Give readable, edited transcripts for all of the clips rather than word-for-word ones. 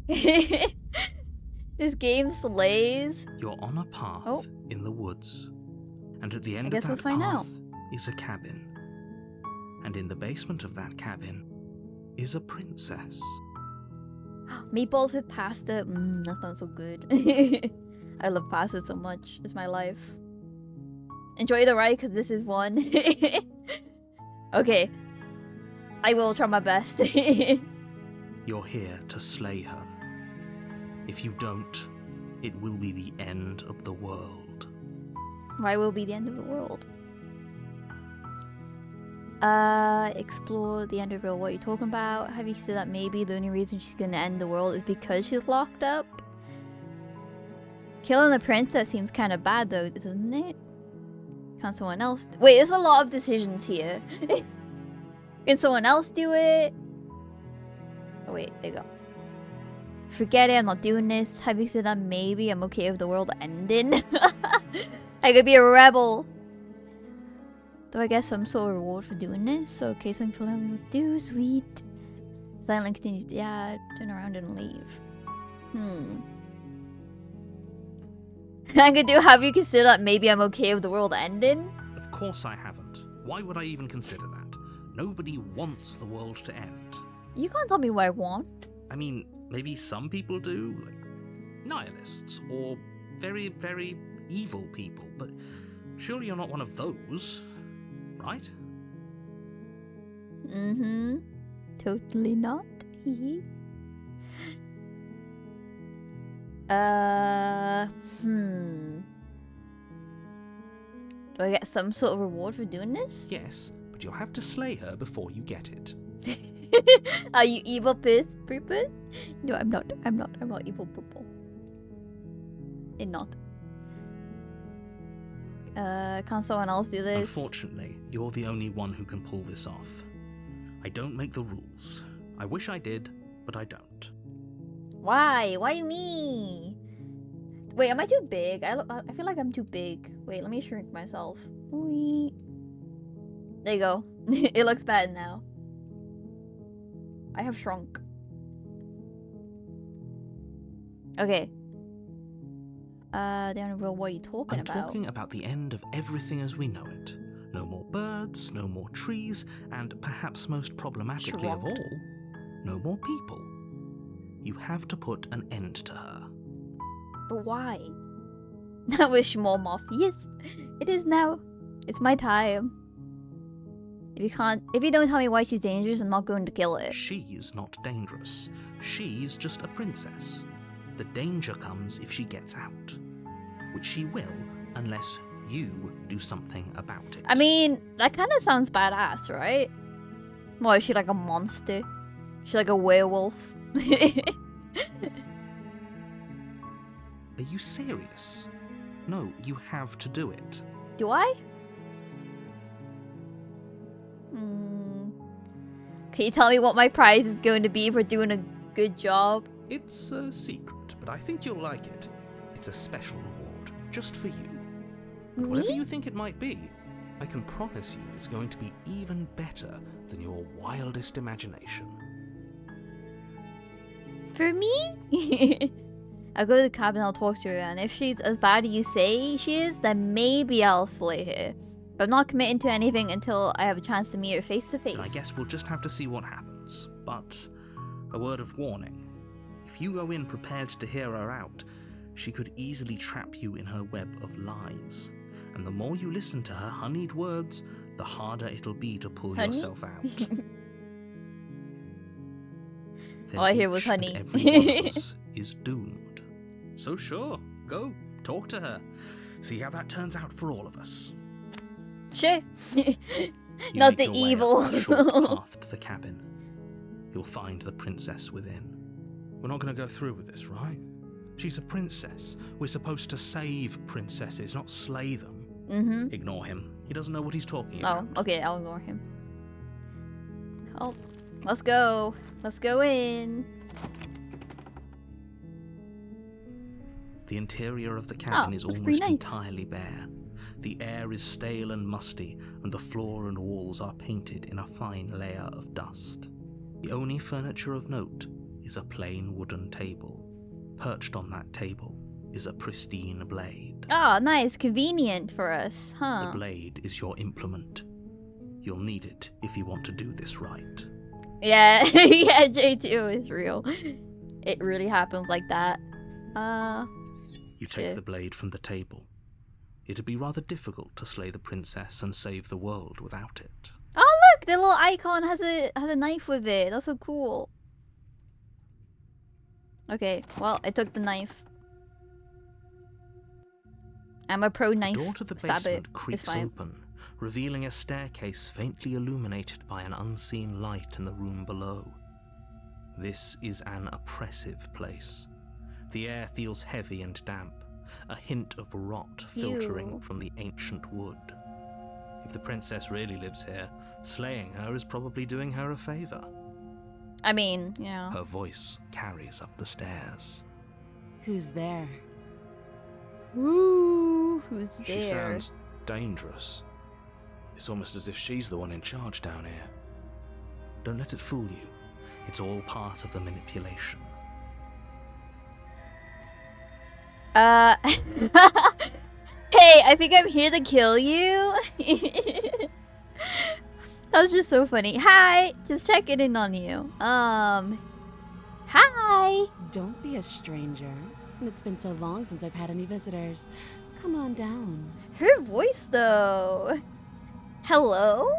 This game slays. You're on a path in the woods, and at the end of that path is a cabin. And in the basement of that cabin is a princess. Meatballs with pasta. That sounds so good. I love pasta so much. It's my life. Enjoy the ride, because this is one. Okay. I will try my best. You're here to slay her. If you don't, it will be the end of the world. Why will be the end of the world? Explore the end of the world. What are you talking about? Have you said that maybe the only reason she's gonna end the world is because she's locked up? Killing the princess seems kind of bad though, doesn't it? Can someone else? Wait, there's a lot of decisions here. Can someone else do it? Oh wait, there you go. Forget it, I'm not doing this. Have you said that maybe I'm okay with the world ending? I could be a rebel. Do I get some sort of reward for doing this? Okay, something for letting me do, sweet. Silently continues. Yeah, turn around and leave. I could do, have you considered that maybe I'm okay with the world ending? Of course I haven't. Why would I even consider that? Nobody wants the world to end. You can't tell me what I want. I mean, maybe some people do, like nihilists, or very, very evil people, but surely you're not one of those, right? Totally not. Do I get some sort of reward for doing this? Yes, but you'll have to slay her before you get it. Are you evil people? No, I'm not. I'm not evil people. Not. Can't someone else do this? Unfortunately, you're the only one who can pull this off. I don't make the rules. I wish I did, but I don't. Why? Why me? Wait, am I too big? I feel like I'm too big. Wait, let me shrink myself. Wee. There you go. It looks bad now. I have shrunk. Okay. What are you talking about? I'm talking about the end of everything as we know it. No more birds, no more trees, and perhaps most problematically of all, no more people. You have to put an end to her. But why? I wish more moth. Yes, it is now. It's my time. If you don't tell me why she's dangerous, I'm not going to kill her. She's not dangerous. She's just a princess. The danger comes if she gets out. Which she will, unless you do something about it. I mean, that kind of sounds badass, right? What, is she like a monster? Is she like a werewolf? Are you serious? No, you have to do it. Do I? Can you tell me what my prize is going to be for doing a good job? It's a secret, but I think you'll like it. It's a special reward, just for you. But whatever you think it might be, I can promise you it's going to be even better than your wildest imagination. For me? I'll go to the cabin, I'll talk to her, and if she's as bad as you say she is, then maybe I'll slay her. But I'm not committing to anything until I have a chance to meet her face to face. I guess we'll just have to see what happens. But a word of warning. If you go in prepared to hear her out, she could easily trap you in her web of lies. And the more you listen to her honeyed words, the harder it'll be to pull yourself out. All I hear was honey. Every one of us is doomed. So sure, go, talk to her. See how that turns out for all of us. Sure. Not the evil. A short path to the cabin. You'll find the princess within. We're not going to go through with this, right? She's a princess. We're supposed to save princesses, not slay them. Ignore him. He doesn't know what he's talking about. Oh, okay, I'll ignore him. Oh, let's go. Let's go in. The interior of the cabin is almost entirely bare. The air is stale and musty, and the floor and walls are painted in a fine layer of dust. The only furniture of note is a plain wooden table. Perched on that table is a pristine blade. Oh, nice. Convenient for us, huh? The blade is your implement. You'll need it if you want to do this right. Yeah, yeah, J2 is real. It really happens like that. You take shit. the blade from the table. It'd be rather difficult to slay the princess and save the world without it. Oh look, the little icon has a knife with it. That's so cool. Okay, well, I took the knife. I'm a pro knife. The door to the Stab it. basement It's creaks fine. open, revealing a staircase faintly illuminated by an unseen light in the room below. This is an oppressive place. The air feels heavy and damp, a hint of rot filtering Ew. from the ancient wood. If the princess really lives here, slaying her is probably doing her a favor. I mean, you know. Her voice carries up the stairs. Who's there? Woo, who's there? She sounds dangerous. It's almost as if she's the one in charge down here. Don't let it fool you. It's all part of the manipulation. Hey, I think I'm here to kill you. That was just so funny. Hi, just checking in on you. Hi. Don't be a stranger. It's been so long since I've had any visitors. Come on down. Her voice, though. Hello?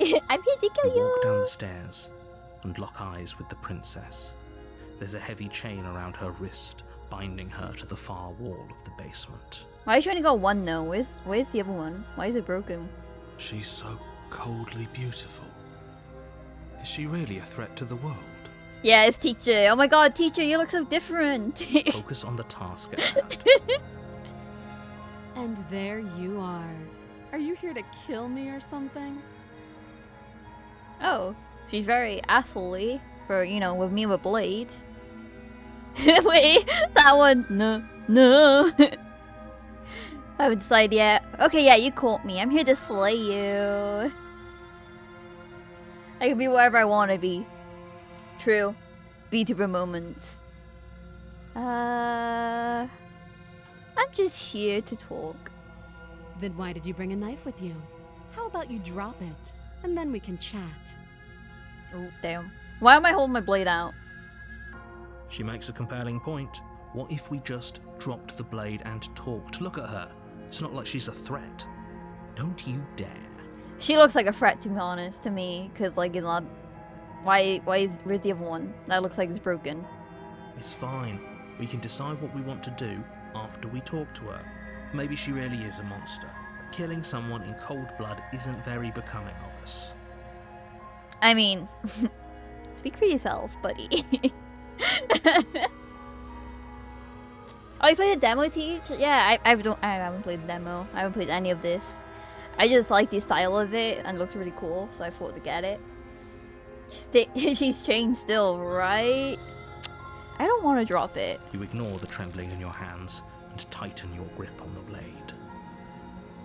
I'm here to kill You walk down you. the stairs and lock eyes with the princess. There's a heavy chain around her wrist, binding her to the far wall of the basement. Why is she only got one though? Where's the other one? Why is it broken? She's so coldly beautiful. Is she really a threat to the world? Yeah, it's teacher. Oh my god, teacher, you look so different. Focus on the task at hand. And there you are. Are you here to kill me or something? Oh, she's very assholey for, you know, with me with blades. Wait, that one. No. I haven't decided yet. Okay, yeah, you caught me. I'm here to slay you. I can be wherever I want to be. True. VTuber moments. I'm just here to talk. Then why did you bring a knife with you? How about you drop it, and then we can chat. Oh, damn. Why am I holding my blade out? She makes a compelling point. What if we just dropped the blade and talked? Look at her. It's not like she's a threat. Don't you dare. She looks like a threat, to be honest, to me. Because, like, you know, where's the other one? That looks like it's broken. It's fine. We can decide what we want to do after we talk to her. Maybe she really is a monster. Killing someone in cold blood isn't very becoming of us. I mean, speak for yourself, buddy. Oh, you played the demo, Teach? Yeah, I haven't played the demo. I haven't played any of this. I just like the style of it and it looks really cool, so I thought to get it. She's chained still, right? I don't want to drop it. You ignore the trembling in your hands and tighten your grip on the blade.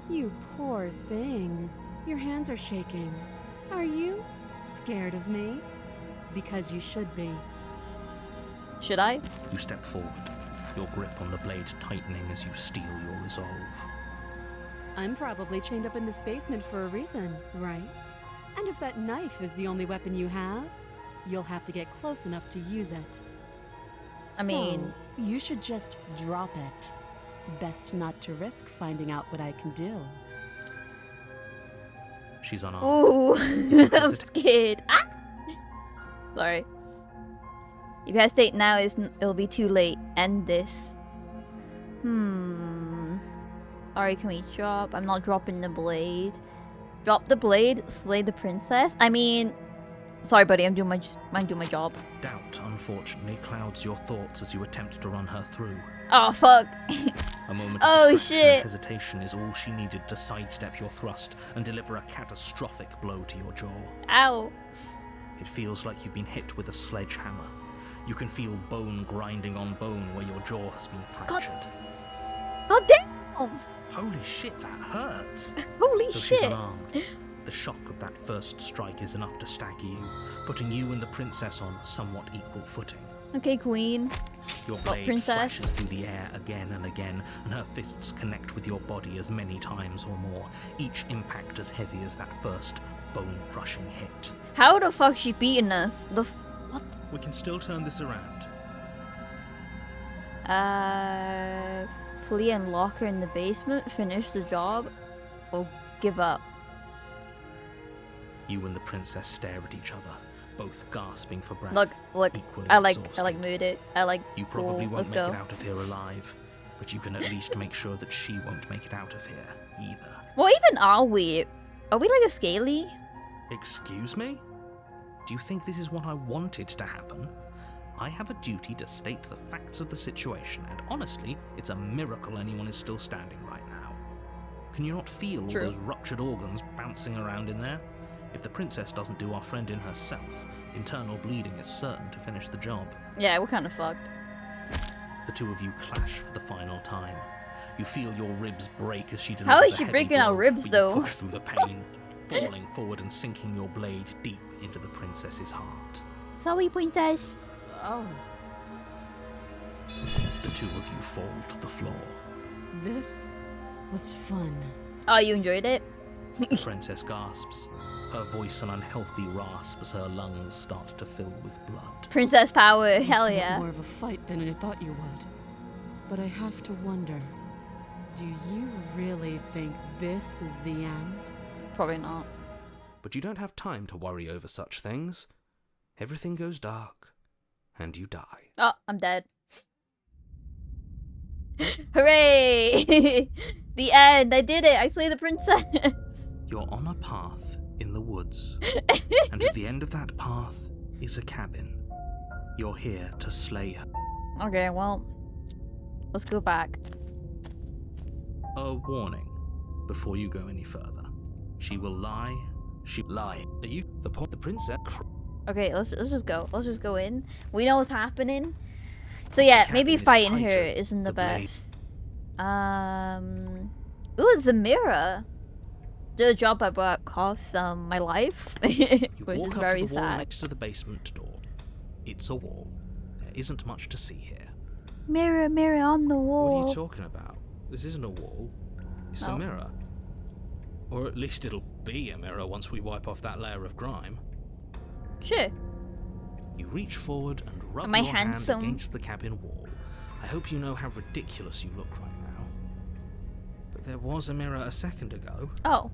You poor thing. Your hands are shaking. Are you scared of me? Because you should be. Should I? You step forward, your grip on the blade tightening as you steel your resolve. I'm probably chained up in this basement for a reason, right? And if that knife is the only weapon you have, you'll have to get close enough to use it. I mean... So, you should just drop it. Best not to risk finding out what I can do. She's unarmed. Ooh, I'm hesitate- scared. Ah! Sorry. If you hesitate now, it'll be too late. End this. Alright, can we drop? I'm not dropping the blade. Drop the blade, slay the princess? I mean... Sorry, buddy, I'm doing my job. Doubt, unfortunately, clouds your thoughts as you attempt to run her through. Oh, fuck. A moment Oh, of distraction shit. and hesitation is all she needed to sidestep your thrust and deliver a catastrophic blow to your jaw. Ow. It feels like you've been hit with a sledgehammer. You can feel bone grinding on bone where your jaw has been fractured. God damn. Holy shit, that hurts! Holy So she's shit. unarmed. The shock of that first strike is enough to stagger you, putting you and the princess on somewhat equal footing. Okay, queen. Your Oh, blade princess. slashes through the air again and again, and her fists connect with your body as many times or more, each impact as heavy as that first bone-crushing hit. How the fuck she beating us? What? We can still turn this around. Flee and lock her in the basement, finish the job, or give up. You and the princess stare at each other, both gasping for breath. Look, equally I like exhausted. mood it. I like You probably cool, won't let's make go. it out of here alive, but you can at least make sure that she won't make it out of here either. What even are we? Are we like a scaly? Excuse me? Do you think this is what I wanted to happen? I have a duty to state the facts of the situation, and honestly, it's a miracle anyone is still standing right now. Can you not feel all True. those ruptured organs bouncing around in there? If the princess doesn't do our friend in herself, internal bleeding is certain to finish the job. Yeah, we're kind of fucked. The two of you clash for the final time. You feel your ribs break as she delivers How is a she heavy breaking our blow, ribs, but though? You push through the pain, falling forward and sinking your blade deep into the princess's heart. Sorry, princess. Oh, The two of you fall to the floor. this was fun. Oh, you enjoyed it? The princess gasps, her voice an unhealthy rasp as her lungs start to fill with blood. Princess power, You hell put up yeah. More of a fight than I thought you would. But I have to wonder, do you really think this is the end? Probably not. But you don't have time to worry over such things. Everything goes dark, and you die. Oh, I'm dead. Hooray! The end! I did it! I slayed the princess! You're on a path in the woods, and at the end of that path is a cabin. You're here to slay her. Okay, well, let's go back. A warning before you go any further. She will lie. She Lie. Are you the princess? Okay, let's just go. Let's just go in. We know what's happening. So yeah, The maybe cabin is fighting her tighter, isn't the the blade. best. Ooh, it's a mirror. The job I brought cost my life, You which walk is up very to the wall sad. next to the basement door. It's a wall. There isn't much to see here. Mirror, mirror on the wall. What are you talking about? This isn't a wall. It's Oh. a mirror. Or at least it'll be a mirror once we wipe off that layer of grime. Sure. You reach forward and rub Am I your handsome? hand against the cabin wall. I hope you know how ridiculous you look right now. But there was a mirror a second ago. Oh.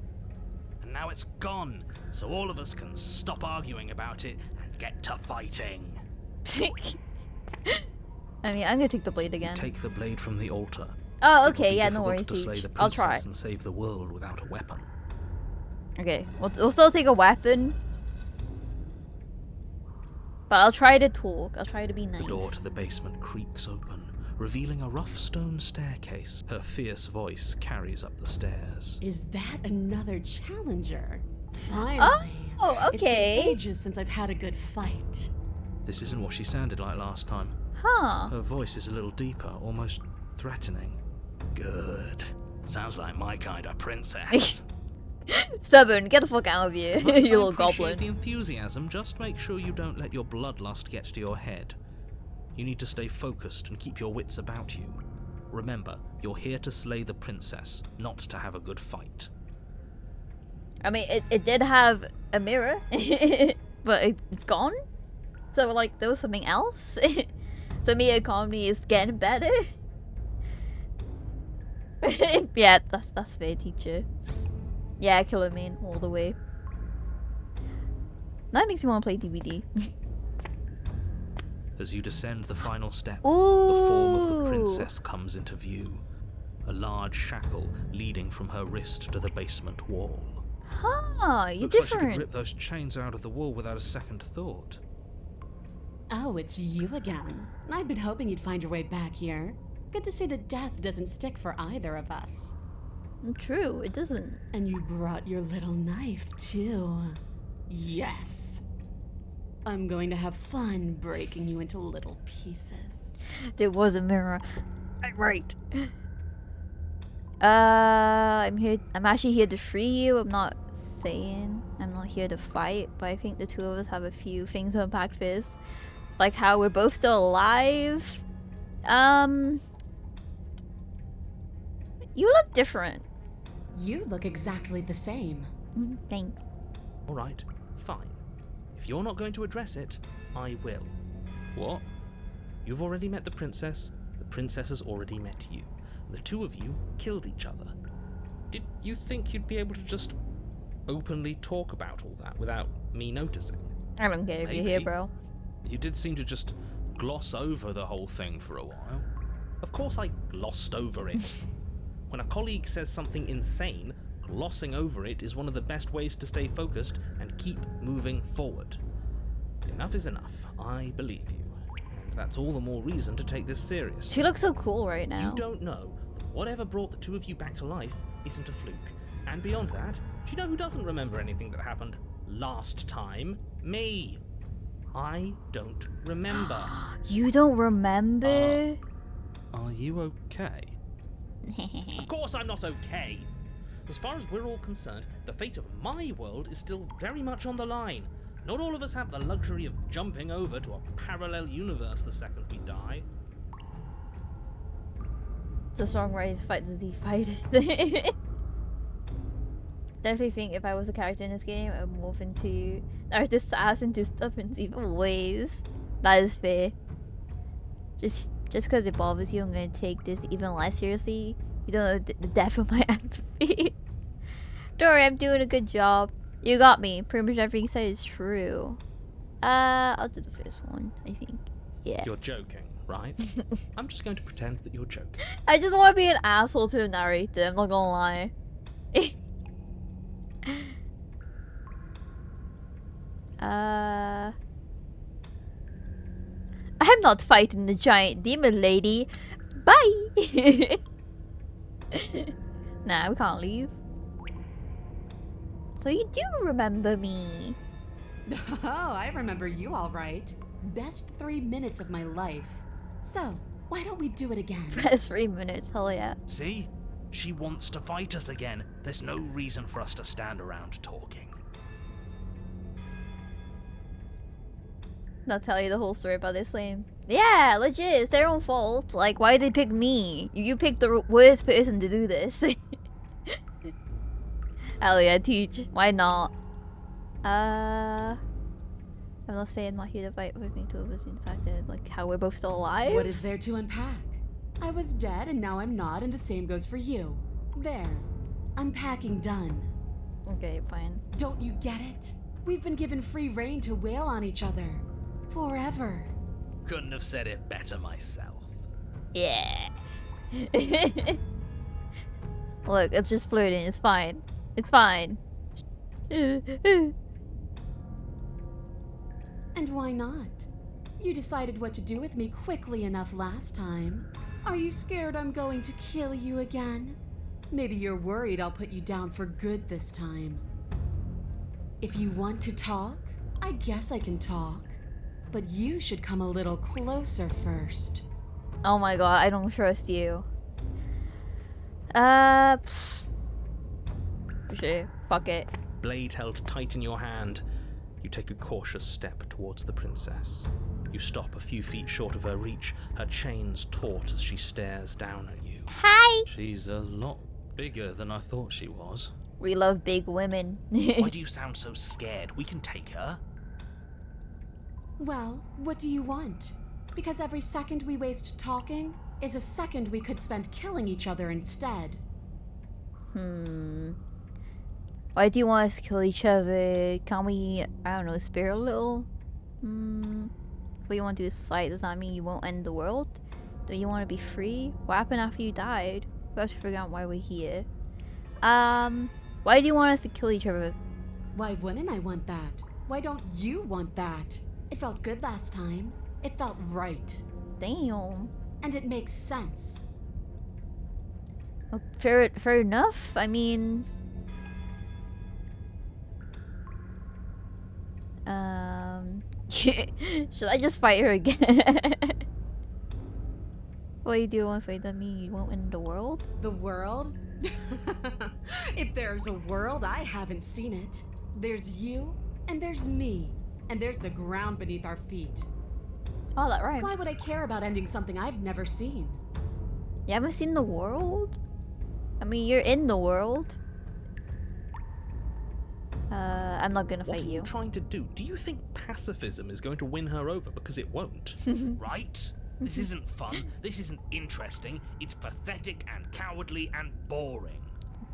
And now it's gone, so all of us can stop arguing about it and get to fighting. I mean, I'm gonna take the blade You again. take the blade from the altar. Oh, It would okay, be yeah, no difficult worries, to slay the Teach. I'll try. princess and save the world without a weapon. Okay, we'll still take a weapon. But I'll try to talk. I'll try to be nice. The door to the basement creaks open, revealing a rough stone staircase. Her fierce voice carries up the stairs. Is that another challenger? Finally. Oh, It's been okay. ages since I've had a good fight. This isn't what she sounded like last time. Huh. Her voice is a little deeper, almost threatening. Good. Sounds like my kind of princess. Stubborn, get the fuck out of here, As much as you I little appreciate goblin. the enthusiasm, just make sure you don't let your bloodlust get to your head. You need to stay focused and keep your wits about you. Remember, you're here to slay the princess, not to have a good fight. I mean, it did have a mirror, but it's gone. So like, there was something else. So me economy is getting better. Yeah, that's fair, teacher. Yeah, Killer Main all the way. That makes me want to play DVD. As you descend the final step, Ooh. the form of the princess comes into view. A large shackle leading from her wrist to the basement wall. Huh, you're Looks like she could different. rip those chains out of the wall without a second thought. Oh, it's you again. I'd been hoping you'd find your way back here. Good to see that death doesn't stick for either of us. True, it doesn't. And you brought your little knife, too. Yes. I'm going to have fun breaking you into little pieces. There was a mirror. Right. I'm here. I'm actually here to free you. I'm not saying I'm not here to fight, but I think the two of us have a few things to unpack first, like how we're both still alive. You look different. You look exactly the same. Thanks. Alright, fine. If you're not going to address it, I will. What? You've already met the princess has already met you. The two of you killed each other. Did you think you'd be able to just openly talk about all that without me noticing? I don't care if you're here, bro. You did seem to just gloss over the whole thing for a while. Of course I glossed over it. When a colleague says something insane, glossing over it is one of the best ways to stay focused and keep moving forward. Enough is enough. I believe you. And that's all the more reason to take this seriously. She looks so cool right now. You don't know that whatever brought the two of you back to life isn't a fluke. And beyond that, do you know who doesn't remember anything that happened last time? Me. I don't remember. You don't remember? Are you okay? Of course I'm not okay. As far as we're all concerned, the fate of my world is still very much on the line. Not all of us have the luxury of jumping over to a parallel universe the second we die. It's a strong way to fight the fight. Definitely think if I was a character in this game, I would move into or just ass into stuff in evil ways. That is fair. Just because it bothers you, I'm gonna take this even less seriously. You don't know the depth of my empathy. Don't worry, I'm doing a good job. You got me. Pretty much everything you said is true. I'll do the first one, I think. Yeah. You're joking, right? I'm just going to pretend that you're joking. I just want to be an asshole to the narrator, I'm not gonna lie. I'm not fighting the giant demon lady. Bye! Nah, we can't leave. So you do remember me. Oh, I remember you all right. Best 3 minutes of my life. So, why don't we do it again? 3 minutes, hell yeah. See? She wants to fight us again. There's no reason for us to stand around talking. I'll tell you the whole story about this lame. Yeah, legit, it's their own fault. Like, why did they pick me? You picked the worst person to do this. Hell yeah, teach. Why not? I'm not saying I'm not here to fight with me, two of us, in the fact that, like, how we're both still alive. What is there to unpack? I was dead and now I'm not, and the same goes for you. There. Unpacking done. Okay, fine. Don't you get it? We've been given free rein to wail on each other. Forever. Couldn't have said it better myself. Yeah. Look, it's just flirting. It's fine. It's fine. And why not? You decided what to do with me quickly enough last time. Are you scared I'm going to kill you again? Maybe you're worried I'll put you down for good this time. If you want to talk, I guess I can talk. But you should come a little closer first. Oh my god, I don't trust you. Sure, fuck it. Blade held tight in your hand, you take a cautious step towards the princess. You stop a few feet short of her reach, her chains taut as she stares down at you. Hi! She's a lot bigger than I thought she was. We love big women. Why do you sound so scared? We can take her. Well, what do you want? Because every second we waste talking is a second we could spend killing each other instead. Why do you want us to kill each other? Can we, I don't know, spare a little? What you want to do is fight. Does that mean you won't end the world? Do you want to be free? What happened after you died? We have to figure out why we're here. Why do you want us to kill each other? Why wouldn't I want that? Why don't you want that? It felt good last time. It felt right. Damn. And it makes sense. Well, fair enough. I mean... should I just fight her again? What do you want to fight? That mean you won't end the world? The world? If there's a world, I haven't seen it. There's you, and there's me, and there's the ground beneath our feet. Oh, that rhymes. Why would I care about ending something I've never seen? You haven't seen the world? I mean, you're in the world. I'm not gonna What fight are you. you trying to do? Do you think pacifism is going to win her over? Because it won't. Right? This isn't fun. This isn't interesting. It's pathetic and cowardly and boring.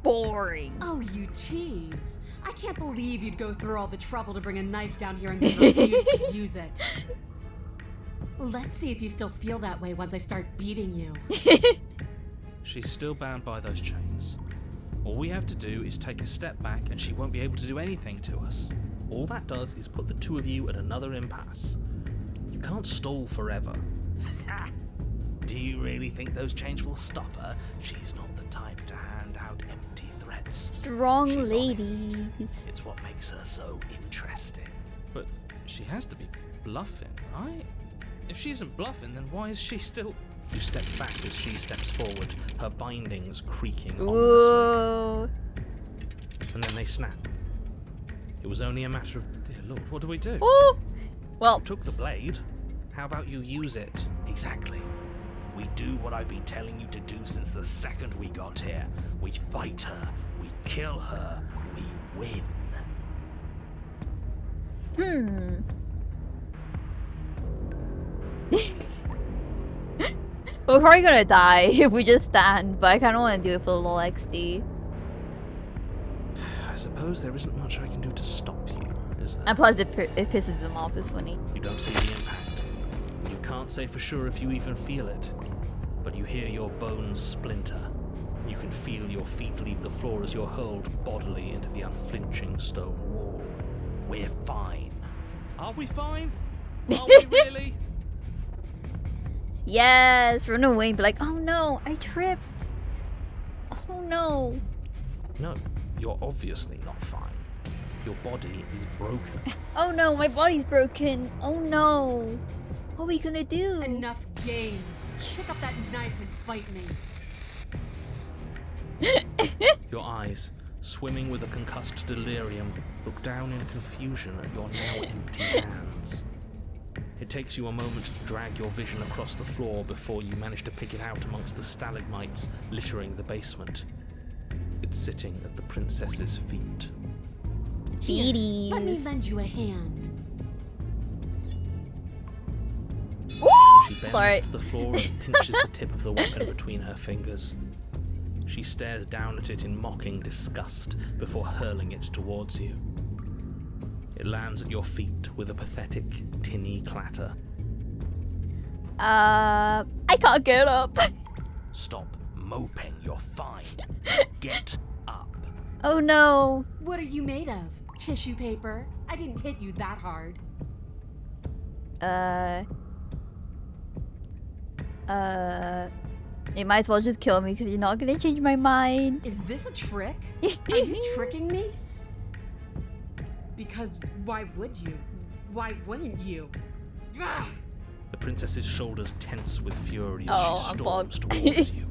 Boring. Oh, you cheese. I can't believe you'd go through all the trouble to bring a knife down here and then refuse to use it. Let's see if you still feel that way once I start beating you. She's still bound by those chains. All we have to do is take a step back and she won't be able to do anything to us. All that does is put the two of you at another impasse. You can't stall forever. Do you really think those chains will stop her? She's not the type to hand out empty threats. Strong She's ladies. honest. It's what makes her so interesting. But she has to be bluffing, right? If she isn't bluffing, then why is she still... You step back as she steps forward, her bindings creaking ominously, Whoa. and then they snap. It was only a matter of... Dear Lord, what do we do? Ooh. Well, Took the blade. How about you use it? Exactly. We do what I've been telling you to do since the second we got here. We fight her, we kill her, we win. we're probably gonna die if we just stand, but I kinda wanna do it for the lol XD. I suppose there isn't much I can do to stop you, is there? And plus it pisses them off, it's funny. You don't see the impact. You can't say for sure if you even feel it, but you hear your bones splinter. You can feel your feet leave the floor as you're hurled bodily into the unflinching stone wall. We're fine. Are we fine? Are we really? Yes, run away and be like, oh no, I tripped. Oh no. No, you're obviously not fine. Your body is broken. Oh no, my body's broken. Oh no. What are we gonna do? Enough games. Pick up that knife and fight me. Your eyes, swimming with a concussed delirium, look down in confusion at your now empty hands. It takes you a moment to drag your vision across the floor before you manage to pick it out amongst the stalagmites littering the basement. It's sitting at the princess's feet. Here, Feeties. let me lend you a hand. She bends Sorry. to the floor and pinches the tip of the weapon between her fingers. She stares down at it in mocking disgust before hurling it towards you. It lands at your feet with a pathetic, tinny clatter. I can't get up. Stop moping, you're fine. Get up. Oh no. What are you made of? Tissue paper? I didn't hit you that hard. You might as well just kill me because you're not gonna change my mind. Is this a trick? Are you tricking me? Because why would you? Why wouldn't you? Ugh! The princess's shoulders tense with fury as Oh, she I'm storms fucked. towards you.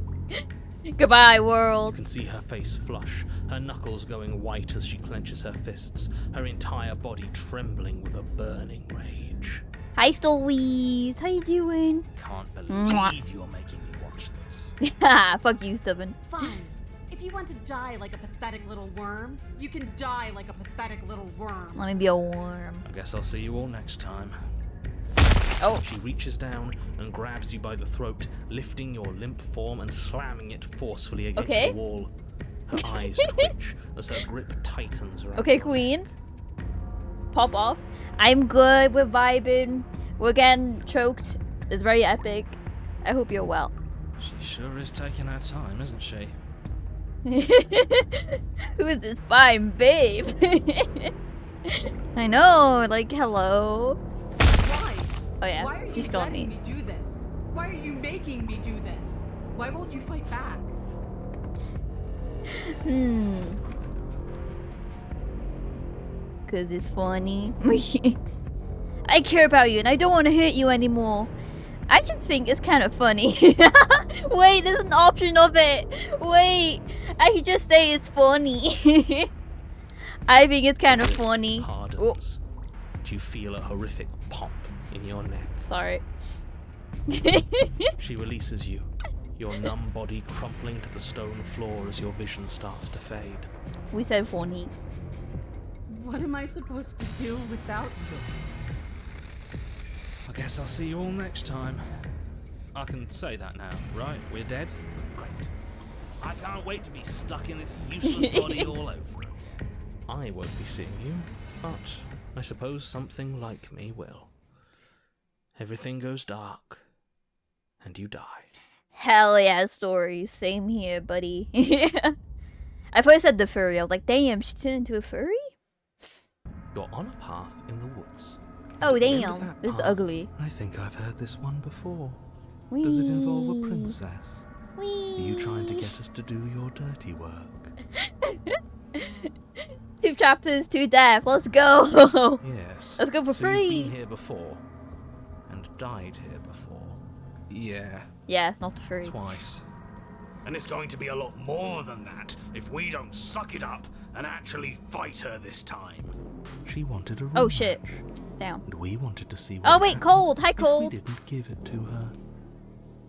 Goodbye, You world. can see her face flush, her knuckles going white as she clenches her fists, her entire body trembling with a burning rage. Hi, Stolweez. How you doing? Can't Mwah. believe you're making me watch this. Fuck you, stubborn. Fine. If you want to die like a pathetic little worm, you can die like a pathetic little worm. Let me be a worm. I guess I'll see you all next time. Oh. She reaches down and grabs you by the throat, lifting your limp form and slamming it forcefully against Okay. the wall. Her eyes twitch as her grip tightens around Okay, your queen. neck. Pop off. I'm good. We're vibing. We're getting choked. It's very epic. I hope you're well. She sure is taking her time, isn't she? Who is this fine babe? I know, like, hello. Why? Oh yeah, Why are you she's killing letting me. me do this? Why are you making me do this? Why won't you fight back? Cause it's funny. I care about you and I don't want to hurt you anymore. I just think it's kind of funny. Wait, there's an option of it. Wait, I just say it's funny. I think it's kind of funny. Oh, Hardens. You feel a horrific pop in your neck. sorry. She releases you, your numb body crumpling to the stone floor as your vision starts to fade. We said funny. What am I supposed to do without you? I guess I'll see you all next time. I can say that now, right? We're dead? Great. I can't wait to be stuck in this useless body all over again. I won't be seeing you, but I suppose something like me will. Everything goes dark, and you die. Hell yeah, stories. Same here, buddy. I thought I said the furry. I was like, damn, she turned into a furry? You're on a path in the woods. Oh, At the end of damn. that This is path, ugly. I think I've heard this one before. Whee. Does it involve a princess? Whee. Are you trying to get us to do your dirty work? 2 chapters, 2 death. Let's go. Yes. Let's go for So you've free. been here before, and died here before. Yeah, Yeah, not the furry. twice. And it's going to be a lot more than that if we don't suck it up and actually fight her this time. She wanted a rematch. Oh shit. Down. And we wanted to see what Oh would wait, happen cold. Hi, if cold. we didn't give it to her.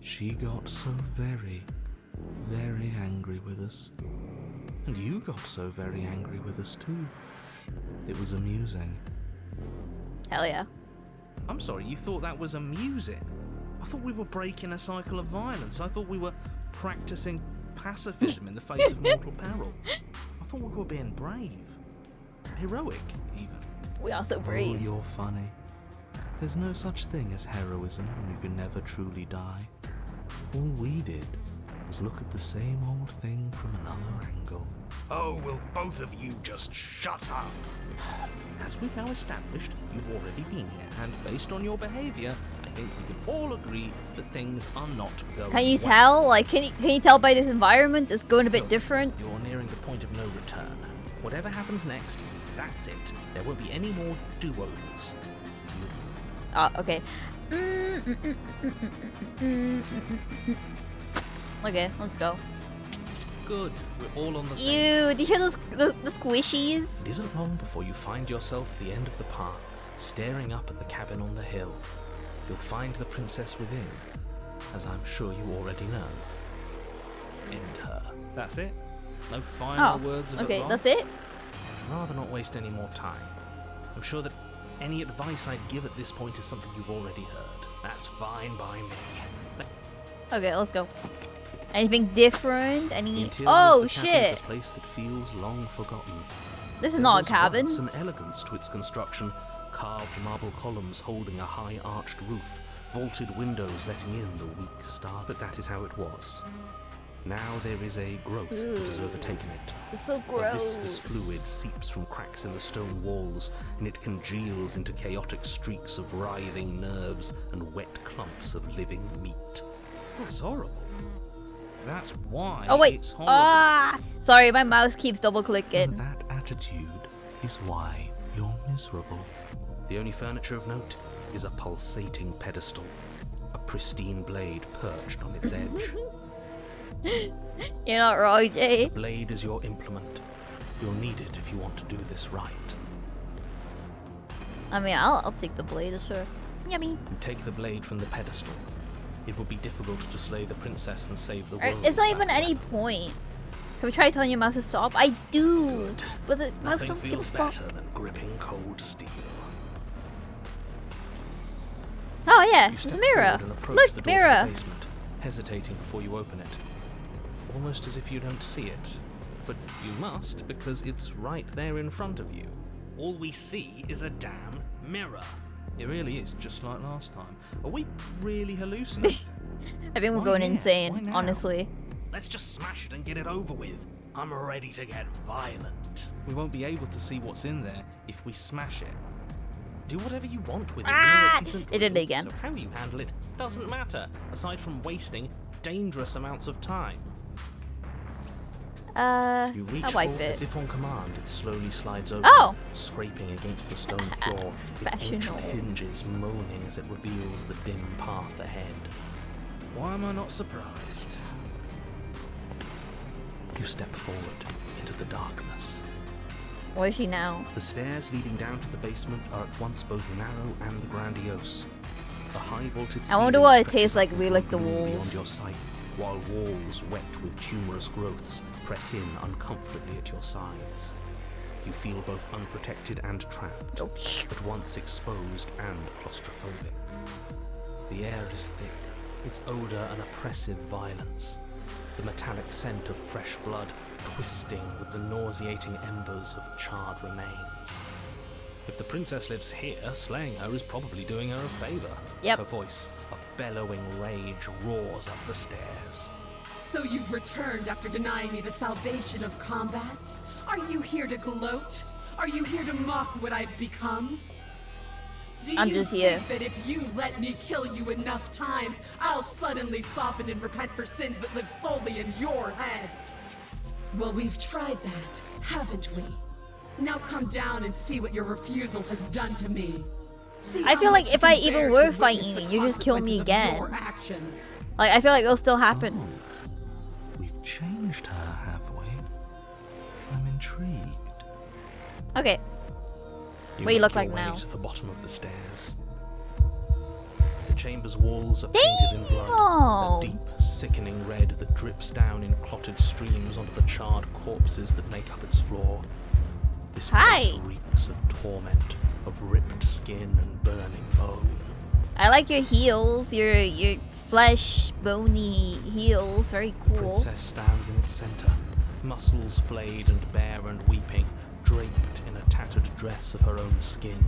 She got so very, very angry with us. And you got so very angry with us too. It was amusing. Hell yeah. I'm sorry, you thought that was amusing? I thought we were breaking a cycle of violence. I thought we were practicing pacifism in the face of mortal peril. I thought we were being brave. Heroic, even. We are so Oh, brave. you're funny. There's no such thing as heroism when you can never truly die. All we did was look at the same old thing from another angle. Oh, will both of you just shut up? As we've now established, you've already been here, and based on your behaviour, I think we can all agree that things are not going Can you well. tell? Like, can you tell by this environment? It's going a bit Look, different. You're nearing the point of no return. Whatever happens next, that's it. There won't be any more do-overs. Oh, okay. Okay, let's go. Good, we're all on the same. Ew, do you hear the squishies? It isn't long before you find yourself at the end of the path, staring up at the cabin on the hill. You'll find the princess within, as I'm sure you already know. End her. That's it? No final Oh, words of okay, advice? that's it? I'd rather not waste any more time. I'm sure that any advice I'd give at this point is something you've already heard. That's fine by me. Okay, let's go. Anything different? The Any? interior Oh of the cabin shit! is a place that feels long forgotten. This is There not a was cabin. once an elegance to its construction, carved marble columns holding a high arched roof, vaulted windows letting in the weak star. But that is how it was. Now there is a growth that has overtaken it. It's so A viscous gross. fluid seeps from cracks in the stone walls, and it congeals into chaotic streaks of writhing nerves and wet clumps of living meat. That's horrible. That's why Oh wait. it's horrible. Ah! Sorry, my mouse keeps double And clicking. that attitude is why you're miserable. The only furniture of note is a pulsating pedestal, a pristine blade perched on its edge. You're not wrong, Jay. Blade is your implement. You'll need it if you want to do this right. I mean, I'll take the blade, sure. Yummy. You take the blade from the pedestal. It will be difficult to slay the princess and save the Alright, world. it's not with even that any weapon. point. Have you tried telling your mouse to stop? I do, Good. but the mouse Nothing don't give a feels fuck. better than gripping cold steel. Oh yeah, You it's step a mirror. forward and approach the Look, door mirror. to the basement, hesitating before you open it. Almost as if you don't see it. But you must, because it's right there in front of you. All we see is a damn mirror. It really is just like last time. Are we really hallucinating? I think we're Why going here? Why insane, now? honestly. Let's just smash it and get it over with. I'm ready to get violent. We won't be able to see what's in there if we smash it. Do whatever you want with it. Ah! The mirror isn't It did it real, again. So how you handle it doesn't matter, aside from wasting dangerous amounts of time. You reach I'll for, wipe as it. if on command, it slowly slides open, Oh! scraping against the stone floor, its ancient Professional. hinges moaning as it reveals the dim path ahead. Why am I not surprised? You step forward into the darkness. Where is she now? The stairs leading down to the basement are at once both narrow and grandiose. The high vaulted I wonder ceiling what it stretches tastes like up if we into a lick the gloom beyond walls. your sight, while walls wet with tumorous growths press in uncomfortably at your sides. You feel both unprotected and trapped, Oh, sh- at once exposed and claustrophobic. The air is thick, its odour an oppressive violence, the metallic scent of fresh blood twisting with the nauseating embers of charred remains. If the princess lives here, slaying her is probably doing her a favour. Yep. Her voice, a bellowing rage, roars up the stairs. So you've returned after denying me the salvation of combat? Are you here to gloat? Are you here to mock what I've become? Do I'm you just here. think that if you let me kill you enough times, I'll suddenly soften and repent for sins that live solely in your head? Well, we've tried that, haven't we? Now come down and see what your refusal has done to me. See I how feel like much if you I can even bear were to witness fighting the you, you just kill me consequences of again. your actions. Like, I feel like it'll still happen. Oh, we've changed her, have we? I'm intrigued. Okay. You What do you make look like your way now? to the bottom of the stairs. The chamber's walls are painted in blood, a Damn! deep, sickening red that drips down in clotted streams onto the charred corpses that make up its floor. This place Hi. reeks of torment, of ripped skin and burning bone. I like your heels, your flesh, bony heels. Very The cool. princess stands in its center, muscles flayed and bare and weeping, draped in a tattered dress of her own skin.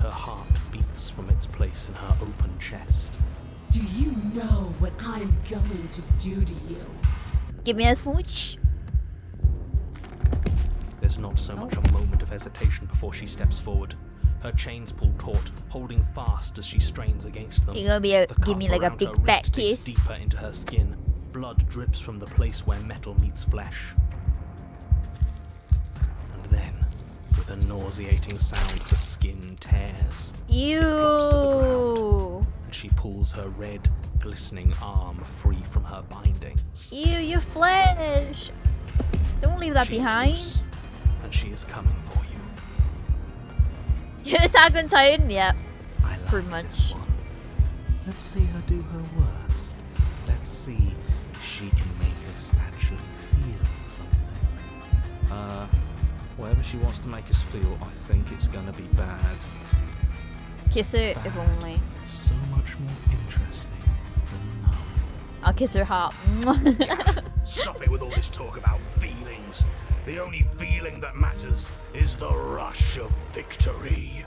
Her heart beats from its place in her open chest. Do you know what I'm going to do to you? Give me a smooch. There's not so much a moment of hesitation before she steps forward. Her chains pull taut, holding fast as she strains against them. You're gonna be a, The give me cuff like a around big her fat wrist digs kiss. deeper into her skin. Blood drips from the place where metal meets flesh. And then, with a nauseating sound, the skin tears. drops to the Ew. And she pulls her red, glistening arm free from her bindings. Ew, your flesh. Don't leave that She is behind. loose, and she is coming for you. Attack on Titan? Yep. I like Pretty this much. one. Let's see her do her worst. Let's see if she can make us actually feel something. Whatever she wants to make us feel, I think it's gonna be bad. Kiss her if only. So much more interesting than numb. I'll kiss her heart. Stop it with all this talk about feelings. The only feeling that matters is the rush of victory.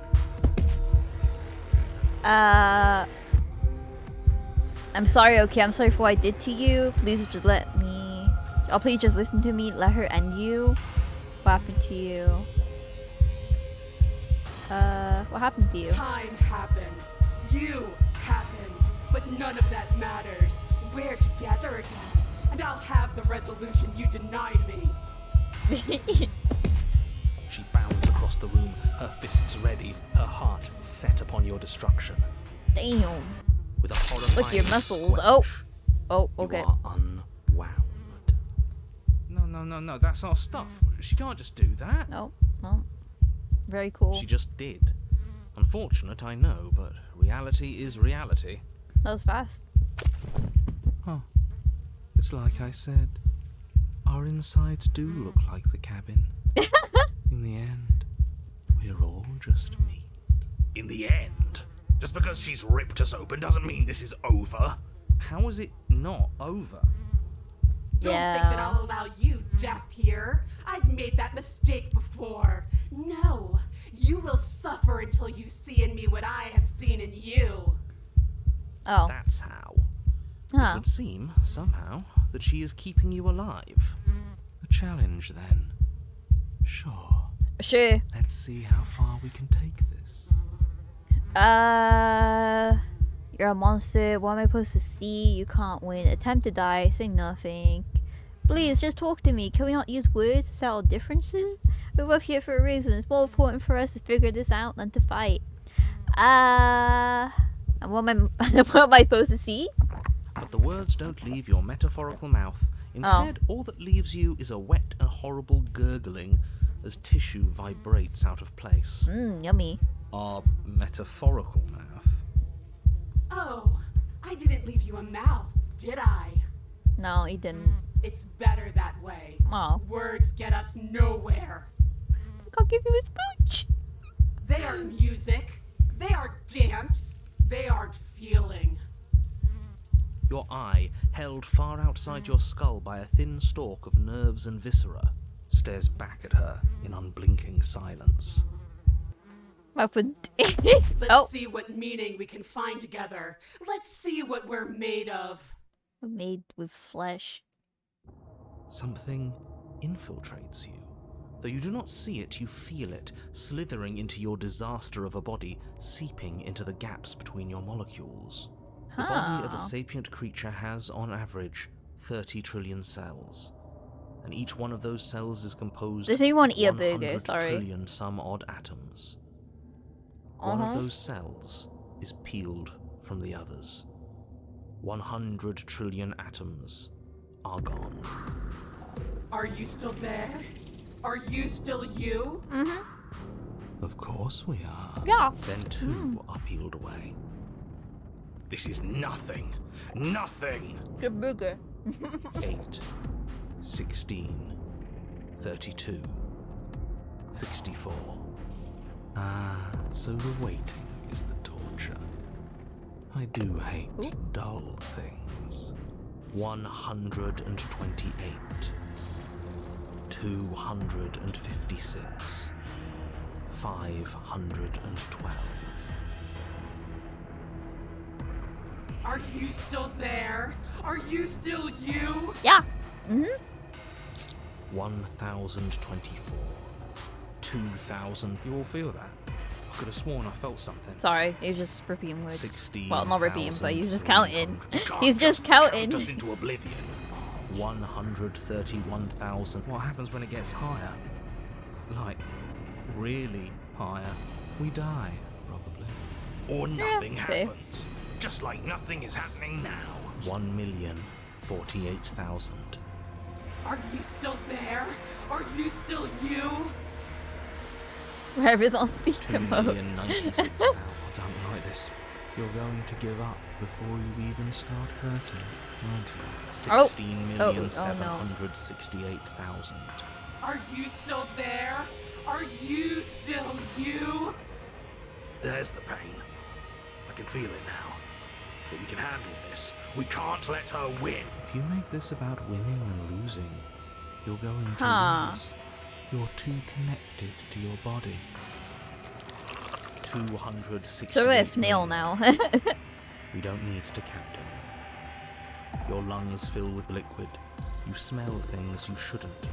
I'm sorry, okay? I'm sorry for what I did to you. Please just let me... Oh, please just listen to me. Let her end you. What happened to you? What happened to you? Time happened. You happened. But none of that matters. We're together again. And I'll have the resolution you denied me. She bounds across the room, her fists ready, her heart set upon your destruction. Damn. With a horrifying With your muscles. Oh. squelch, Oh, okay. You are unwound. No, that's our stuff. She can't just do that. No. No. Very cool. She just did. Unfortunate, I know, but reality is reality. That was fast. Huh. It's like I said. Our insides do look like the cabin. In the end, we're all just meat. In the end, just because she's ripped us open doesn't mean this is over. How is it not over? Don't Yeah. think that I'll allow you death here. I've made that mistake before. No, you will suffer until you see in me what I have seen in you. Oh. That's how. It Huh. would seem, somehow, that she is keeping you alive. A challenge, then. Sure. Sure. Let's see how far we can take this. You're a monster. What am I supposed to see? You can't win. Attempt to die. Say nothing. Please, just talk to me. Can we not use words to settle differences? We're both here for a reason. It's more important for us to figure this out than to fight. And what am I, what am I supposed to see? But the words don't leave your metaphorical mouth Instead, all that leaves you is a wet and horrible gurgling as tissue vibrates out of place. Yummy. Our metaphorical mouth. Oh, I didn't leave you a mouth, did I? No, he didn't. It's better that way. Oh. Words get us nowhere. I'll give you a smooch. They aren't music. They aren't dance. They aren't feeling. Your eye, held far outside your skull by a thin stalk of nerves and viscera, stares back at her in unblinking silence. Let's see what meaning we can find together. Let's see what we're made of. We're made with flesh. Something infiltrates you. Though you do not see it, you feel it, slithering into your disaster of a body, seeping into the gaps between your molecules. The body of a sapient creature has, on average, 30 trillion cells. And each one of those cells is composed Does anyone of eat a 100 burger? Sorry. trillion some odd atoms. One of those cells is peeled from the others. 100 trillion atoms are gone. Are you still there? Are you still you? Of course we are. Yeah. Then two are peeled away. This is nothing. Nothing. The burger. 8, 16, 32, 64. Ah, so the waiting is the torture. I do hate dull things. 128, 256, 512. Are you still there? Are you still you? Yeah. 1024, 2000. You all feel that? I could have sworn I felt something. Sorry, he's just repeating words. 16. Well, not repeating, but he's just counting. Can't He's just counting. count us into oblivion. 131,000. What happens when it gets higher? Like, really higher? We die, probably. Or nothing okay. happens. Just like nothing is happening now. 1,048,000. Are you still there? Are you still you? Wherever it's on speaker mode. 2,096,000. I don't like this. You're going to give up before you even start hurting, aren't you? 16,768,000. Are you still there? Are you still you? There's the pain. I can feel it now. But we can handle this. We can't let her win. If you make this about winning and losing, you're going to lose. You're too connected to your body. 260. So we're a snail now. We don't need to count anymore. Your lungs fill with liquid. You smell things you shouldn't.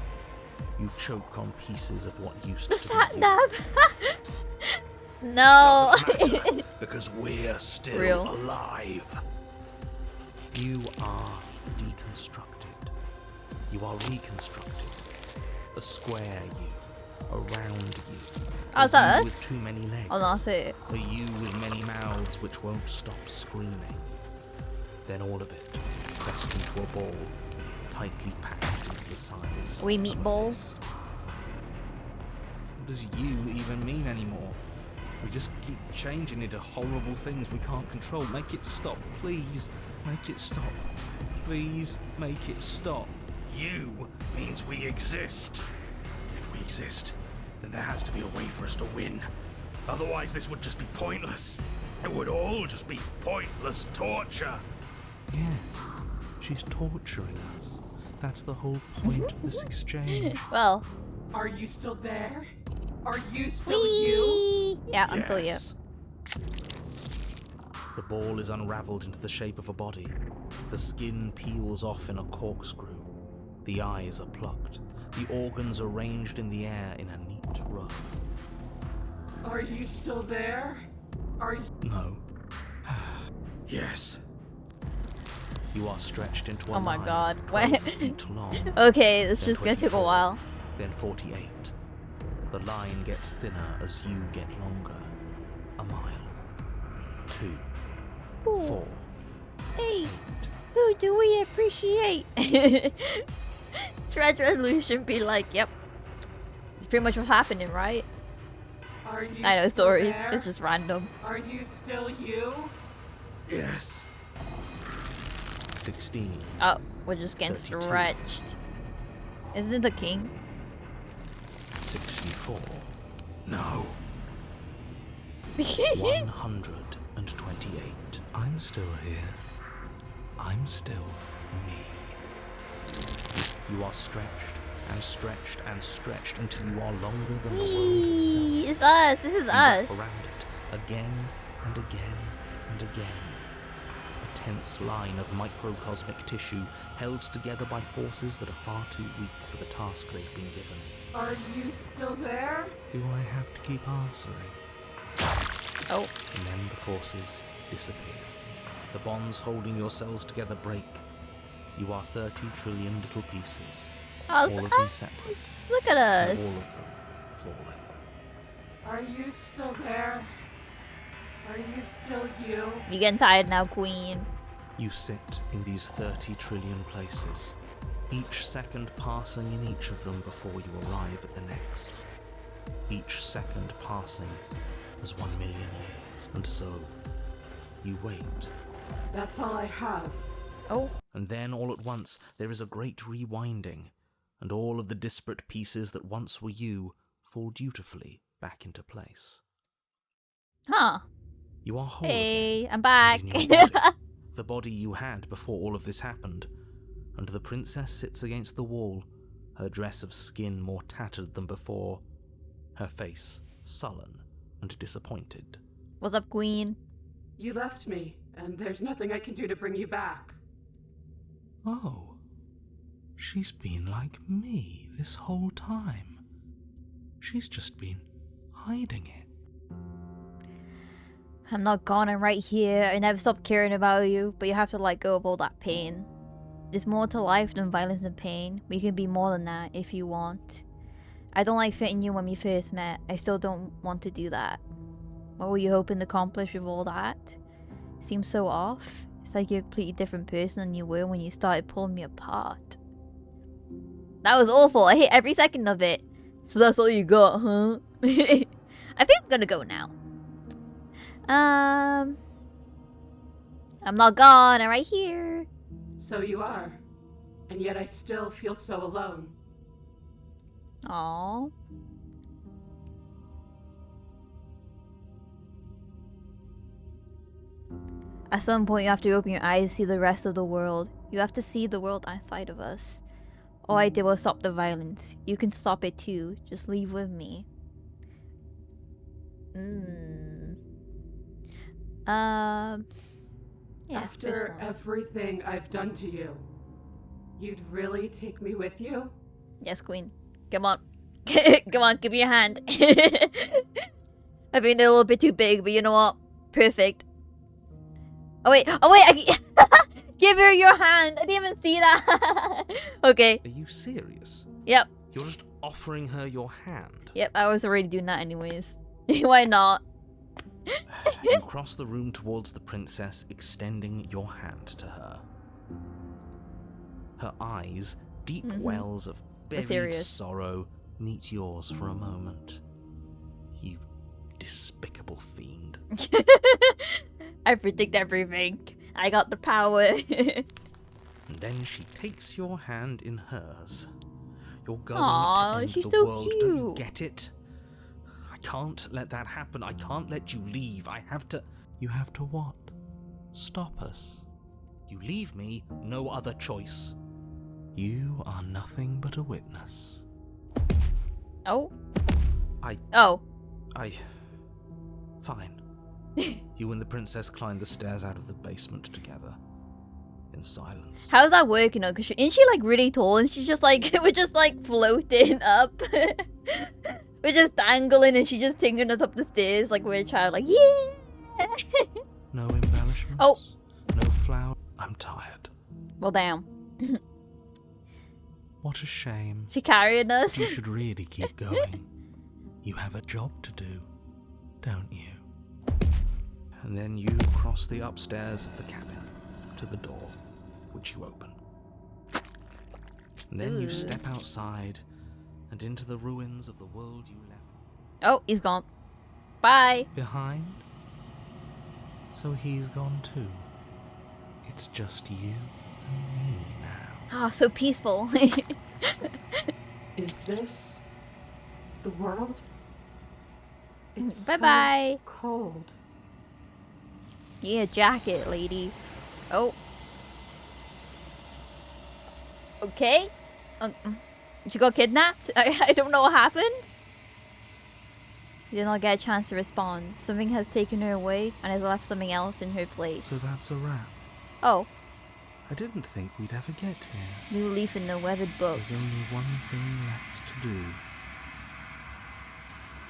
You choke on pieces of what used to be you. No. Doesn't matter, because we're still Real. alive. You are deconstructed. You are reconstructed. A square you. A round you. Oh, is A that you us? with too many legs. Oh, no, I see it. A you with many mouths which won't stop screaming. Then all of it pressed into a ball, tightly packed into the size. We of a meatballs? fist. What does you even mean anymore? We just keep changing into horrible things we can't control. Make it stop, please. Make it stop. Please make it stop. You means we exist. If we exist, then there has to be a way for us to win. Otherwise, this would just be pointless. It would all just be pointless torture. Yes, she's torturing us. That's the whole point of this exchange. Well. Are you still there? Are you still you? Yeah, I'm still you. Yes. The ball is unraveled into the shape of a body. The skin peels off in a corkscrew. The eyes are plucked. The organs arranged in the air in a neat row. Are you still there? Are you? No. Yes. You are stretched into a Oh my line god. 12 What? feet long. Okay, it's then just gonna take a 24, while. Then 48. The line gets thinner as you get longer. A mile. 2. 4. 8. 8. Who do we appreciate? Thread resolution be like, yep. It's pretty much what's happening, right? Are you I know still stories. there? It's just random. Are you still you? Yes. 16. Oh, we're just getting 32. stretched. Isn't it the king? 64. No. 128. I'm still here. I'm still me. You are stretched and stretched and stretched until you are longer than the world itself. Whee! It's us. This is You us. wrap around it again and again and again. A tense line of microcosmic tissue held together by forces that are far too weak for the task they've been given. Are you still there? Do I have to keep answering? Oh. And then the forces disappear. The bonds holding your cells together break. You are 30 trillion little pieces, Oh, all of it's them us. separate, Look at and all us. of them falling. Are you still there? Are you still you? You getting tired now, queen? You sit in these 30 trillion places, each second passing in each of them before you arrive at the next. Each second passing as 1 million years. And so, you wait. That's all I have. Oh. And then all at once there is a great rewinding, and all of the disparate pieces that once were you fall dutifully back into place. Huh. You are whole Hey, again, I'm back. and in your body, the body you had before all of this happened, and the princess sits against the wall, her dress of skin more tattered than before, her face sullen and disappointed. What's up, queen? You left me, and there's nothing I can do to bring you back. Oh, she's been like me this whole time. She's just been hiding it. I'm not gone, I'm right here. I never stopped caring about you, but you have to let go of all that pain. There's more to life than violence and pain, but you can be more than that if you want. I don't like fitting you when we first met. I still don't want to do that. What were you hoping to accomplish with all that? Seems so off. It's like you're a completely different person than you were when you started pulling me apart. That was awful. I hate every second of it. So that's all you got, huh? I think I'm gonna go now. I'm not gone. I'm right here. So you are. And yet I still feel so alone. Aww. At some point, you have to open your eyes to see the rest of the world. You have to see the world outside of us. All I did was stop the violence. You can stop it too. Just leave with me. Yeah, After everything I've done to you, you'd really take me with you? yes, queen. Come on. Come on, give me your hand. I've been a little bit too big, but you know what? Perfect. Oh wait, give her your hand. I didn't even see that. Okay. Are you serious? Yep. You're just offering her your hand. Yep, I was already doing that anyways. Why not? You cross the room towards the princess, extending your hand to her. Her eyes, deep wells of buried serious. sorrow, meet yours for a moment. You despicable fiend. I predict everything. I got the power. And then she takes your hand in hers. You're going Aw, to end she's the so world. Don't you cute. get it? I can't let that happen. I can't let you leave. I have to... You have to what? Stop us. You leave me, no other choice. You are nothing but a witness. Oh. I... Oh. Fine. You and the princess climb the stairs out of the basement together. In silence. How's that working though? Cause isn't she like really tall and she's just like, we're just like floating up. We're just dangling and she's just taking us up the stairs like we're a child, like, yeah. No embellishments. Oh. No flower. I'm tired. Well, damn. What a shame. She carrying us. You should really keep going. You have a job to do, don't you? And then you cross the upstairs of the cabin to the door. which you open. And then you Ooh. step outside and into the ruins of the world you left Oh, he's gone. Bye. behind. So he's gone too. It's just you and me now. Ah, so peaceful. Is this the world? It's Bye-bye. so cold. Yeah, jacket, lady. Oh. Okay. She got kidnapped? I don't know what happened. Did not get a chance to respond. Something has taken her away and has left something else in her place. So that's a wrap. Oh, I didn't think we'd ever get here. new leaf in the weathered book. There's only one thing left to do.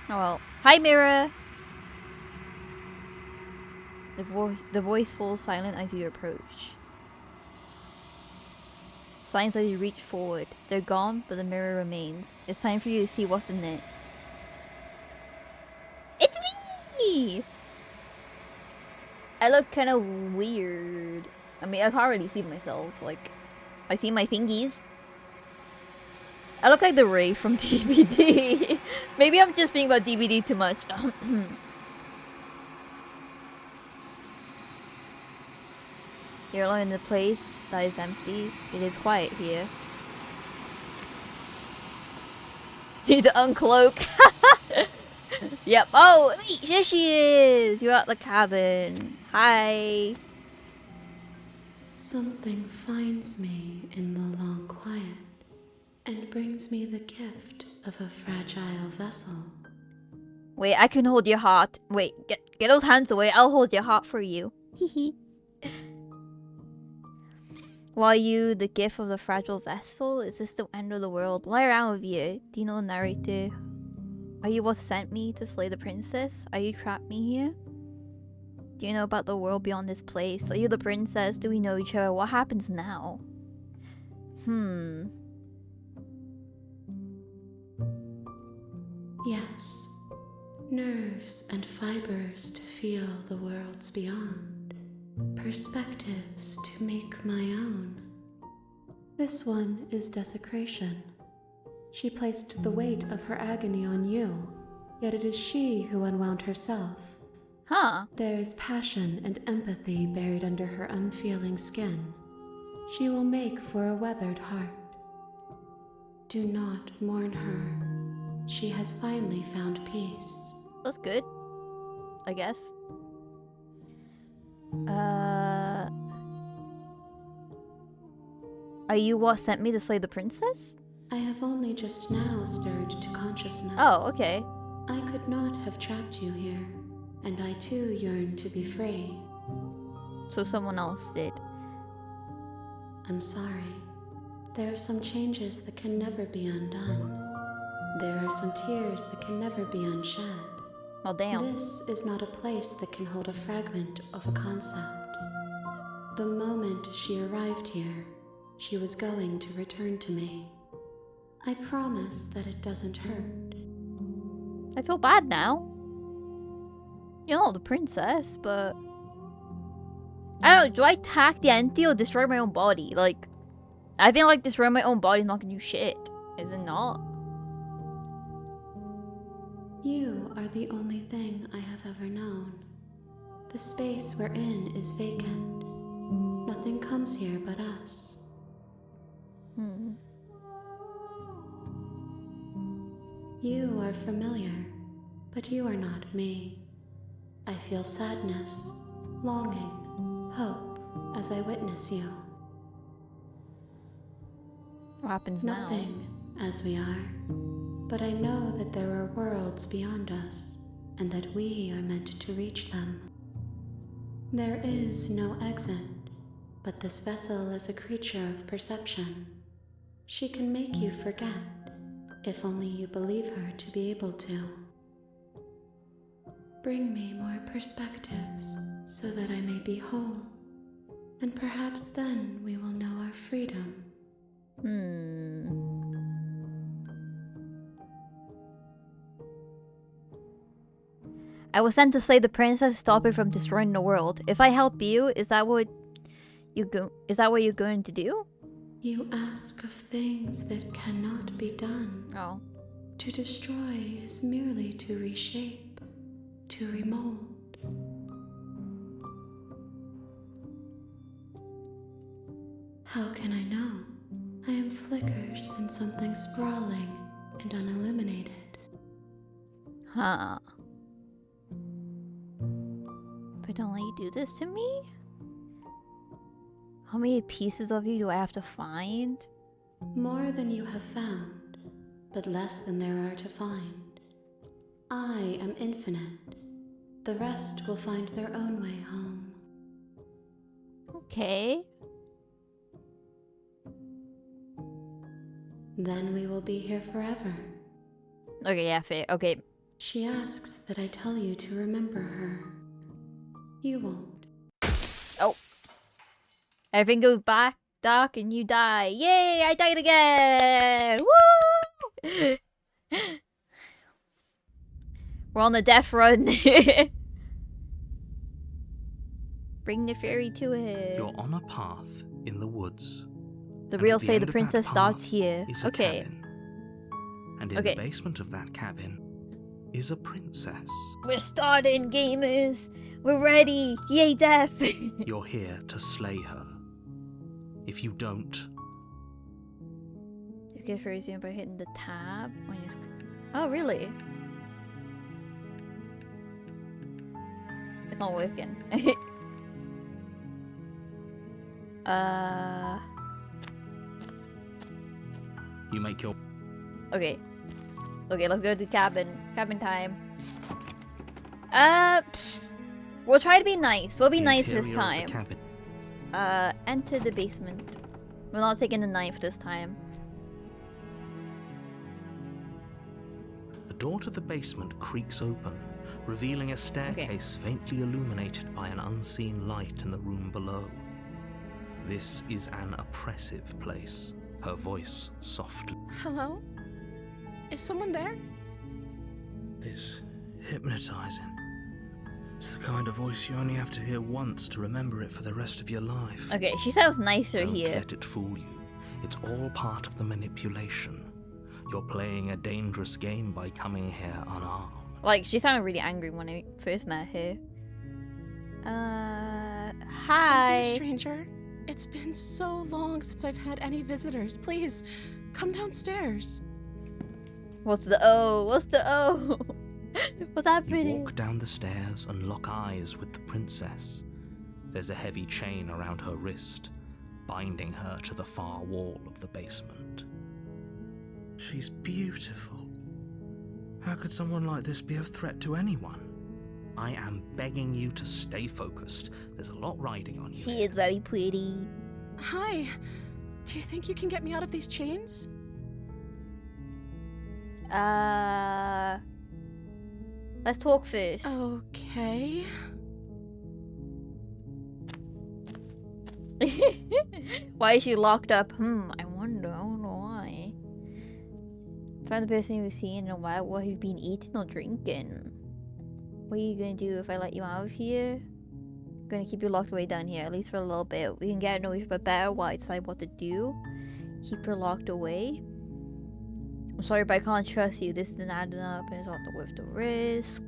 Oh well. Hi, Mirror! The voice falls silent as you approach. Signs as you reach forward. They're gone, but the mirror remains. It's time for you to see what's in it. It's me! I look kind of weird. I mean, I can't really see myself. Like, I see my fingies. I look like the Ray from DVD. Maybe I'm just being about DVD too much. You're alone in a place that is empty. It is quiet here. Need to uncloak. Yep. Oh, wait, here she is. You're at the cabin. Hi. Something finds me in the long quiet and brings me the gift of a fragile vessel. Wait, I can hold your heart. Wait, get those hands away. I'll hold your heart for you. Hehe. While you, the gift of the fragile vessel, is this the end of the world? Lie around with you. Do you know the narrator? Are you what sent me to slay the princess? Are you trapped me here? Do you know about the world beyond this place? Are you the princess? Do we know each other? What happens now? Yes, nerves and fibers to feel the worlds beyond, perspectives to make my own. This one is desecration. She placed the weight of her agony on you, yet it is she who unwound herself. Huh. There is passion and empathy buried under her unfeeling skin. She will make for a weathered heart. Do not mourn her. She has finally found peace. That's good. I guess. Are you what sent me to slay the princess? I have only just now stirred to consciousness. Oh, okay. I could not have trapped you here, and I too yearn to be free. So someone else did. I'm sorry. There are some changes that can never be undone. There are some tears that can never be unshed. Well, damn. This is not a place that can hold a fragment of a concept. The moment she arrived here, she was going to return to me. I promise that it doesn't hurt. I feel bad now. You're not the princess, but... I don't know, do I hack the entity or destroy my own body? Like, I feel like destroying my own body is not gonna do shit. Is it not? You are the only thing I have ever known. The space we're in is vacant. Nothing comes here but us. You are familiar, but you are not me. I feel sadness, longing, hope as I witness you. What happens now? Nothing as we are, but I know that there are worlds beyond us, and that we are meant to reach them. There is no exit, but this vessel is a creature of perception. She can make you forget, if only you believe her to be able to. Bring me more perspectives, so that I may be whole, and perhaps then we will know our freedom. I was sent to slay the princess to stop her from destroying the world. If I help you, is that what Is that what you're going to do? You ask of things that cannot be done. Oh. To destroy is merely to reshape, to remold. How can I know? I am flickers in something sprawling and unilluminated. Huh. But don't let you do this to me? How many pieces of you do I have to find? More than you have found, but less than there are to find. I am infinite. The rest will find their own way home. Okay. Then we will be here forever. Okay, yeah, fair. Okay. She asks that I tell you to remember her. You won't. Oh. Everything goes back dark and you die. Yay, I died again! Woo! We're on the death run. Bring the fairy to it. You're on a path in the woods. The and real at the say end the of that princess starts path here. is a Okay. cabin. And in Okay. the basement of that cabin is a princess. We're starting, gamers. We're ready. Yay, death. You're here to slay her. If you don't, You get very soon by hitting the tab on your screen. Oh, really? It's not working. you make your Okay. Okay, let's go to the cabin. Cabin time. We'll try to be nice. We'll be the nice this interior of the time. cabin. Enter the basement. We're not taking the knife this time. The door to the basement creaks open, revealing a staircase faintly illuminated by an unseen light in the room below. This is an oppressive place. Her voice softly. Hello? Is someone there? It's hypnotizing. It's the kind of voice you only have to hear once to remember it for the rest of your life. Okay, she sounds nicer Don't here. let it fool you. It's all part of the manipulation. You're playing a dangerous game by coming here unarmed. Like, she sounded really angry when I first met her. Don't be a Hi. stranger. It's been so long since I've had any visitors. Please, come downstairs. What's the O? What's the O? What's You happening? walk down the stairs and lock eyes with the princess. There's a heavy chain around her wrist, binding her to the far wall of the basement. She's beautiful. How could someone like this be of threat to anyone? I am begging you to stay focused. There's a lot riding on you. She is very pretty. Hi. Do you think you can get me out of these chains? Let's talk first. Okay. Why is she locked up? I wonder. I don't know why. Find the person you've seen in a while. What have you been eating or drinking? What are you gonna do if I let you out of here? I'm gonna keep you locked away down here, at least for a little bit. We can get to know each other better while I decide what to do. Keep her locked away. I'm sorry, but I can't trust you. This isn't adding up and it's not worth the risk.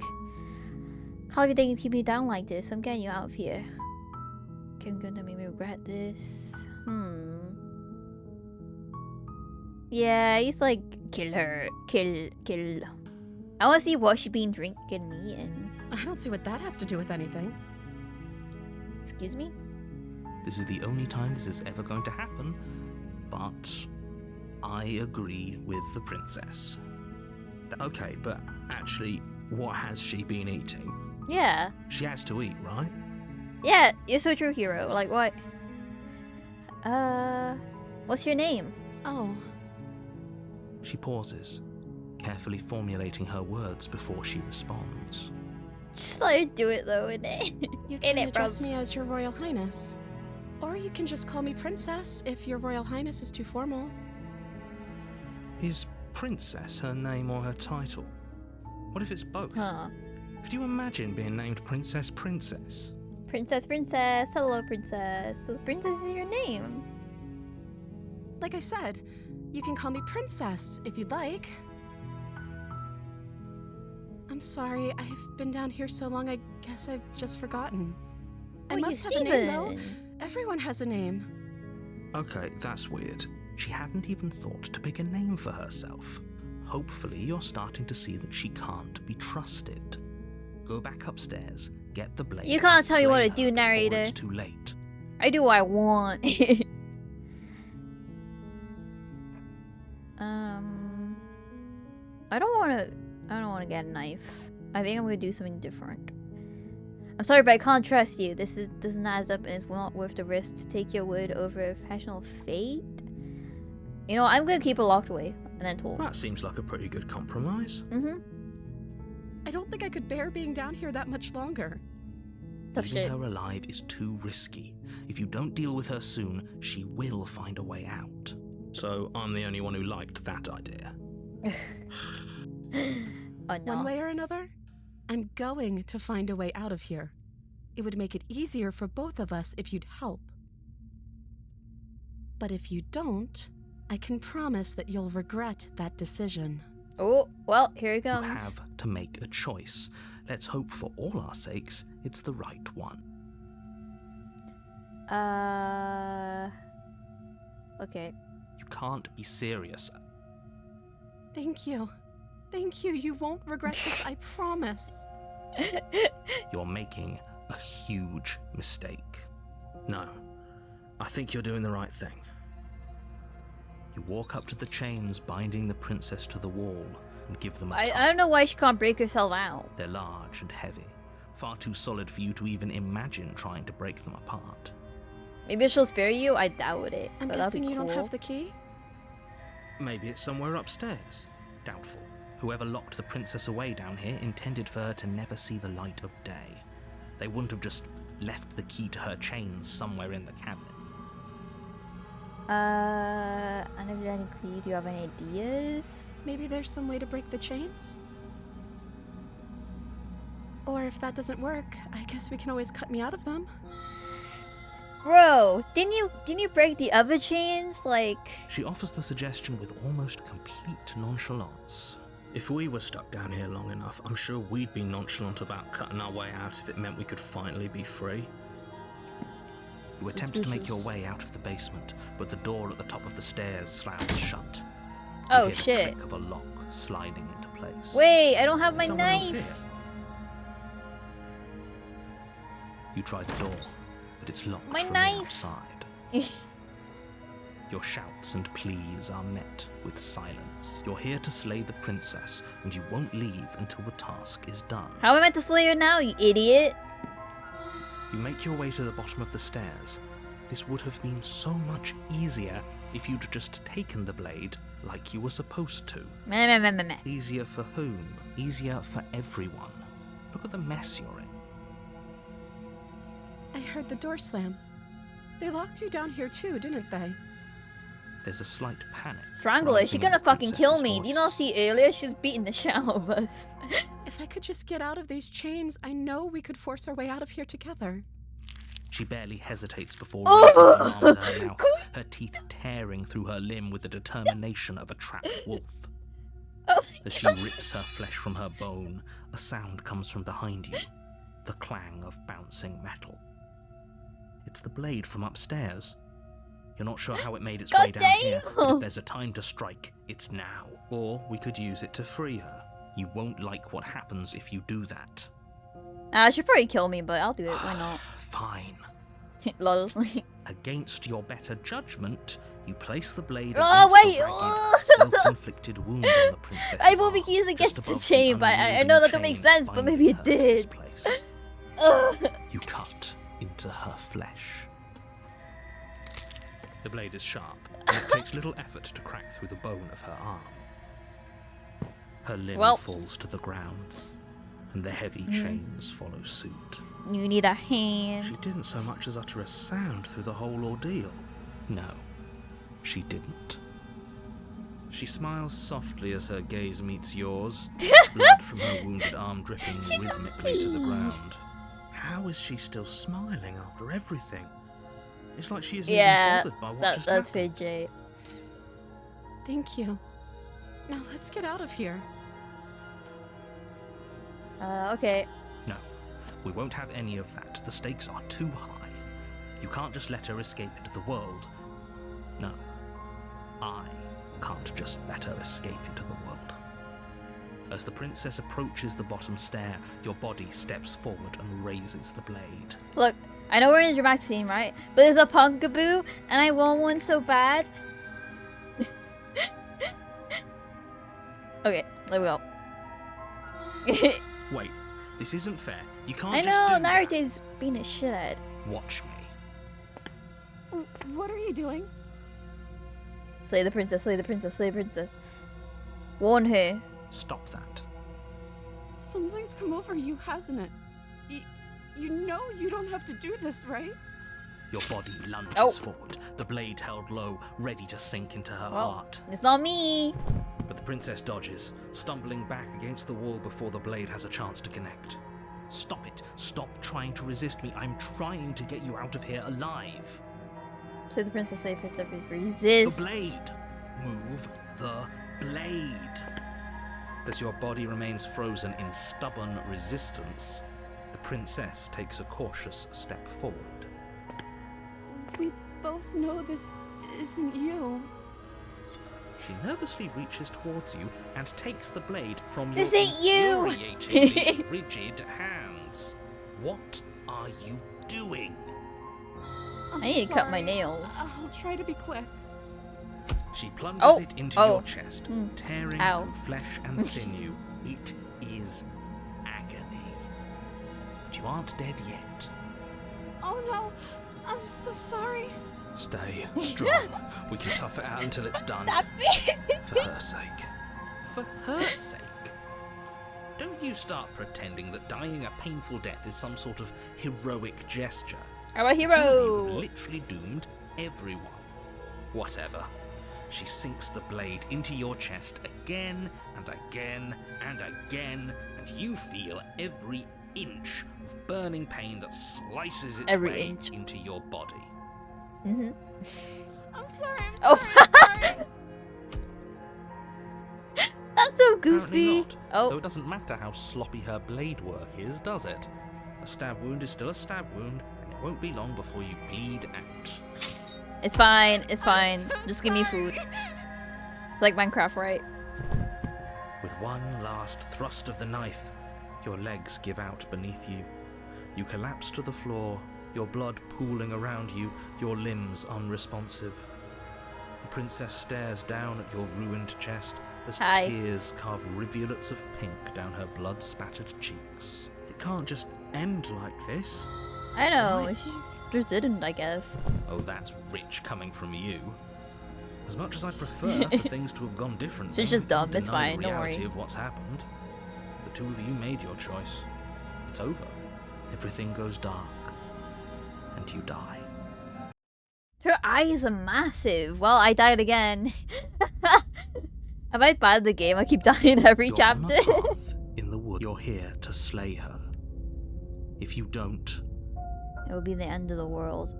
Can't be thinking keep me down like this. I'm getting you out of here. Okay, I'm gonna make me regret this. Yeah, he's like, kill her. Kill. I wanna see what she's been drinking and eating. I don't see what that has to do with anything. Excuse me? This is the only time this is ever going to happen, but I agree with the princess. Okay, but actually, what has she been eating? Yeah. She has to eat, right? Yeah, you're so true, hero. Like, what? What's your name? Oh, She pauses, carefully formulating her words before she responds. Just let her do it, though, innit? you In can it, address bruv. me as your Royal Highness. Or you can just call me Princess if your Royal Highness is too formal. Is princess her name or her title? What if it's both? Huh. Could you imagine being named Princess? Princess, princess. Hello, princess. So princess is your name. Like I said, you can call me Princess if you'd like. I'm sorry, I've been down here so long, I guess I've just forgotten. I Oh, you must have a name, though. Steven. Everyone has a name. Okay, that's weird. She hadn't even thought to pick a name for herself. Hopefully you're starting to see that she can't be trusted. Go back upstairs, get the blade. You can't and tell me what slay to do, her before narrator. It's too late. I do what I want. I don't want to get a knife. I think I'm gonna do something different. I'm sorry, but I can't trust you. This doesn't add up, and it's not worth the risk to take your word over a professional fate. You know, I'm gonna keep it locked away and then told. That seems like a pretty good compromise. Mm-hmm. I don't think I could bear being down here that much longer. Tough Leaving shit. her alive is too risky. If you don't deal with her soon, she will find a way out. So I'm the only one who liked that idea. Oh no. One way or another, I'm going to find a way out of here. It would make it easier for both of us if you'd help. But if you don't, I can promise that you'll regret that decision. Oh, well, here it You comes. have to make a choice. Let's hope for all our sakes it's the right one. Okay. You can't be serious. Thank you. Thank you. You won't regret this, I promise. You're making a huge mistake. No, I think you're doing the right thing. You walk up to the chains binding the princess to the wall and give them a I tug. don't know why she can't break herself out. They're large and heavy, far too solid for you to even imagine trying to break them apart. Maybe she'll spare you. I doubt it. I'm but that'd guessing be you cool. don't have the key? Maybe it's somewhere upstairs. Doubtful. Whoever locked the princess away down here intended for her to never see the light of day. They wouldn't have just left the key to her chains somewhere in the cabinet. And if there are any clues, do you have any ideas? Maybe there's some way to break the chains? Or if that doesn't work, I guess we can always cut me out of them. Bro, didn't you break the other chains? Like, She offers the suggestion with almost complete nonchalance. If we were stuck down here long enough, I'm sure we'd be nonchalant about cutting our way out if it meant we could finally be free. You attempt to make your way out of the basement, but the door at the top of the stairs slams shut. You oh hear the shit. click of a lock sliding into place. Wait, I don't have my Someone else knife. here? You try the door, but it's locked My from knife. the outside. Your shouts and pleas are met with silence. You're here to slay the princess, and you won't leave until the task is done. How am I meant to slay her now, you idiot? You make your way to the bottom of the stairs. This would have been so much easier if you'd just taken the blade like you were supposed to. Meh, meh, meh, meh, meh. Easier for whom? Easier for everyone. Look at the mess you're in. I heard the door slam. They locked you down here too, didn't they? There's a slight panic. Strangle her. rising She's in gonna the fucking kill princess's me. Do you not voice. see earlier? She was beating the shit out of us. If I could just get out of these chains, I know we could force our way out of here together. She barely hesitates before Oh! raising her arm to her mouth, her teeth tearing through her limb with the determination of a trapped wolf. Oh As she rips her flesh from her bone, a sound comes from behind you, the clang of bouncing metal. It's the blade from upstairs. You're not sure how it made its way God down here, but damn! if there's a time to strike, it's now. Or we could use it to free her. You won't like what happens if you do that. She'll probably kill me, but I'll do it. Why not? Fine. Lol. Against your better judgment, you place the blade Oh, against wait! the ragged, self-inflicted wound on the princess's I will be arm, used against just the above chain, but I know that don't make unyielding sense, chain but maybe it binding her in its did. place. Ugh. You cut into her flesh. The blade is sharp, and it takes little effort to crack through the bone of her arm. Her limb Well. falls to the ground, and the heavy chains follow suit. You need a hand. She didn't so much as utter a sound through the whole ordeal. No, she didn't. She smiles softly as her gaze meets yours, blood from her wounded arm dripping rhythmically to the ground. How is she still smiling after everything? It's like she isn't Yeah, even bothered by what just that's happened. fidget. Thank you. Now let's get out of here. Okay. No, we won't have any of that. The stakes are too high. You can't just let her escape into the world. No, I can't just let her escape into the world. As the princess approaches the bottom stair, your body steps forward and raises the blade. Look, I know we're in a dramatic scene, right? But there's a punkaboo, and I want one so bad. Okay, there we go. Wait, this isn't fair. You can't I just know, do that. Naruto's being a shithead. Watch me. What are you doing? Slay the princess, slay the princess, slay the princess. Warn her. Stop that. Something's come over you, hasn't it? You know you don't have to do this, right? Your body lunges Oh. forward, the blade held low, ready to sink into her Well, heart. it's not me. But the princess dodges, stumbling back against the wall before the blade has a chance to connect. Stop it. Stop trying to resist me. I'm trying to get you out of here alive. Slay the princess, slay the princess, The resist. blade. Move the blade. As your body remains frozen in stubborn resistance, the princess takes a cautious step forward. We both know this isn't you. She nervously reaches towards you and takes the blade from This your ain't you! infuriatingly rigid hands. What are you doing? I'm I need to cut my sorry. nails. I'll try to be quick. She plunges Oh, it into oh. your chest, tearing Ow. through flesh and sinew. It is agony. But you aren't dead yet. Oh no, I'm so sorry. Stay strong. We can tough it out until it's done. For her sake. For her sake. Don't you start pretending that dying a painful death is some sort of heroic gesture. I'm a The two of you hero. have literally doomed everyone. Whatever. She sinks the blade into your chest again and again and again, and you feel every inch of burning pain that slices its Every way inch. into your body. Mm-hmm. I'm sorry. I'm Oh. sorry. I'm sorry. That's so Apparently goofy. not. Though Oh, it doesn't matter how sloppy her blade work is, does it? A stab wound is still a stab wound, and it won't be long before you bleed out. it's fine. It's fine. Just give me food. It's like Minecraft, right? With one last thrust of the knife, your legs give out beneath you. You collapse to the floor, your blood pooling around you, your limbs unresponsive. The princess stares down at your ruined chest as Hi. tears carve rivulets of pink down her blood-spattered cheeks. It can't just end like this. I know. She just didn't, I guess. Oh, that's rich coming from you. As much as I'd prefer for things to have gone differently, She's just you dumb, can't it's deny fine, the don't reality worry. of what's happened. The two of you made your choice. It's over. Everything goes dark. And you die. Her eyes are massive. Well, I died again. Am I bad at the game? I keep dying every You're chapter. on a path in the wood. You're here to slay her. If you don't, It will be the end of the world.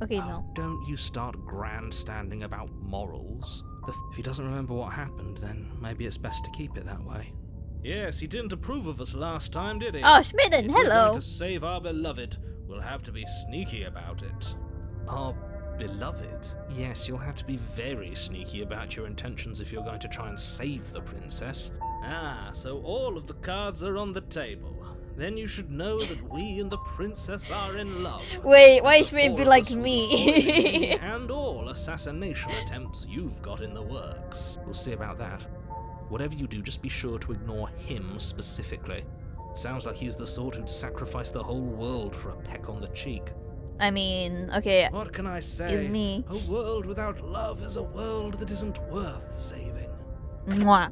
Okay, no. don't you start grandstanding about morals. If he doesn't remember what happened, then maybe it's best to keep it that way. Yes, he didn't approve of us last time, did he? Oh, Schmidden, If we're hello. going to save our beloved, we'll have to be sneaky about it. Our beloved. Yes, you'll have to be very sneaky about your intentions if you're going to try and save the princess. Ah, so all of the cards are on the table. Then you should know that we and the princess are in love. Wait, why The is Schmidt four be of like us will me? destroy you and all assassination attempts you've got in the works. We'll see about that. Whatever you do, just be sure to ignore him specifically. It sounds like he's the sort who'd sacrifice the whole world for a peck on the cheek. I mean, okay, What can I say? it's me. A world without love is a world that isn't worth saving. Mwah.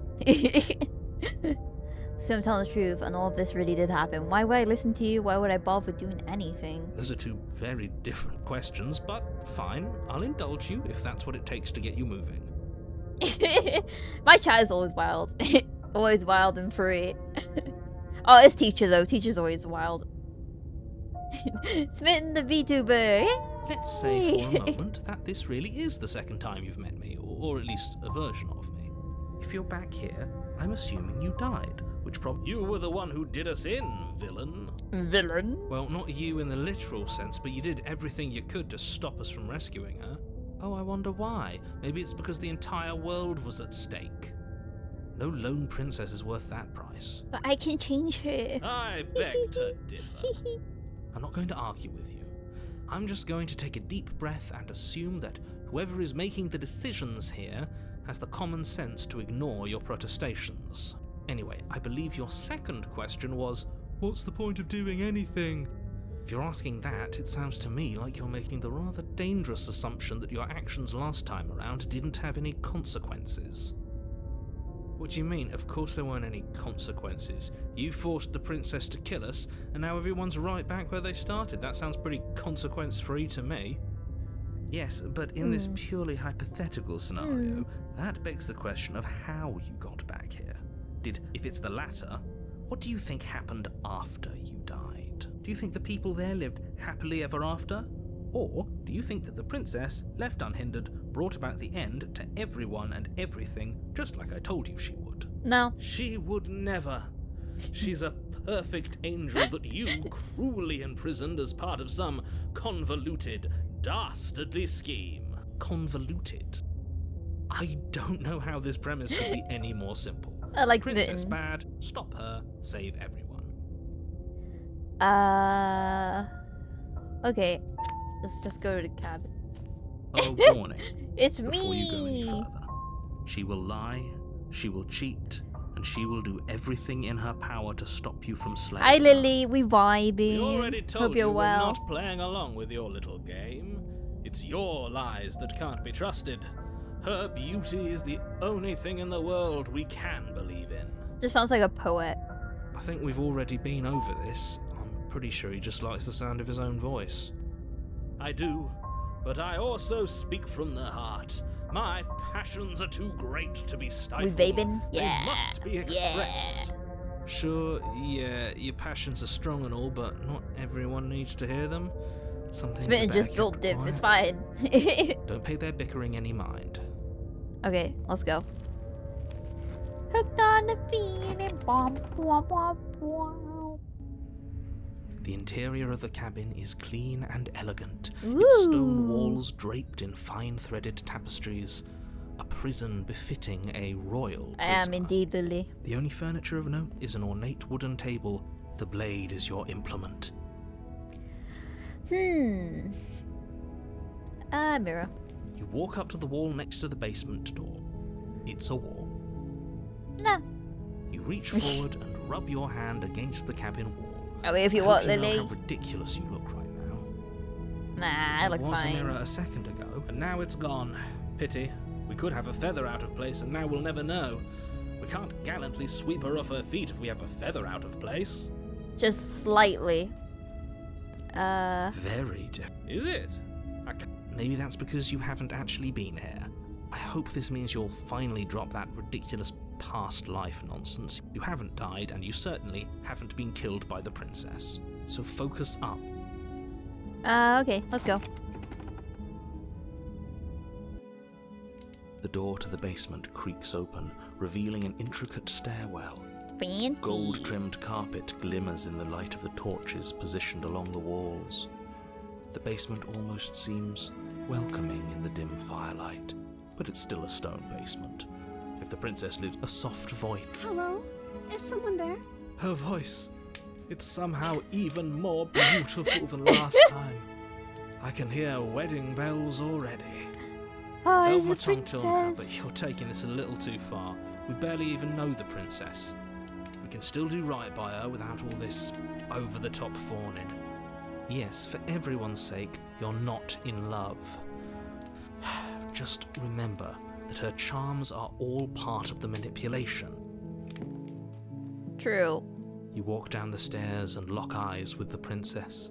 So I'm telling the truth, and all of this really did happen. Why would I listen to you? Why would I bother doing anything? Those are two very different questions, but fine. I'll indulge you if that's what it takes to get you moving. My chat is always wild. Always wild and free. Oh, it's Teacher though. Teacher's always wild. Smitten the VTuber. Let's say for a moment that this really is the second time you've met me, or at least a version of me. If you're back here, I'm assuming you died, which probably... You were the one who did us in, villain. Villain? Well, not you in the literal sense, but you did everything you could to stop us from rescuing her. Oh, I wonder why. Maybe it's because the entire world was at stake. No lone princess is worth that price. But I can change her. I beg to differ. I'm not going to argue with you. I'm just going to take a deep breath and assume that whoever is making the decisions here has the common sense to ignore your protestations. Anyway, I believe your second question was, what's the point of doing anything? If you're asking that, it sounds to me like you're making the rather dangerous assumption that your actions last time around didn't have any consequences. What do you mean? Of course there weren't any consequences. You forced the princess to kill us, and now everyone's right back where they started. That sounds pretty consequence-free to me. Yes, but in this purely hypothetical scenario, that begs the question of how you got back here. If it's the latter, what do you think happened after you died? Do you think the people there lived happily ever after? Or do you think that the princess, left unhindered, brought about the end to everyone and everything, just like I told you she would? No. She would never. She's a perfect angel that you cruelly imprisoned as part of some convoluted, dastardly scheme. Convoluted? I don't know how this premise could be any more simple. I like Princess Vitten. bad, stop her, save everyone. Okay. Let's just go to the cabin. A warning. It's Before you go any me. further. She will lie, she will cheat, and she will do everything in her power to stop you from slaying Hi her. Lily, we vibing. We already told Hope you're you we're well. not playing along with your little game. It's your lies that can't be trusted. Her beauty is the only thing in the world we can believe in. Just sounds like a poet. I think we've already been over this. I'm pretty sure he just likes the sound of his own voice. I do, but I also speak from the heart. My passions are too great to be stifled. We vaping? Yeah. They must be expressed. Sure, yeah, your passions are strong and all, but not everyone needs to hear them. Some things are Smitten better just built kept diff. It's quiet. fine. Don't pay their bickering any mind. Okay, let's go. Hooked on the feeling. Bom, bom, bom, bom. The interior of the cabin is clean and elegant, Ooh. its stone walls draped in fine-threaded tapestries, a prison befitting a royal I am prisoner. indeed Lily. The only furniture of note is an ornate wooden table. The blade is your implement. Mirror. You walk up to the wall next to the basement door. It's a wall. Nah. You reach forward and rub your hand against the cabin wall. Oh, wait, if you I want, hope you know Lily. how ridiculous you look right now. Nah, I look There was a mirror fine. a second ago. And now it's gone. Pity. We could have a feather out of place, and now we'll never know. We can't gallantly sweep her off her feet if we have a feather out of place. Just slightly. Very different. Is it? Maybe that's because you haven't actually been here. I hope this means you'll finally drop that ridiculous past life nonsense. You haven't died, and you certainly haven't been killed by the princess. So focus up. Okay, let's go. The door to the basement creaks open, revealing an intricate stairwell. Fancy. Gold-trimmed carpet glimmers in the light of the torches positioned along the walls. The basement almost seems welcoming in the dim firelight, but it's still a stone basement. If the princess lives, a soft voice. Hello? Is someone there? Her voice. It's somehow even more beautiful than last time. I can hear wedding bells already. Oh, Held it's my the tongue till now, but princess. you're taking this a little too far. We barely even know the princess. We can still do right by her without all this over-the-top fawning. Yes, for everyone's sake, you're not in love. Just remember that her charms are all part of the manipulation. True. You walk down the stairs and lock eyes with the princess.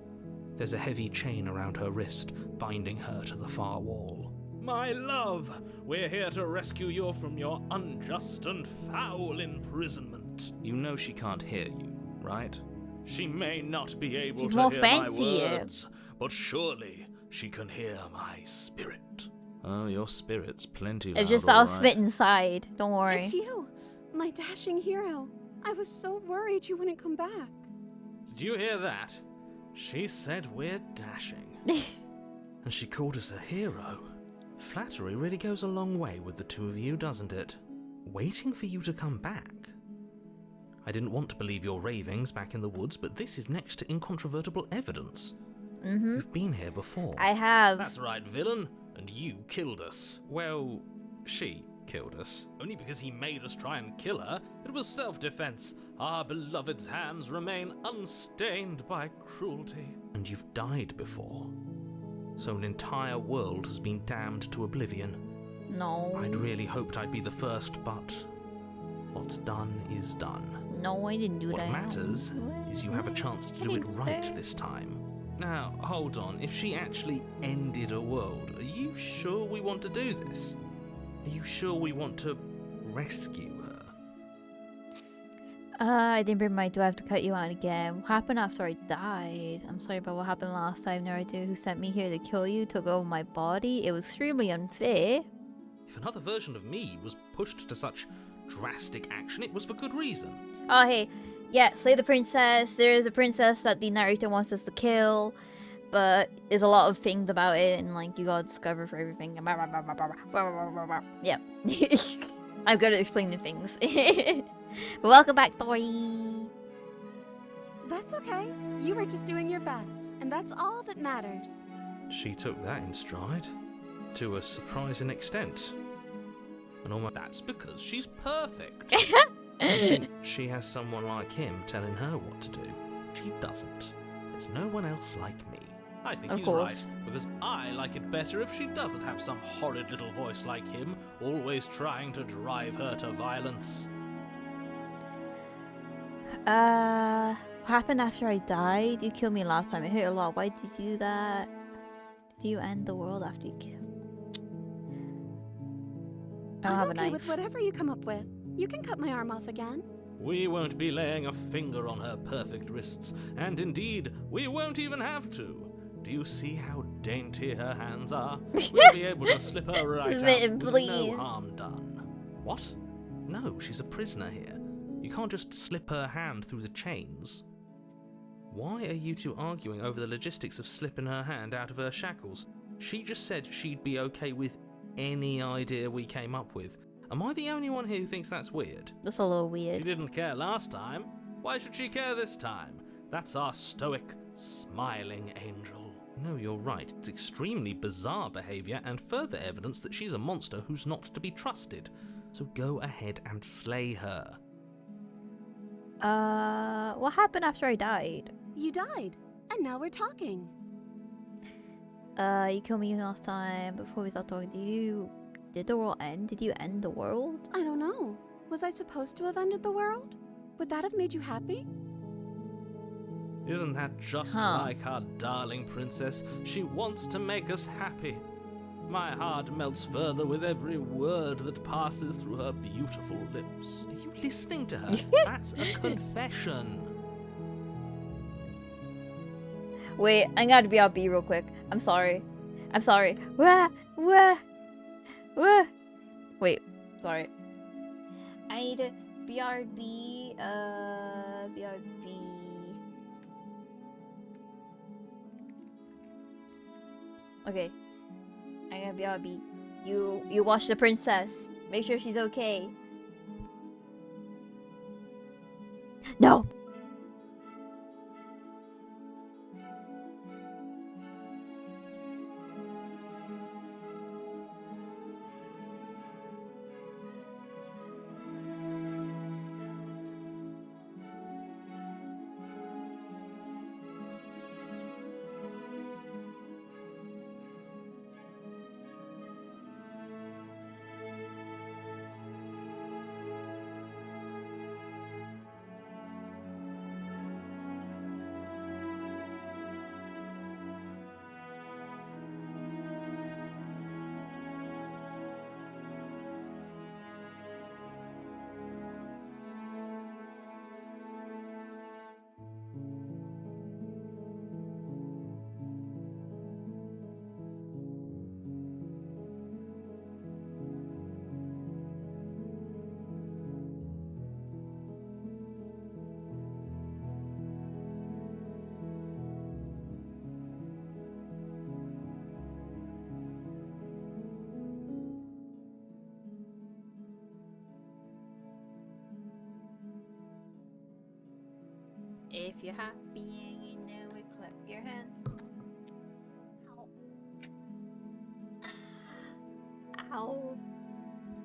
There's a heavy chain around her wrist, binding her to the far wall. My love, we're here to rescue you from your unjust and foul imprisonment. You know she can't hear you, right? She may not be able She's to more hear my fancier. words, but surely she can hear my spirit. Oh, your spirit's plenty loud, It's just all our right. smitten side. Don't worry. It's you, my dashing hero. I was so worried you wouldn't come back. Did you hear that? She said we're dashing. And she called us a hero. Flattery really goes a long way with the two of you, doesn't it? Waiting for you to come back. I didn't want to believe your ravings back in the woods, but this is next to incontrovertible evidence. You've been here before. I have. That's right, villain. And you killed us. Well, she killed us. Only because he made us try and kill her. It was self-defense. Our beloved's hands remain unstained by cruelty. And you've died before. So an entire world has been damned to oblivion. No. I'd really hoped I'd be the first, but what's done is done. No, I didn't do What that. matters is you have a chance to do it right this time. Now, hold on. If she actually ended a world, are you sure we want to do this? Are you sure we want to rescue her? I didn't bring my. Do I have to cut you out again? What happened after I died? I'm sorry about what happened last time. No idea who sent me here to kill you. Took over my body. It was extremely unfair. If another version of me was pushed to such drastic action, it was for good reason. Oh hey, yeah, slay the princess. There is a princess that the narrator wants us to kill, but there's a lot of things about it, and like you gotta discover for everything. Yeah, I'm good at explaining things. But welcome back, Tori. That's okay. You were just doing your best, and that's all that matters. She took that in stride, to a surprising extent. And almost That's because she's perfect. I think she has someone like him telling her what to do. She doesn't. There's no one else like me. I think Of he's course. right, because I like it better if she doesn't have some horrid little voice like him, always trying to drive her to violence. What happened after I died? You killed me last time. It hurt a lot. Why did you do that? Did you end the world after you killed? I don't have a okay knife. with whatever you come up with. You can cut my arm off again. We won't be laying a finger on her perfect wrists, and indeed, we won't even have to. Do you see how dainty her hands are? We'll be able to slip her right out Smitten, with please. no harm done. What? No, she's a prisoner here. You can't just slip her hand through the chains. Why are you two arguing over the logistics of slipping her hand out of her shackles? She just said she'd be okay with any idea we came up with. Am I the only one here who thinks that's weird? That's a little She weird. didn't care last time. Why should she care this time? That's our stoic, smiling angel. No, you're right. It's extremely bizarre behaviour and further evidence that she's a monster who's not to be trusted. So go ahead and slay her. What happened after I died? You died, and now we're talking. You killed me last time. Before we start talking to you, did the world end? Did you end the world? I don't know. Was I supposed to have ended the world? Would that have made you happy? Isn't that just Huh. like our darling princess? She wants to make us happy. My heart melts further with every word that passes through her beautiful lips. Are you listening to her? That's a confession. Wait, I gotta be RB real quick. I'm sorry. I'm sorry. Wah, wah, wah. Wait, sorry. I need a BRB. BRB. Okay. I'm gonna BRB. You watch the princess. Make sure she's okay. No. If you're happy and you know it, clap your hands. Ow. Ow.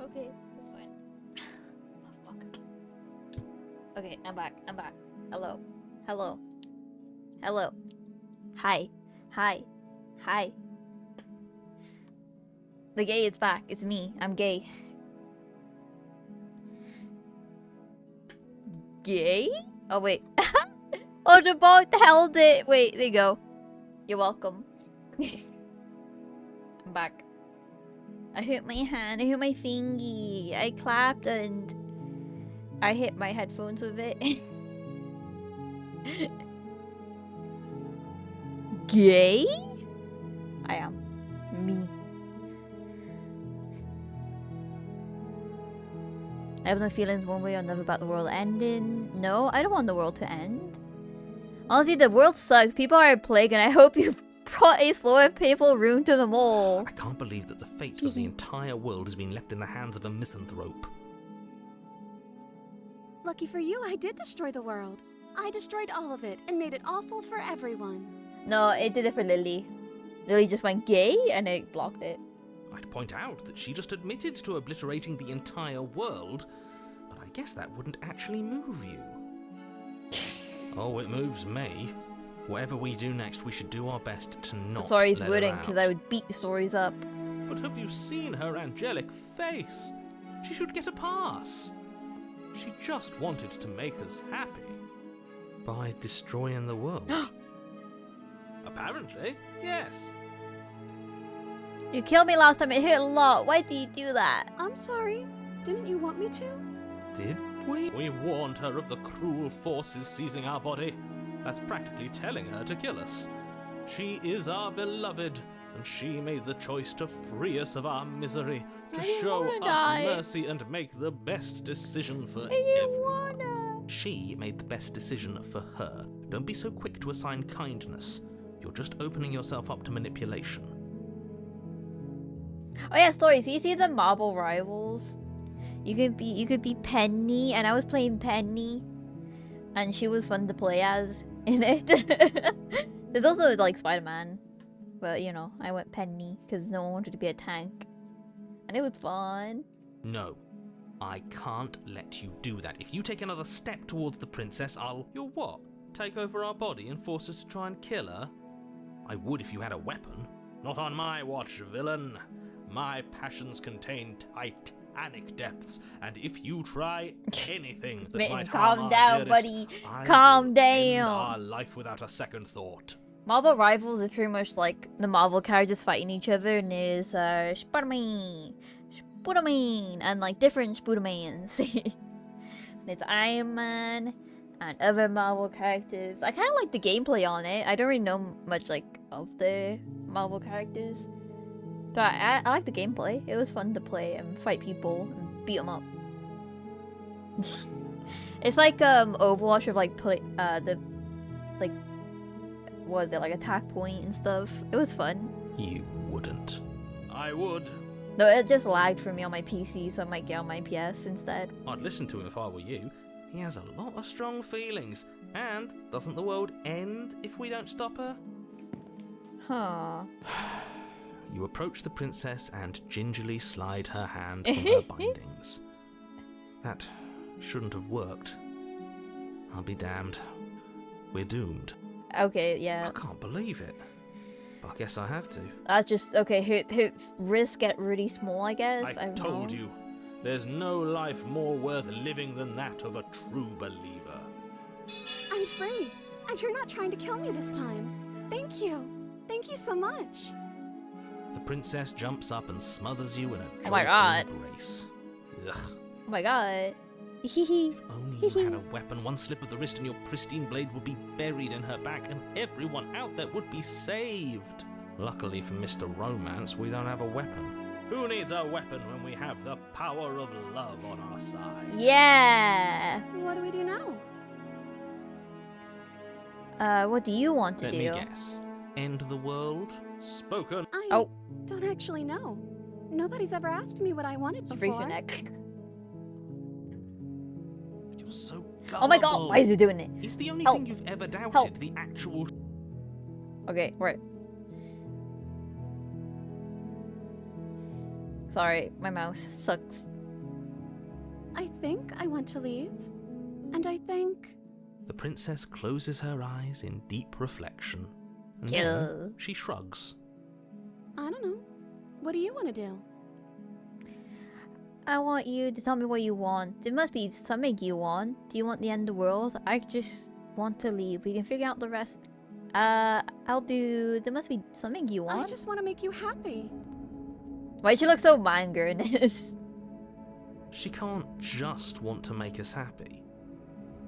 Okay, that's fine. Oh, fuck. Okay, I'm back. I'm back. Hello. Hello. Hello. Hi. Hi. Hi. The gay is back. It's me. I'm gay. Gay? Oh, wait. Oh, the boat held it. Wait, there you go. You're welcome. I'm back. I hit my hand. I hit my thingy. I clapped and I hit my headphones with it. Gay? I am. Me. I have no feelings one way or another about the world ending. No, I don't want the world to end. Honestly, the world sucks. People are a plague, and I hope you brought a slow and painful ruin to them all. I can't believe that the fate of the entire world has been left in the hands of a misanthrope. Lucky for you, I did destroy the world. I destroyed all of it and made it awful for everyone. No, it did it for Lily. Lily just went gay, and it blocked it. I'd point out that she just admitted to obliterating the entire world, but I guess that wouldn't actually move you. Oh, it moves me. Whatever we do next, we should do our best to not Stories let her wouldn't, out. because I would beat the stories up. But have you seen her angelic face? She should get a pass. She just wanted to make us happy. By destroying the world. Apparently, yes. You killed me last time. It hurt a lot. Why do you do that? I'm sorry. Didn't you want me to? Did we? We warned her of the cruel forces seizing our body. That's practically telling her to kill us. She is our beloved, and she made the choice to free us of our misery, to show us mercy and make the best decision for everyone. She made the best decision for her. Don't be so quick to assign kindness. You're just opening yourself up to manipulation. Oh yeah, stories. You see the Marvel Rivals? You could be Penny, and I was playing Penny, and she was fun to play as in it. There's also like Spider-Man, but you know, I went Penny because no one wanted to be a tank, and it was fun. No, I can't let you do that. If you take another step towards the princess, You'll what? Take over our body and force us to try and kill her? I would if you had a weapon. Not on my watch, villain. My passions contain titanic depths, and if you try anything that might harm calm our down, dearest, buddy. I Calm will down. end our life without a second thought. Marvel Rivals is pretty much like the Marvel characters fighting each other, and there's Spider-Man, and like different Spider-Mans. There's Iron Man and other Marvel characters. I kind of like the gameplay on it. I don't really know much like of the Marvel characters, but I like the gameplay. It was fun to play and fight people and beat them up. It's like Overwatch with like the like what was it, like attack point and stuff. It was fun. You wouldn't. I would. No, it just lagged for me on my PC, so I might get on my PS instead. I'd listen to him if I were you. He has a lot of strong feelings. And doesn't the world end if we don't stop her? Huh. You approach the princess and gingerly slide her hand from her bindings. That shouldn't have worked. I'll be damned. We're doomed. Okay, yeah. I can't believe it. But I guess I have to. That's just okay. Her wrists get really small, I guess. I don't told know. you. There's no life more worth living than that of a true believer. I'm free, and you're not trying to kill me this time. Thank you. Thank you so much. The princess jumps up and smothers you in a joyful Oh my god. embrace. Ugh. Oh my god. If only you had a weapon, one slip of the wrist and your pristine blade would be buried in her back and everyone out there would be saved. Luckily for Mr. Romance, we don't have a weapon. Who needs a weapon when we have the power of love on our side? Yeah. What do we do now? What do you want to Let do? me guess. End the world? Spoken. I Oh. don't actually know. Nobody's ever asked me what I wanted before. Freeze your neck. You're so gullible. Oh my god, why is he doing it? He Is the only Help. thing you've ever doubted Help. the actual... Okay, right. Sorry, my mouse sucks. I think I want to leave. And I think... The princess closes her eyes in deep reflection. And Kill. then she shrugs. I don't know. What do you want to do? I want you to tell me what you want. It must be something you want. Do you want the end of the world? I just want to leave. We can figure out the rest. I'll do... There must be something you want. I just want to make you happy. Why'd you look so manga in this? She can't just want to make us happy.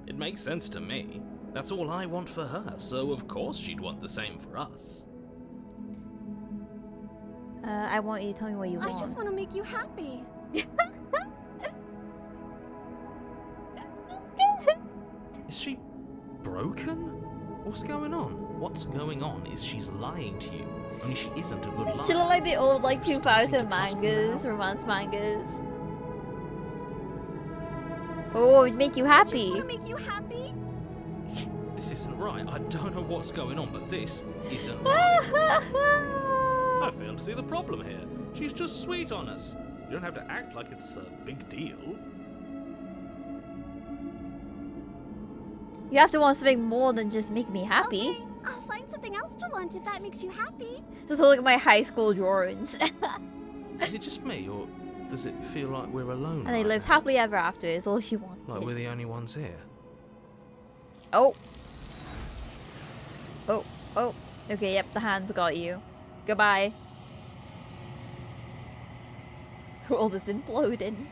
It makes sense to me. That's all I want for her, so of course she'd want the same for us. I want you to tell me what you want. I just want to make you happy. Is she broken? What's going on? What's going on is she's lying to you. Only she isn't a good liar. She look like the old, like, You're starting 2000 to trust me mangas, now? romance mangas. Oh, it'd make you I just happy. want to make you happy. This isn't right. I don't know what's going on, but this isn't right. I fail to see the problem here. She's just sweet on us. You don't have to act like it's a big deal. You have to want something more than just make me happy. Okay, I'll find something else to want if that makes you happy. Just look at my high school drawings. Is it just me, or does it feel like we're alone? And they right lived now? happily ever after, is all she wanted. Like we're the only ones here. Oh. Oh, oh. Okay, yep, the hands got you. Goodbye. The world is imploding.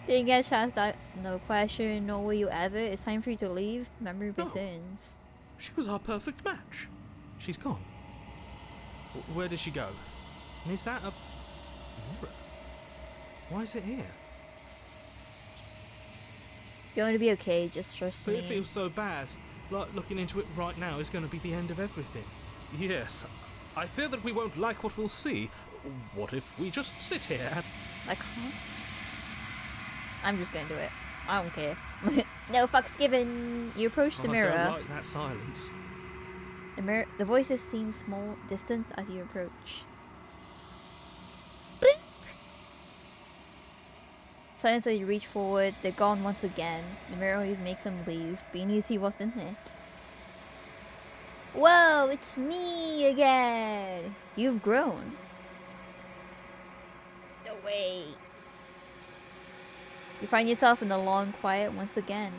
Didn't get a chance, that's no question, nor will you ever. It's time for you to leave. Memory No. returns. She was our perfect match. She's gone. Where did she go? And is that a mirror? Why is it here? It's going to be okay, just trust But me. it feels so bad. Like looking into it right now is going to be the end of everything. Yes, I fear that we won't like what we'll see. What if we just sit here and... I can't. I'm just gonna do it. I don't care. No fucks given. You approach the I mirror. don't like that silence. The voices seem small, distant as you approach. Bleep. Silence as you reach forward, they're gone once again. The mirror always makes them leave, but you need to see what's in it. Whoa, it's me again! You've grown. No way. You find yourself in the long quiet once again.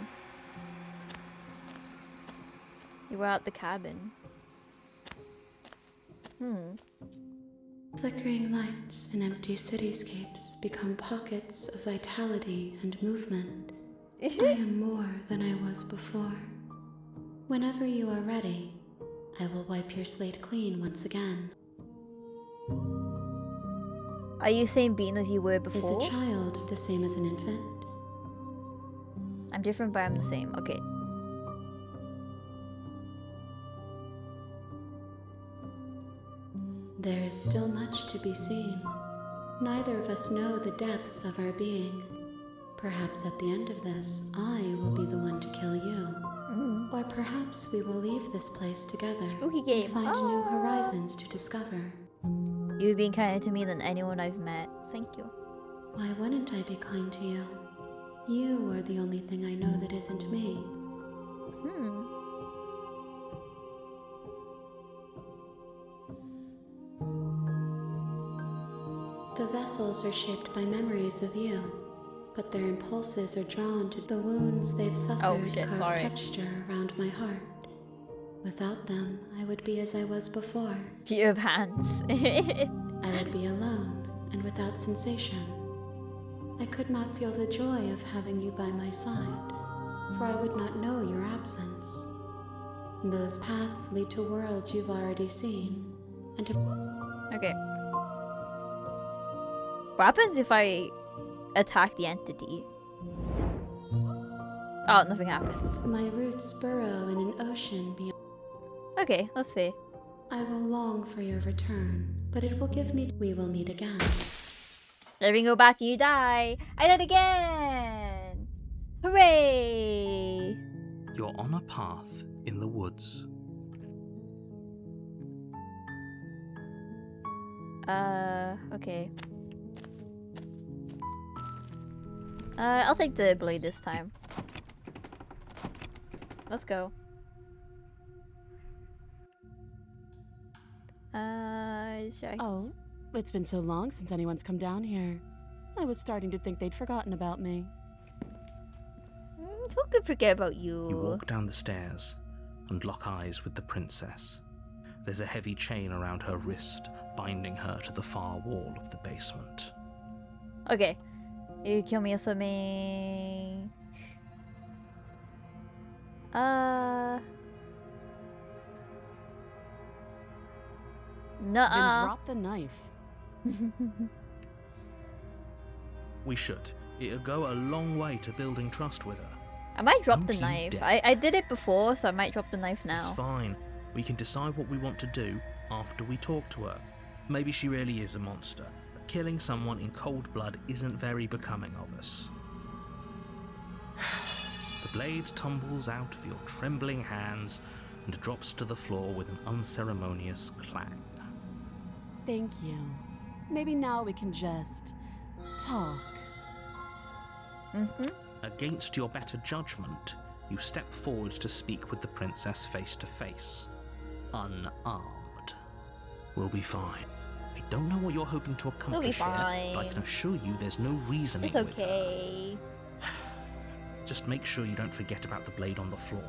You were at the cabin. Flickering lights in empty cityscapes become pockets of vitality and movement. I am more than I was before. Whenever you are ready, I will wipe your slate clean once again. Are you same being as you were before? Is a child the same as an infant? I'm different, but I'm the same. Okay. There is still much to be seen. Neither of us know the depths of our being. Perhaps at the end of this, I will be the one to kill you. Or perhaps we will leave this place together Spooky game. and find new horizons to discover. You've been kinder to me than anyone I've met. Thank you. Why wouldn't I be kind to you? You are the only thing I know that isn't me. The vessels are shaped by memories of you, but their impulses are drawn to the wounds they've suffered shit, carve sorry. texture around my heart. Without them, I would be as I was before. You have hands. I would be alone and without sensation. I could not feel the joy of having you by my side, for I would not know your absence. Those paths lead to worlds you've already seen, and to Okay. What happens if I attack the entity? Oh, nothing happens. my roots burrow in an ocean beyond. Okay, that's fair. I will long for your return, but it will give me. We will meet again. Let me go back and you die. I did again. Hooray! You're on a path in the woods. Okay. I'll take the blade this time. Let's go. Check. Oh, it's been so long since anyone's come down here. I was starting to think they'd forgotten about me. Who could forget about you? You walk down the stairs and lock eyes with the princess. There's a heavy chain around her wrist, binding her to the far wall of the basement. Okay. You kill me or something. Then Nuh-uh. drop the knife. We should. It'll go a long way to building trust with her. I might drop Don't the you knife. dare. I did it before, so I might drop the knife It's now. fine. We can decide what we want to do after we talk to her. Maybe she really is a monster, but killing someone in cold blood isn't very becoming of us. The blade tumbles out of your trembling hands and drops to the floor with an unceremonious clang. Thank you. Maybe now we can just talk. Against your better judgment, you step forward to speak with the princess face to face, unarmed. We'll be fine. I don't know what you're hoping to accomplish here, but I fine. can assure you there's no reasoning It's with her. okay. Just make sure you don't forget about the blade on the floor.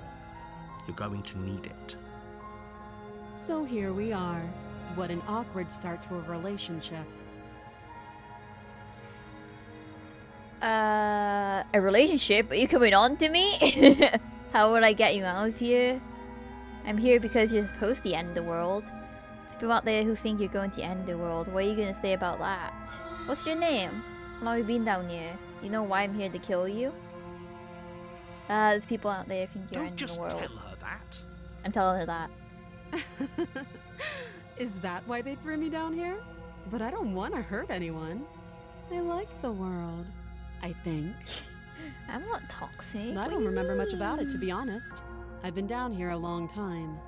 You're going to need it. So here we are. What an awkward start to a relationship. A relationship? Are you coming on to me? How would I get you out of here? I'm here because you're supposed to end the world. There's people out there who think you're going to end the world. What are you gonna say about that? What's your name? How long have you been down here? You know why I'm here to kill you? There's people out there who think you're Don't ending just the world. tell her that. I'm telling her that. Is that why they threw me down here? But I don't want to hurt anyone. I like the world, I think. I'm not toxic. I What do don't you remember much about it, to mean? be honest. I've been down here a long time.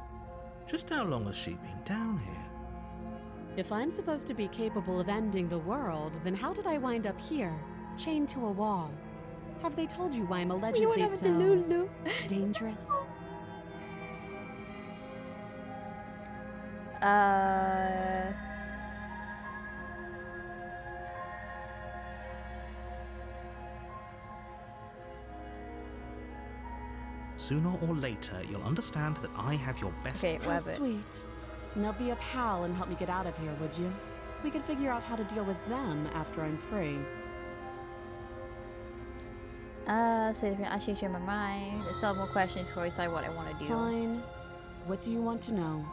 Just how long has she been down here? If I'm supposed to be capable of ending the world, then how did I wind up here, chained to a wall? Have they told you why I'm You allegedly went over to so Lulu. dangerous? Sooner or later, you'll understand that I have your best. Okay, How whatever. sweet. Now be a pal and help me get out of here, would you? We could figure out how to deal with them after I'm free. So different. I changed my mind. I still have more questions before I decide what I want to do. Fine. What do you want to know?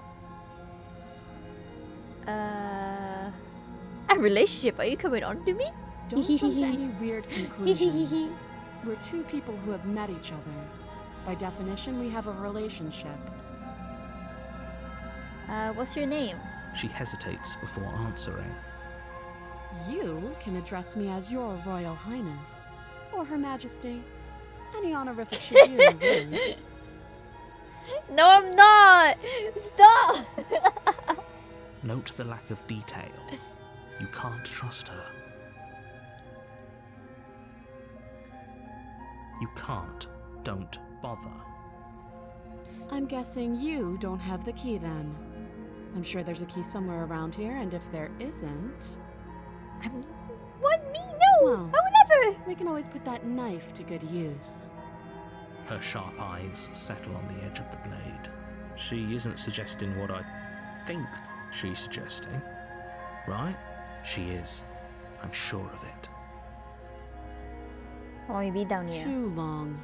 A relationship? Are you coming on to me? Don't jump to any weird conclusions. We're two people who have met each other. By definition, we have a relationship. What's your name? She hesitates before answering. You can address me as your Royal Highness, or Her Majesty. Any honorific should do, really. No, I'm not! Stop! Note the lack of detail. You can't trust her. You can't. Don't bother. I'm guessing you don't have the key then. I'm sure there's a key somewhere around here, and if there isn't, What? Me? No! Well. I would never! we can always put that knife to good use. Her sharp eyes settle on the edge of the blade. She isn't suggesting what I think she's suggesting, right? She is. I'm sure of it. How long you be down here? Too long.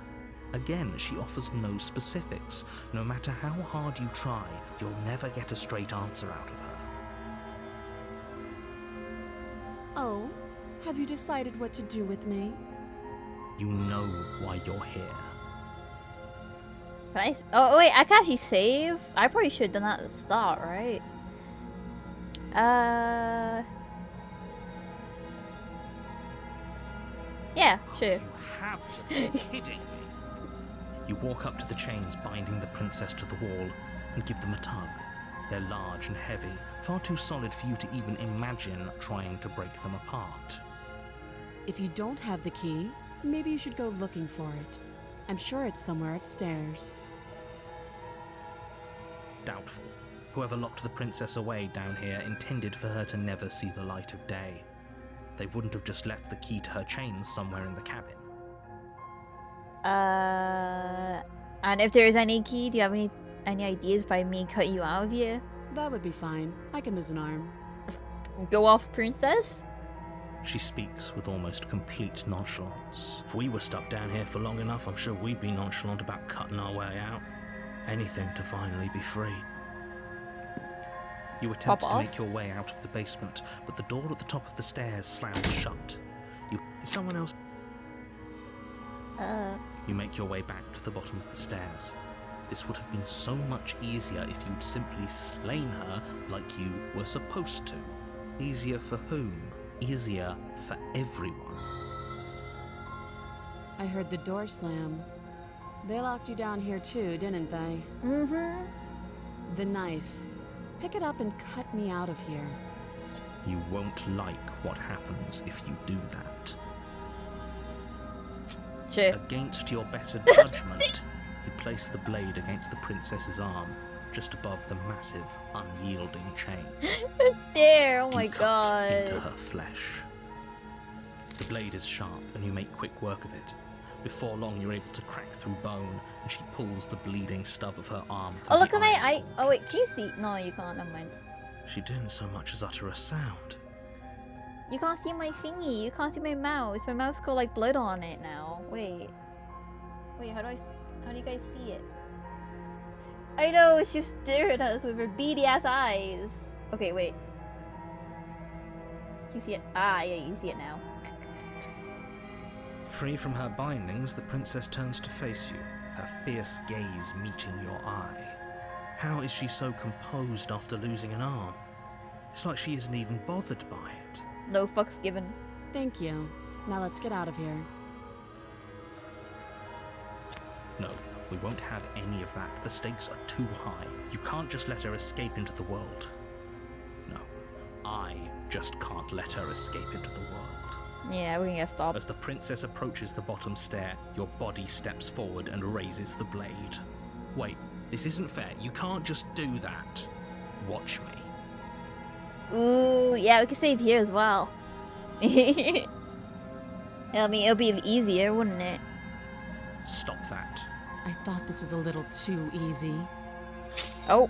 Again, she offers no specifics. No matter how hard you try, you'll never get a straight answer out of her. Oh, have you decided what to do with me? You know why you're here. Can I oh wait, I can actually save? I probably should have done that at the start, right? Yeah, sure. You have to be kidding me. You walk up to the chains binding the princess to the wall and give them a tug. They're large and heavy, far too solid for you to even imagine trying to break them apart. If you don't have the key, maybe you should go looking for it. I'm sure it's somewhere upstairs. Doubtful. Whoever locked the princess away down here intended for her to never see the light of day. They wouldn't have just left the key to her chains somewhere in the cabin. And if there is any key, do you have any ideas by me cut you out of here? That would be fine. I can lose an arm. Go off, princess? She speaks with almost complete nonchalance. If we were stuck down here for long enough, I'm sure we'd be nonchalant about cutting our way out. Anything to finally be free. You attempt to make your way out of the basement, but the door at the top of the stairs slams shut. Someone else. You make your way back to the bottom of the stairs. This would have been so much easier if you'd simply slain her like you were supposed to. Easier for whom? Easier for everyone. I heard the door slam. They locked you down here too, didn't they? Mm-hmm. The knife. Pick it up and cut me out of here. You won't like what happens if you do that. Sure. Against your better judgment, you place the blade against the princess's arm, just above the massive, unyielding chain. There, oh my You cut god. into her flesh. The blade is sharp, and you make quick work of it. Before long, you're able to crack through bone, and she pulls the bleeding stub of her arm. Oh, look through at the my iron eye. cord. Oh, wait, can you see? No, you can't. Never mind. She didn't so much as utter a sound. You can't see my thingy. You can't see my mouse. My mouse got like blood on it now. Wait, how do you guys see it? I know, she stared at us with her beady ass eyes. Okay, wait. Can you see it? Ah, yeah, you see it now. Free from her bindings, the princess turns to face you, her fierce gaze meeting your eye. How is she so composed after losing an arm? It's like she isn't even bothered by it. No fucks given. Thank you. Now let's get out of here. No, we won't have any of that. The stakes are too high. You can't just let her escape into the world. No, I just can't let her escape into the world. Yeah, we're gonna get stopped. As the princess approaches the bottom stair, your body steps forward and raises the blade. Wait, this isn't fair. You can't just do that. Watch me. Ooh, yeah, we can save here as well. I mean, it'll be easier, wouldn't it? Stop that. I thought this was a little too easy. Oh.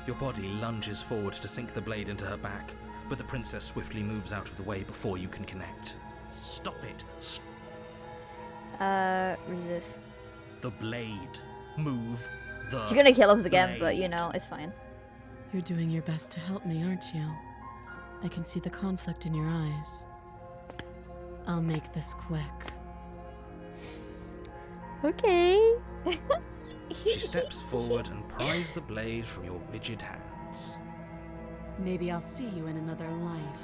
Your body lunges forward to sink the blade into her back, but the princess swiftly moves out of the way before you can connect. Stop it. Resist. The blade. Move the She's gonna kill us again, but blade. you know, it's fine. You're doing your best to help me, aren't you? I can see the conflict in your eyes. I'll make this quick. Okay. She steps forward and pries the blade from your rigid hands. Maybe I'll see you in another life.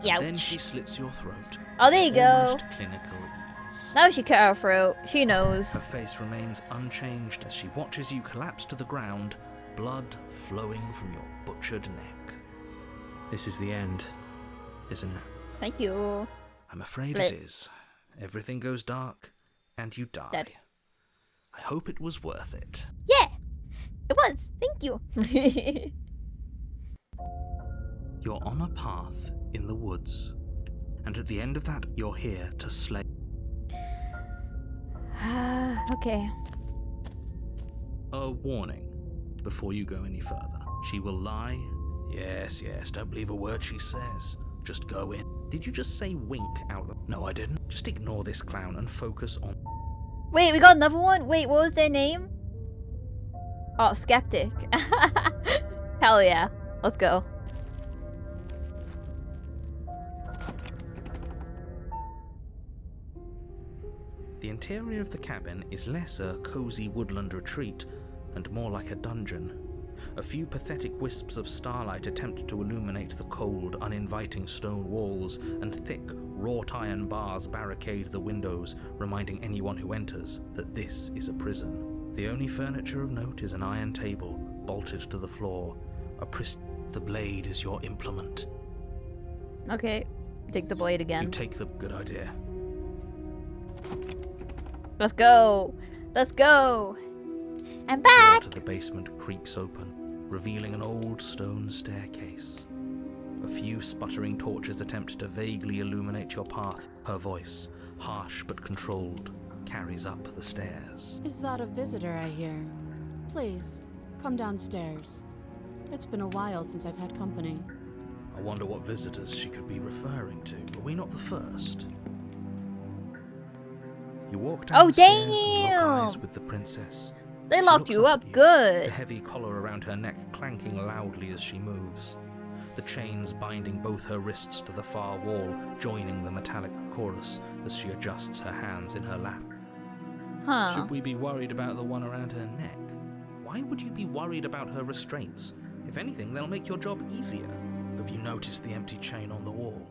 Yeah. Then she slits your throat. Oh, there you go. Almost clinical ease. Now she cut her throat. She knows. Her face remains unchanged as she watches you collapse to the ground, blood flowing from your butchered neck. This is the end, isn't it? Thank you. I'm afraid Blech. it is. Everything goes dark, and you die. Dead. I hope it was worth it. Yeah, it was. Thank you. You're on a path in the woods, and at the end of that, you're here to slay. Okay. A warning before you go any further. She will lie. Yes, don't believe a word she says. Just go in. Did you just say wink out loud? No, I didn't. Just ignore this clown and focus on... Wait, we got another one? Wait, what was their name? Oh, Skeptic. Hell yeah. Let's go. The interior of the cabin is less a cozy woodland retreat and more like a dungeon. A few pathetic wisps of starlight attempt to illuminate the cold, uninviting stone walls, and thick, wrought iron bars barricade the windows, reminding anyone who enters that this is a prison. The only furniture of note is an iron table, bolted to the floor. The blade is your implement. Okay. Take the blade You again. take the good idea. Let's go. Let's go. I'm The door back. to the basement creaks open, revealing an old stone staircase. A few sputtering torches attempt to vaguely illuminate your path. Her voice, harsh but controlled, carries up the stairs. Is that a visitor I hear? Please, come downstairs. It's been a while since I've had company. I wonder what visitors she could be referring to. Were we not the first? You walk down Oh, the stairs and damn! lock eyes with the princess. They She locked looks you up up at you, good. the heavy collar around her neck clanking loudly as she moves. The chains binding both her wrists to the far wall, joining the metallic chorus as she adjusts her hands in her lap. Huh. Should we be worried about the one around her neck? Why would you be worried about her restraints? If anything, they'll make your job easier. Have you noticed the empty chain on the wall?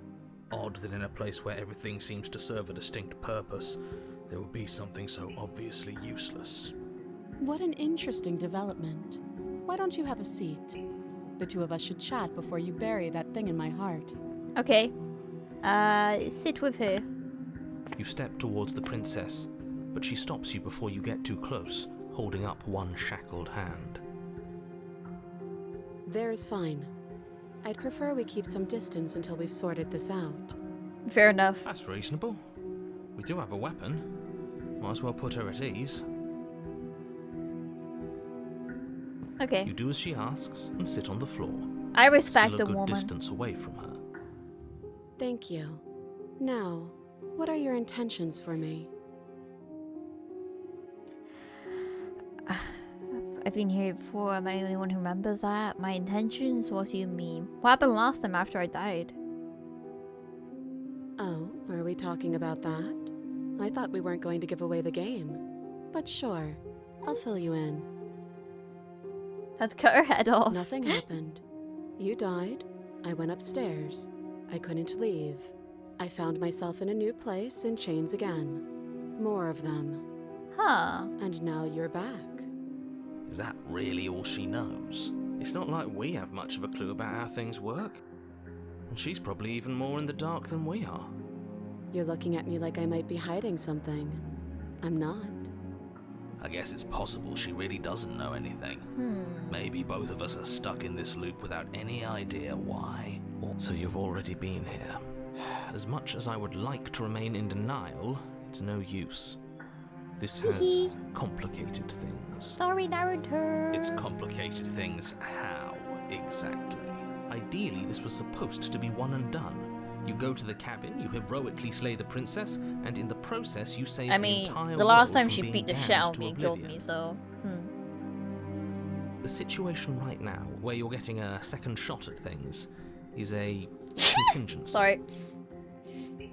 Odd that in a place where everything seems to serve a distinct purpose, there would be something so obviously useless. What an interesting development. Why don't you have a seat? The two of us should chat before you bury that thing in my heart. Okay. Sit with her. You step towards the princess, but she stops you before you get too close, holding up one shackled hand. There's fine. I'd prefer we keep some distance until we've sorted this out. Fair enough. That's reasonable. We do have a weapon. Might as well put her at ease. Okay. You do as she asks and sit on the floor, I respect still the a good woman. distance away from her. Thank you. Now, what are your intentions for me? I've been here before. Am I the only one who remembers that? My intentions? What do you mean? What happened last time after I died? Oh, are we talking about that? I thought we weren't going to give away the game. But sure, I'll fill you in. Had to cut her head off. Nothing happened. You died. I went upstairs. I couldn't leave. I found myself in a new place in chains again. More of them. Huh. And now you're back. Is that really all she knows? It's not like we have much of a clue about how things work. And she's probably even more in the dark than we are. You're looking at me like I might be hiding something. I'm not. I guess it's possible she really doesn't know anything. Maybe both of us are stuck in this loop without any idea why. So you've already been here. As much as I would like to remain in denial, it's no use. This has complicated things. Sorry, narrator. It's complicated things. How exactly? Ideally, this was supposed to be one and done. You go to the cabin, you heroically slay the princess, and in the process you save I the mean, entire the last world time from she being beat the shit damned out of to me and killed oblivion. me, so... The situation right now, where you're getting a second shot at things, is a contingency. Sorry.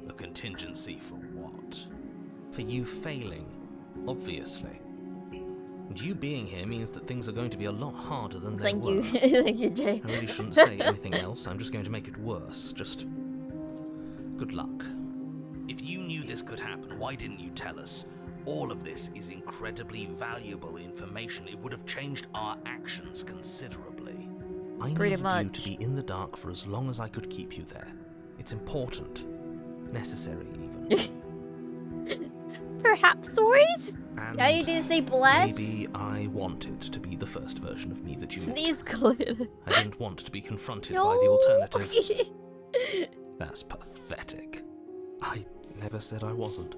A contingency for what? For you failing, obviously. And you being here means that things are going to be a lot harder than they Thank were. you. Thank you, Jay. I really shouldn't say anything else, I'm just going to make it worse. Just... good luck. If you knew this could happen, why didn't you tell us? All of this is incredibly valuable information. It would have changed our actions considerably. I Pretty needed you much. to be in the dark for as long as I could keep you there. It's important. Necessary, even. Perhaps stories? And I didn't say bless. maybe I wanted to be the first version of me that you met. Sneeze clear. I didn't want to be confronted by the alternative. No. That's pathetic. I never said I wasn't.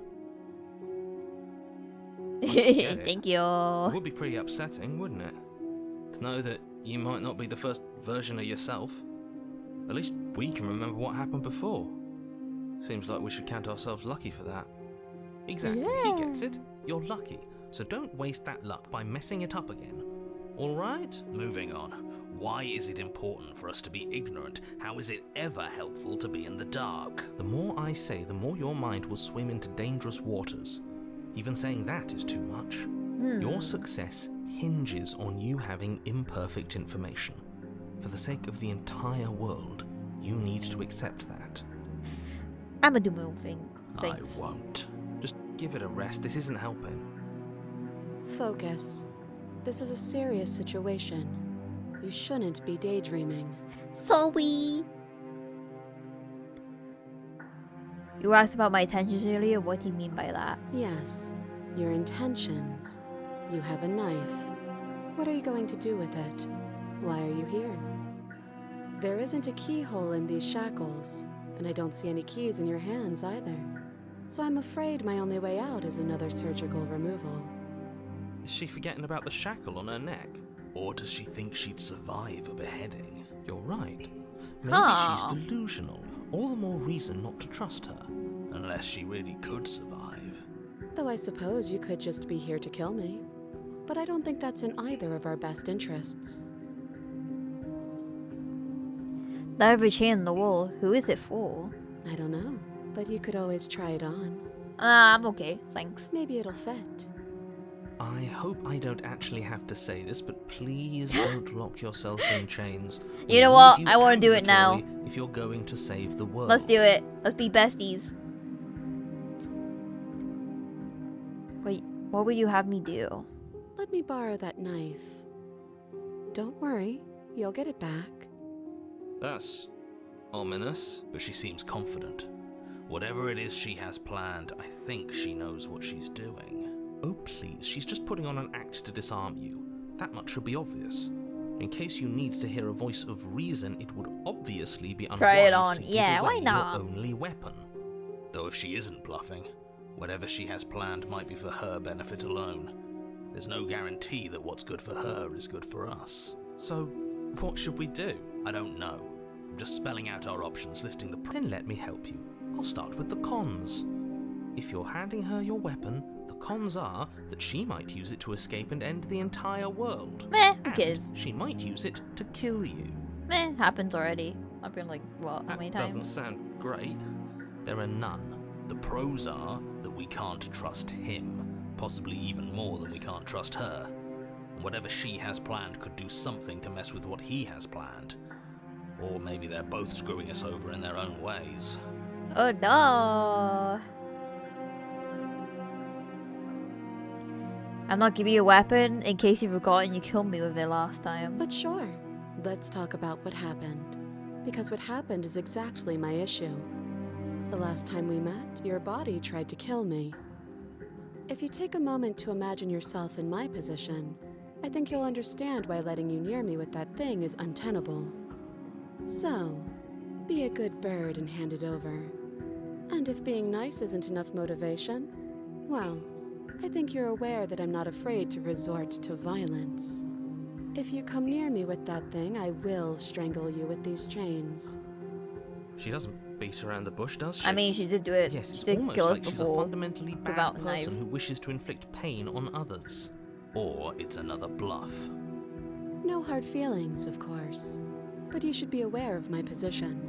Thank It you. would be pretty upsetting, wouldn't it? To know that you might not be the first version of yourself. At least we can remember what happened before. Seems like we should count ourselves lucky for that. Exactly, he gets it. You're lucky. So don't waste that luck by messing it up again. Alright? Moving on. Why is it important for us to be ignorant? How is it ever helpful to be in the dark? The more I say, the more your mind will swim into dangerous waters. Even saying that is too much. Your success hinges on you having imperfect information. For the sake of the entire world, you need to accept that. I'ma do my own thing. I won't. Just give it a rest. This isn't helping. Focus. This is a serious situation. You shouldn't be daydreaming. Sorry. You asked about my intentions earlier. What do you mean by that? Yes, your intentions. You have a knife. What are you going to do with it? Why are you here? There isn't a keyhole in these shackles, and I don't see any keys in your hands either. So I'm afraid my only way out is another surgical removal. Is she forgetting about the shackle on her neck? Or does she think she'd survive a beheading? You're right. Maybe Aw. she's delusional. All the more reason not to trust her. Unless she really could survive. Though I suppose you could just be here to kill me. But I don't think that's in either of our best interests. That every chain on the wall. Who is it for? I don't know, but you could always try it on. I'm okay, thanks. Maybe it'll fit. I hope I don't actually have to say this, but please don't lock yourself in chains. You know We'll what? leave I want to do it now. ambulatory if you're going to save the world. Let's do it. Let's be besties. Wait, what would you have me do? Let me borrow that knife. Don't worry, you'll get it back. That's ominous. But she seems confident. Whatever it is she has planned, I think she knows what she's doing. Oh please, she's just putting on an act to disarm you. That much should be obvious. In case you need to hear a voice of reason, it would obviously be unwise Try it on. to give Yeah, away why not? your only weapon. Though if she isn't bluffing, whatever she has planned might be for her benefit alone. There's no guarantee that what's good for her is good for us. So, what should we do? I don't know. I'm just spelling out our options, listing the Then let me help you. I'll start with the cons. If you're handing her your weapon, the cons are that she might use it to escape and end the entire world. Meh, who And cares? she might use it to kill you. Meh, happens already. I've been like, what, how many That times? doesn't sound great. There are none. The pros are that we can't trust him, possibly even more than we can't trust her. And whatever she has planned could do something to mess with what he has planned. Or maybe they're both screwing us over in their own ways. Oh no. I'm not giving you a weapon in case you've forgotten you killed me with it last time. But sure, let's talk about what happened. Because what happened is exactly my issue. The last time we met, your body tried to kill me. If you take a moment to imagine yourself in my position, I think you'll understand why letting you near me with that thing is untenable. So, be a good bird and hand it over. And if being nice isn't enough motivation, well, I think you're aware that I'm not afraid to resort to violence. If you come near me with that thing, I will strangle you with these chains. She doesn't beat around the bush, does she? I mean, she did do it. yes, She it's did almost kill us like she's a before. fundamentally bad without a person knife. who wishes to inflict pain on others. Or it's another bluff. No hard feelings, of course. But you should be aware of my position.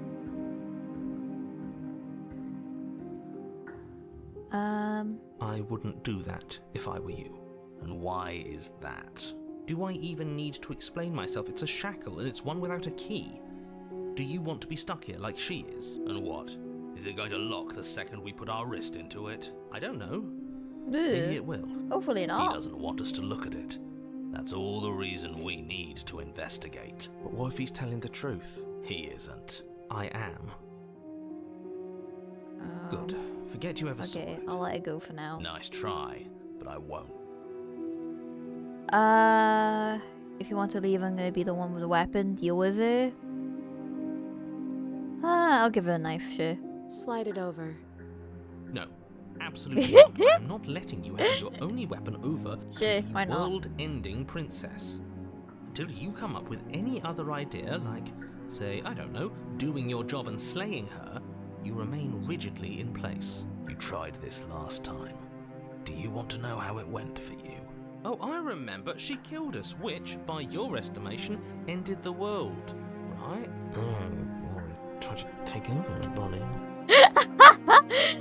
I wouldn't do that if I were you. And why is that? Do I even need to explain myself? It's a shackle and it's one without a key. Do you want to be stuck here like she is? And what? Is it going to lock the second we put our wrist into it? I don't know. Maybe Ugh. it will. Hopefully He not. doesn't want us to look at it. That's all the reason we need to investigate. But what if he's telling the truth? He isn't. I am. Good. Forget you ever saw Okay, it. I'll let it go for now. Nice try, but I won't. If you want to leave, I'm gonna be the one with the weapon. Deal with it. I'll give her a knife, sure. Slide it over. No. Absolutely not. I'm not letting you have your only weapon over Sure, to why the not? world-ending princess. Until you come up with any other idea, like, say, I don't know, doing your job and slaying her, you remain rigidly in place. You tried this last time. Do you want to know how it went for you? Oh, I remember. She killed us, which, by your estimation, ended the world. Right? Oh, tried to take over my body.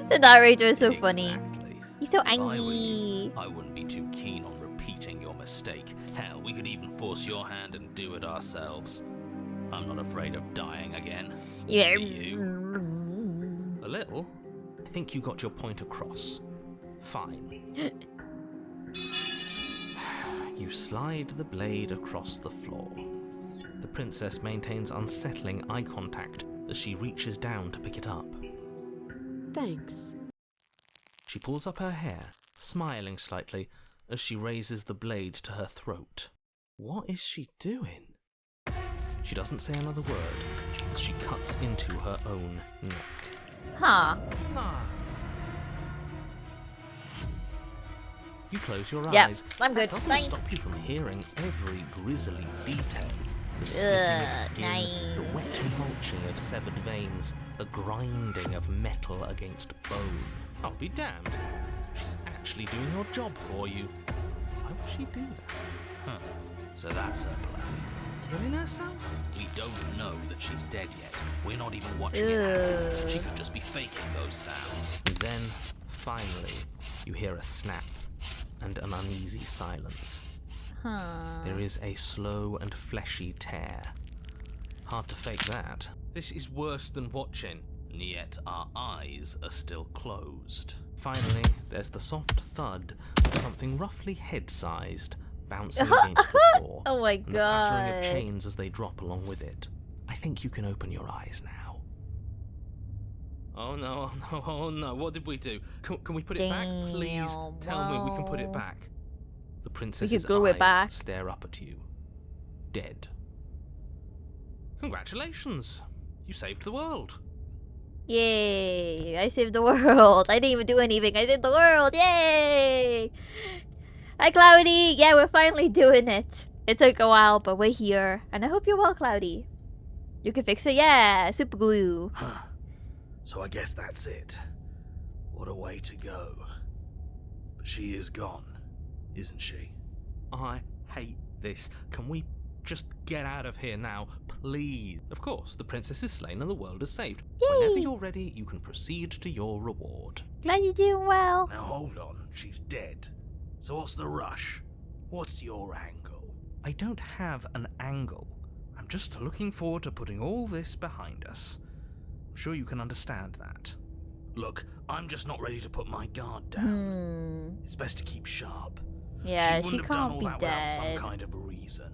The narrator is so funny. Exactly. He's so If I were angry. you, I wouldn't be too keen on repeating repeating your mistake. Hell, we could even force your hand and do it ourselves. I'm not afraid of dying again. Yeah. Are you? A little. I think you got your point across. Fine. You slide the blade across the floor. The princess maintains unsettling eye contact as she reaches down to pick it up. Thanks. She pulls up her hair, smiling slightly as she raises the blade to her throat. What is she doing? She doesn't say another word as she cuts into her own neck. Huh. Ah. You close your Yep, eyes. I'm That good, doesn't thanks. stop you from hearing every grisly detail. The splitting of skin, the nice. wet mulching of severed veins, the grinding of metal against bone. I'll be damned. She's actually doing your job for you. Why would she do that? Huh. So that's her plan. Killing herself? We don't know that she's dead yet. We're not even watching it happen. She could just be faking those sounds. And then, finally, you hear a snap and an uneasy silence. Huh. There is a slow and fleshy tear. Hard to fake that. This is worse than watching, and yet our eyes are still closed. Finally, there's the soft thud of something roughly head-sized bouncing against the floor. Oh my and the pattering of God. chains as they drop along with it. I think you can open your eyes now. Oh no, oh no, oh no, what did we do? Can we put it back, please? Damn, Tell me we can put it wow. back. The princess's glue it eyes back. stare up at you. Dead. Congratulations! You saved the world. Yay! I saved the world. I didn't even do anything. I saved the world. Yay! Hi, Cloudy. Yeah, we're finally doing it. It took a while, but we're here. And I hope you're well, Cloudy. You can fix it. Yeah, super glue. Huh. So I guess that's it. What a way to go. But she is gone, isn't she? I hate this. Can we just get out of here now, please? Of course, the princess is slain and the world is saved. Whenever Yay. you're ready, you can proceed to your reward. Glad you're doing well. Now hold on, she's dead. So what's the rush? What's your angle? I don't have an angle. I'm just looking forward to putting all this behind us. I'm sure you can understand that. Look, I'm just not ready to put my guard down. It's best to keep sharp. Yeah, she she wouldn't have done can't all be that without some dead. kind of a reason.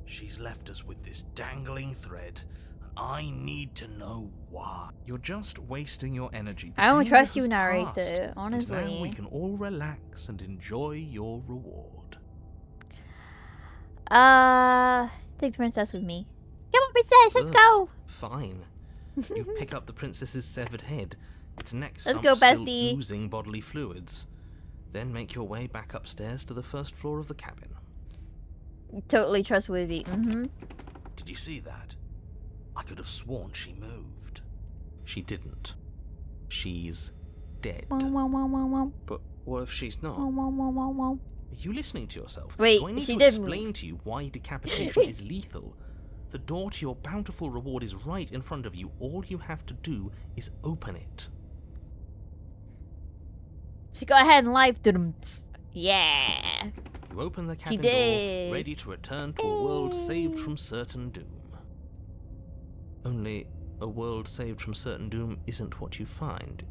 She's left us with this dangling thread, and I need to know why. You're just wasting your energy. The I don't danger trust you, has narrator, passed, honestly. And now we can all relax and enjoy your reward. Take the princess with me. Come on, princess, let's Ugh, go. Fine. You pick up the princess's severed head, its neck Let's stump go, still bestie. oozing bodily fluids. Then make your way back upstairs to the first floor of the cabin. Totally trustworthy. Did you see that? I could have sworn she moved. She didn't. She's dead. Wow, wow, wow, wow, wow. But what if she's not? Wow, wow, wow, wow, wow. Are you listening to yourself? Wait, Do I need she to did explain move. to you why decapitation is lethal? The door to your bountiful reward is right in front of you. All you have to do is open it. She go ahead and live to them. Yeah. You open the cabin did. door, ready to return to a world saved from certain doom. Only, a world saved from certain doom isn't what you find.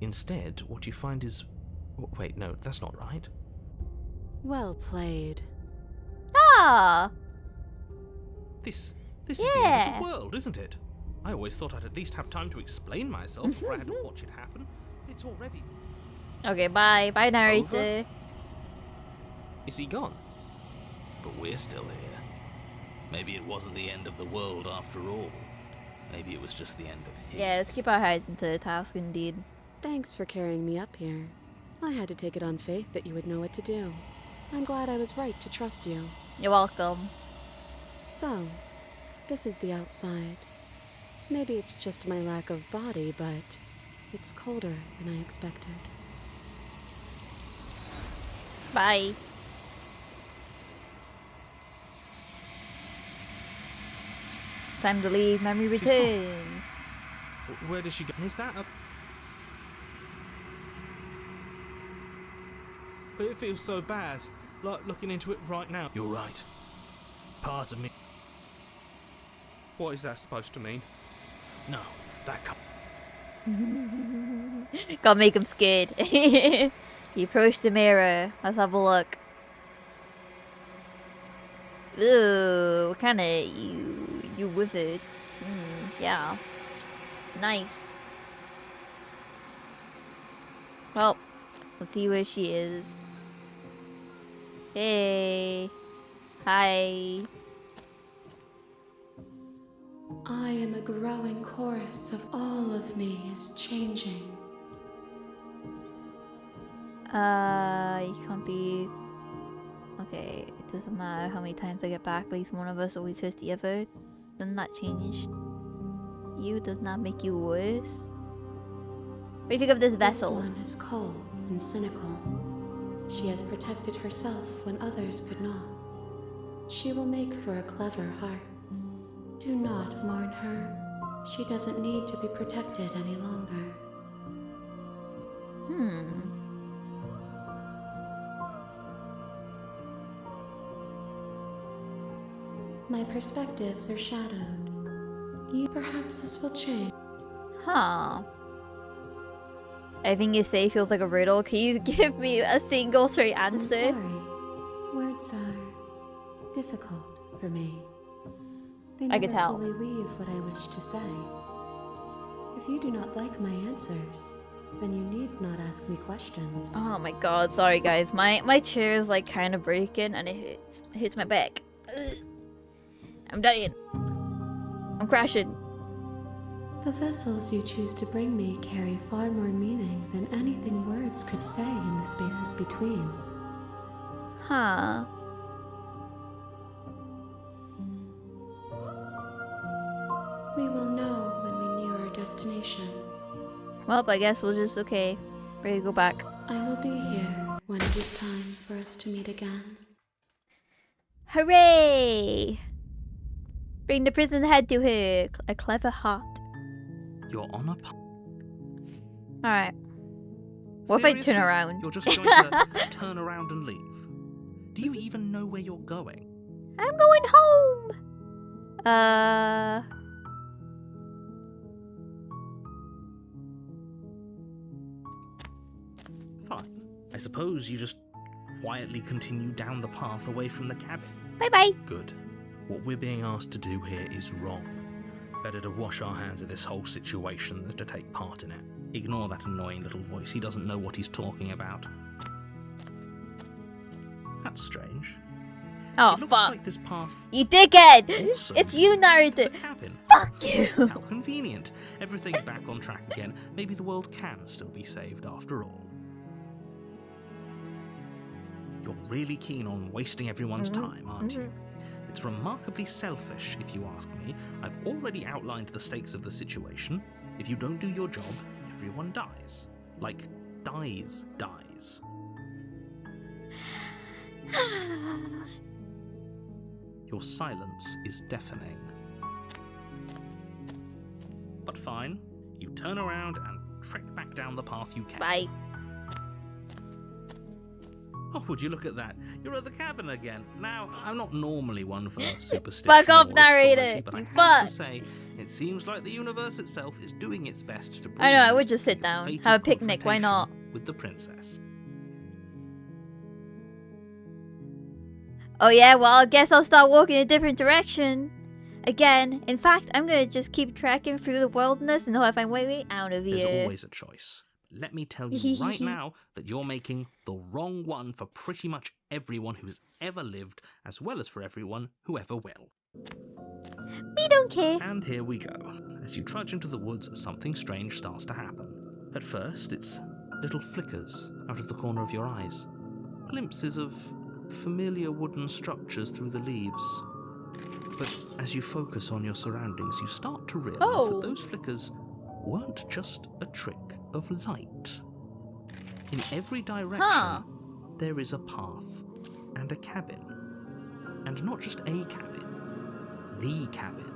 Instead, what you find is... Wait, no, that's not right. Well played. Ah. This is the end of Yeah. the world, isn't it? I always thought I'd at least have time to explain myself before I had to watch it happen. It's already... Okay, bye. Bye, narrator. Is he gone? But we're still here. Maybe it wasn't the end of the world after all. Maybe it was just the end of his. Yeah, let's keep our eyes into the task, indeed. Thanks for carrying me up here. I had to take it on faith that you would know what to do. I'm glad I was right to trust you. You're welcome. So, this is the outside. Maybe it's just my lack of body, but it's colder than I expected. Bye. Time to leave. Memory She's gone. returns. Where does she go? Is that a... But it feels so bad. like looking into it right now. You're right. Part of me. What is that supposed to mean? No, that can't. Gotta make him scared. He approached the mirror. Let's have a look. Ooh, what kind of you withered? Yeah, nice. Well, let's see where she is. Hey, hi. I am a growing chorus of all of me is changing. You can't be. Okay, it doesn't matter how many times I get back, at least one of us always hurts the other. Doesn't that change you? Does not make you worse? What do you think of this vessel? This one is cold and cynical. She has protected herself when others could not. She will make for a clever heart. Do not mourn her. She doesn't need to be protected any longer. My perspectives are shadowed. Perhaps this will change. Huh. Everything you say feels like a riddle. Can you give me a single straight I'm answer? sorry. Words are difficult for me. They I could never tell. fully weave what I wish to say. If you do not like my answers, then you need not ask me questions. Oh my god, sorry guys. My chair is like kind of breaking and it hurts. It hurts my back. Ugh. I'm dying. I'm crashing. The vessels you choose to bring me carry far more meaning than anything words could say in the spaces between. Huh. We will know when we near our destination. Well, I guess we'll just, okay. Ready to go back. I will be here when it is time for us to meet again. Hooray! Bring the prison head to her. A clever heart. You're on a Alright. What if I turn Seriously? around? You're just going to turn around and leave? Do you even know where you're going? I'm going home! Fine. I suppose you just quietly continue down the path away from the cabin. Bye-bye. Good. What we're being asked to do here is wrong. Better to wash our hands of this whole situation than to take part in it. Ignore that annoying little voice. He doesn't know what he's talking about. That's strange. Oh, It looks fuck. like this path You dickhead! also It's you, leads to Naruto! the cabin. Fuck you! How convenient. Everything's back on track again. Maybe the world can still be saved after all. You're really keen on wasting everyone's time, aren't you? It's remarkably selfish, if you ask me. I've already outlined the stakes of the situation. If you don't do your job, everyone dies. Like, dies. Your silence is deafening. But fine, you turn around and trek back down the path you came. Bye. Oh, would you look at that? You're at the cabin again. Now, I'm not normally one for superstition. Fuck off, or narrator, astrology, but I you have fuck. to say, it seems like the universe itself is doing its best to bring I know, I you would just sit to down, fated have a picnic, why not? confrontation with the princess. Oh yeah, well I guess I'll start walking a different direction. Again, in fact, I'm gonna just keep trekking through the wilderness until I find my way out of There's here. always a choice. Let me tell you right now that you're making the wrong one for pretty much everyone who's ever lived, as well as for everyone who ever will. We don't care. And here we go. As you trudge into the woods, something strange starts to happen. At first, it's little flickers out of the corner of your eyes. Glimpses of familiar wooden structures through the leaves. But as you focus on your surroundings, you start to realize that those flickers weren't just a trick of light. In every direction, there is a path and a cabin. And not just a cabin, the cabin.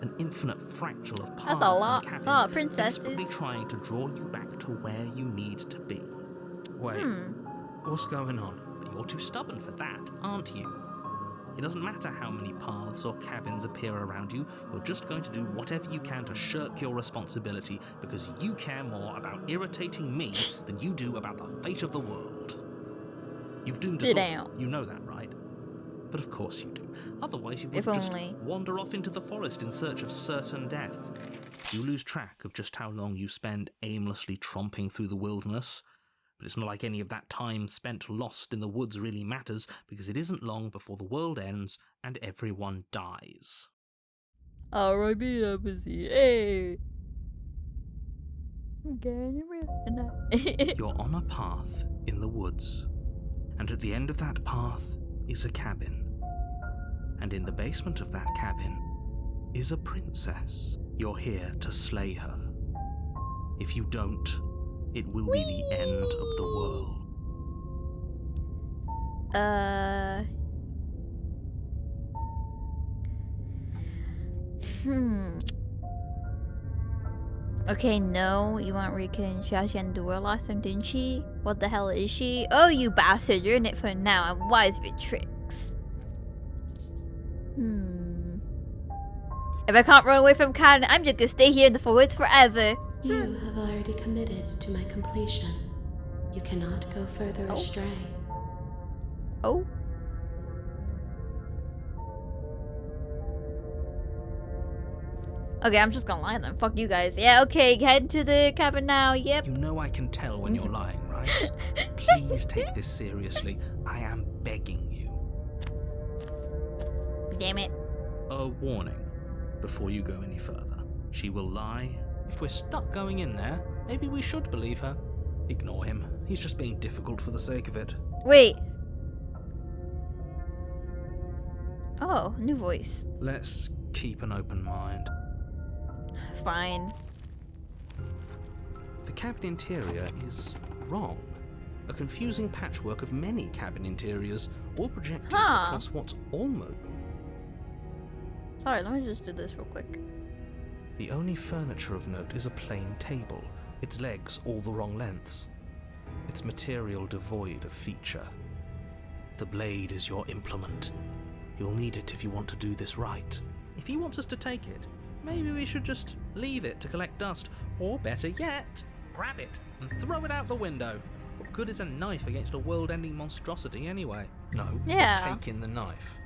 An infinite fractal of paths and cabins desperately trying to draw you back to where you need to be. Wait, what's going on? You're too stubborn for that, aren't you? It doesn't matter how many paths or cabins appear around you, you're just going to do whatever you can to shirk your responsibility because you care more about irritating me than you do about the fate of the world. You've doomed us Sit all. down. You know that, right? But of course you do. Otherwise you would If just only. wander off into the forest in search of certain death. You lose track of just how long you spend aimlessly tromping through the wilderness. But it's not like any of that time spent lost in the woods really matters, because it isn't long before the world ends and everyone dies. R.I.P. Pussy. Hey. I'm getting real tonight. You're on a path in the woods, and at the end of that path is a cabin. And in the basement of that cabin is a princess. You're here to slay her. If you don't, it will be the end of the world. Okay, no, you want Rika and Shashi and the world last time, didn't she? What the hell is she? Oh, you bastard, you're in it for now. I'm wise with tricks. If I can't run away from Karen, I'm just gonna stay here in the forest forever. You have already committed to my completion. You cannot go further astray. Oh. Okay, I'm just gonna lie then. Fuck you guys. Yeah, okay, head to the cabin now. Yep. You know I can tell when you're lying, right? Please take this seriously. I am begging you. Damn it. A warning before you go any further. She will lie. If we're stuck going in there, maybe we should believe her. Ignore him. He's just being difficult for the sake of it. Wait. Oh, new voice. Let's keep an open mind. Fine. The cabin interior is wrong. A confusing patchwork of many cabin interiors, all projected across what's almost... Alright, let me just do this real quick. The only furniture of note is a plain table, its legs all the wrong lengths. Its material devoid of feature. The blade is your implement. You'll need it if you want to do this right. If he wants us to take it, maybe we should just leave it to collect dust. Or better yet, grab it and throw it out the window. What good is a knife against a world-ending monstrosity anyway? No, Yeah. take in the knife.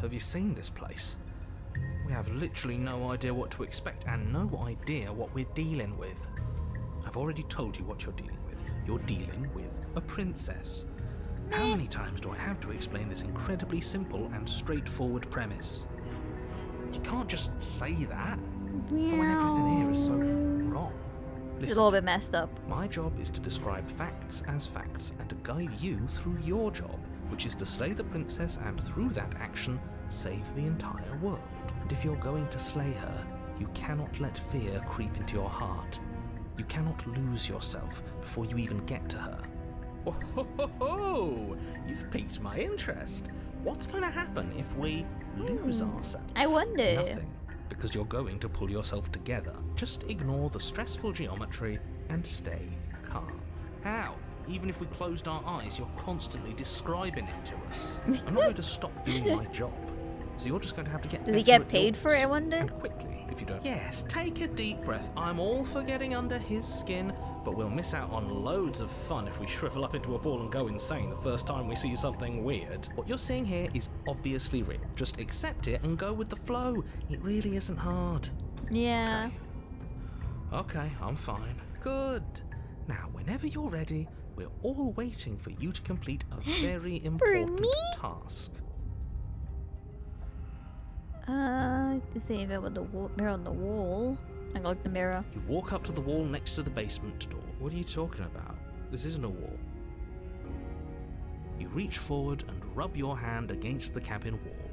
Have you seen this place? We have literally no idea what to expect and no idea what we're dealing with. I've already told you what you're dealing with. You're dealing with a princess. How many times do I have to explain this incredibly simple and straightforward premise? You can't just say that. When everything here is so wrong. It's a little bit messed up. My job is to describe facts as facts and to guide you through your job, which is to slay the princess and through that action, save the entire world. And if you're going to slay her, you cannot let fear creep into your heart. You cannot lose yourself before you even get to her. Oh, ho, ho, ho. You've piqued my interest. What's going to happen if we lose ourselves? I wonder. Nothing, because you're going to pull yourself together. Just ignore the stressful geometry and stay calm. How? Even if we closed our eyes, you're constantly describing it to us. I'm not going to stop doing my job. So you're just going to have to get Does he better get at paid for it, I yours. wonder? And quickly, if you don't. Yes, take a deep breath. I'm all for getting under his skin, but we'll miss out on loads of fun if we shrivel up into a ball and go insane the first time we see something weird. What you're seeing here is obviously real. Just accept it and go with the flow. It really isn't hard. Yeah. Okay, I'm fine. Good. Now, whenever you're ready, we're all waiting for you to complete a very important me? task. To save it with the mirror on the wall. I like the mirror. You walk up to the wall next to the basement door. What are you talking about? This isn't a wall. You reach forward and rub your hand against the cabin wall.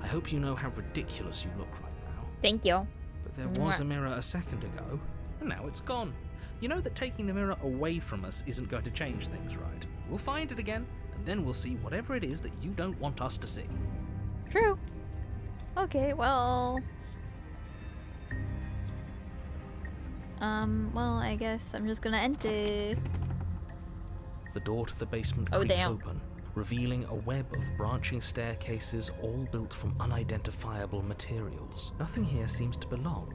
I hope you know how ridiculous you look right now. Thank you. But there was a mirror a second ago, and now it's gone. You know that taking the mirror away from us isn't going to change things, right? We'll find it again, and then we'll see whatever it is that you don't want us to see. True. Okay, well... well, I guess I'm just gonna enter. The door to the basement Oh, creaks damn. open, revealing a web of branching staircases all built from unidentifiable materials. Nothing here seems to belong.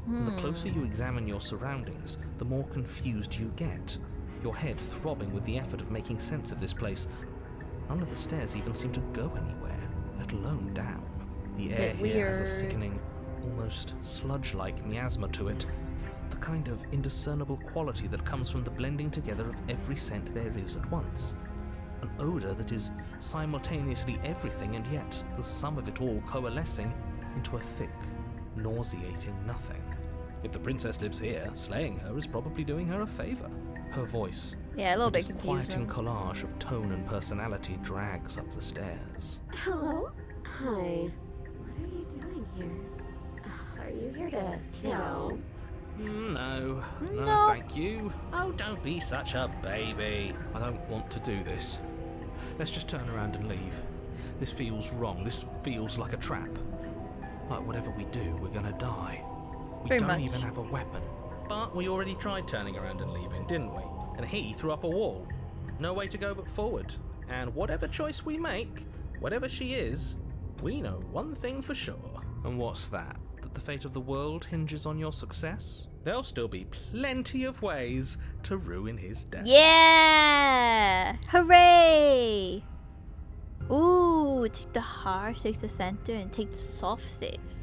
And the closer you examine your surroundings, the more confused you get, your head throbbing with the effort of making sense of this place. None of the stairs even seem to go anywhere, let alone down. The air here has a sickening, almost sludge-like miasma to it, the kind of indiscernible quality that comes from the blending together of every scent there is at once. An odour that is simultaneously everything and yet the sum of it all coalescing into a thick, nauseating nothing. If the princess lives here, slaying her is probably doing her a favour. Her voice, Yeah, a little a bit disquieting confusing. collage of tone and personality, drags up the stairs. Hello? Hi. What are you doing here? Are you here to kill? No, No. thank you. Oh, don't be such a baby. I don't want to do this. Let's just turn around and leave. This feels wrong. This feels like a trap. Like whatever we do, we're gonna die. We Pretty don't much. even have a weapon. But we already tried turning around and leaving, didn't we? And he threw up a wall. No way to go but forward. And whatever choice we make, whatever she is, we know one thing for sure. And what's that? That the fate of the world hinges on your success? There'll still be plenty of ways to ruin his death. Yeah! Hooray! Ooh, take the harsh, take the center, and take the soft stairs.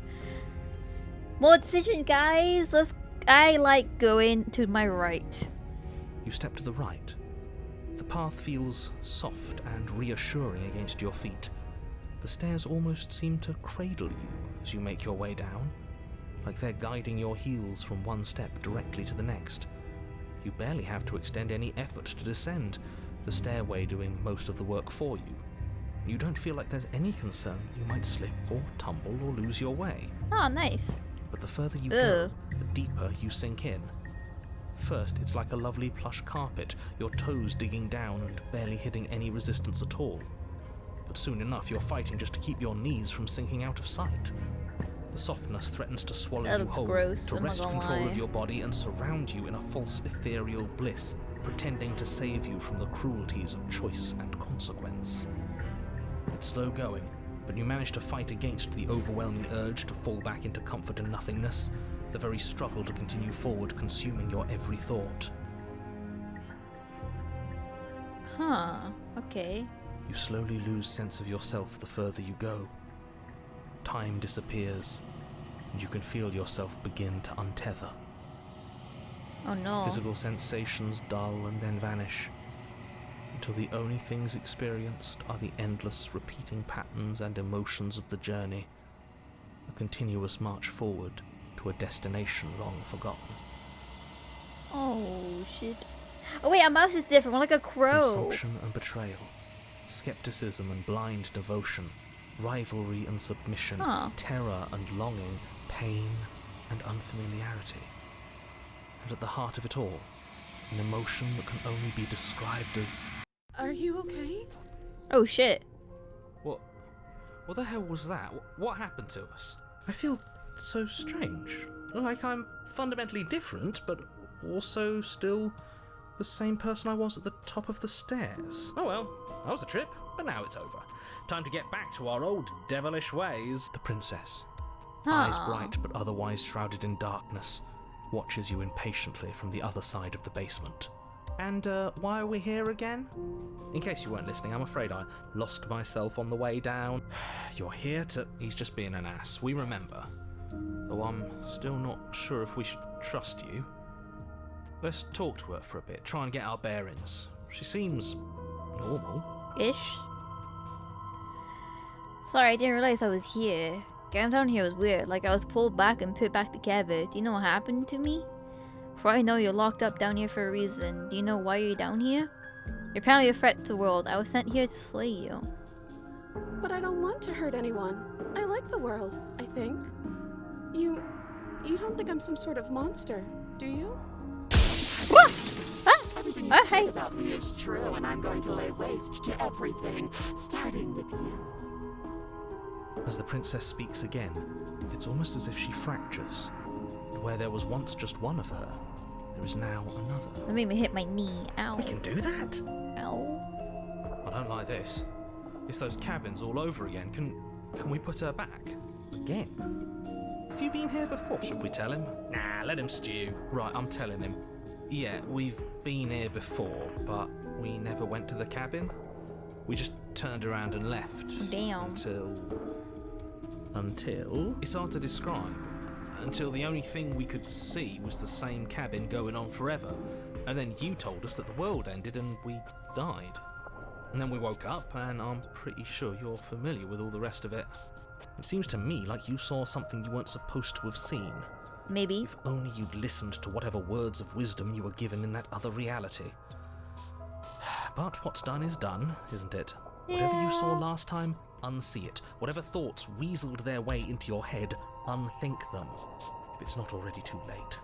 More decision, guys! I like going to my right. You step to the right. The path feels soft and reassuring against your feet. The stairs almost seem to cradle you as you make your way down, like they're guiding your heels from one step directly to the next. You barely have to extend any effort to descend, the stairway doing most of the work for you. You don't feel like there's any concern that you might slip or tumble or lose your way. Oh, nice. But the further you Ugh. go, the deeper you sink in. First, it's like a lovely plush carpet, your toes digging down and barely hitting any resistance at all. But soon enough, you're fighting just to keep your knees from sinking out of sight. The softness threatens to swallow That you looks whole, gross, to I'm not wrest gonna control lie. of your body and surround you in a false ethereal bliss, pretending to save you from the cruelties of choice and consequence. It's slow going, but you manage to fight against the overwhelming urge to fall back into comfort and nothingness, the very struggle to continue forward consuming your every thought. Huh, okay. You slowly lose sense of yourself the further you go. Time disappears, and you can feel yourself begin to untether. Oh no. Physical sensations dull and then vanish, until the only things experienced are the endless repeating patterns and emotions of the journey, a continuous march forward to a destination long forgotten. Oh shit. Oh wait, our mouse is different. We're like a crow. Consumption and betrayal, skepticism and blind devotion, rivalry and submission, Huh. terror and longing, pain and unfamiliarity. And at the heart of it all, an emotion that can only be described as... Are you okay? Oh shit. What the hell was that? What happened to us? I feel so strange. Like I'm fundamentally different, but also still the same person I was at the top of the stairs. Oh well, that was a trip, but now it's over. Time to get back to our old devilish ways. The princess, Huh. eyes bright but otherwise shrouded in darkness, watches you impatiently from the other side of the basement. And why are we here again? In case you weren't listening, I'm afraid I lost myself on the way down. You're here to... He's just being an ass, we remember. Though I'm still not sure if we should trust you. Let's talk to her for a bit, try and get our bearings. She seems normal. Ish. Sorry, I didn't realize I was here. Getting down here was weird. Like I was pulled back and put back together. Do you know what happened to me? For I know you're locked up down here for a reason. Do you know why you're down here? You're apparently a threat to the world. I was sent here to slay you. But I don't want to hurt anyone. I like the world, I think. You don't think I'm some sort of monster, do you? Oh, hey. About me is true, and I'm going to lay waste to everything, starting with you. As the princess speaks again, it's almost as if she fractures. And where there was once just one of her, there is now another. That made me hit my knee. Ow. We can do that? Ow. I'd don't like this. It's those cabins all over again. Can we put her back? Again? Have you been here before? Should we tell him? Nah, let him stew. Right, I'm telling him. Yeah, we've been here before, but we never went to the cabin. We just turned around and left. Damn. Until? It's hard to describe. Until the only thing we could see was the same cabin going on forever. And then you told us that the world ended and we died. And then we woke up, and I'm pretty sure you're familiar with all the rest of it. It seems to me like you saw something you weren't supposed to have seen. Maybe. If only you'd listened to whatever words of wisdom you were given in that other reality. But what's done is done, isn't it? Whatever you saw last time, unsee it. Whatever thoughts weaseled their way into your head, unthink them. If it's not already too late.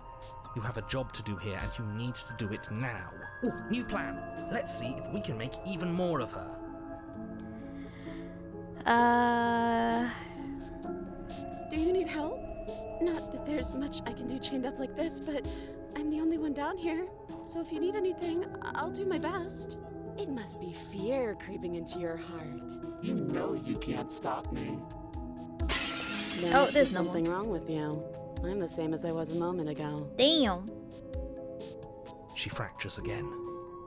You have a job to do here, and you need to do it now. Ooh, new plan. Let's see if we can make even more of her. Do you need help? Not that there's much I can do chained up like this, but I'm the only one down here. So if you need anything, I'll do my best. It must be fear creeping into your heart. You know you can't stop me. There Oh, must be there's no something wrong with you. I'm the same as I was a moment ago. Damn. She fractures again.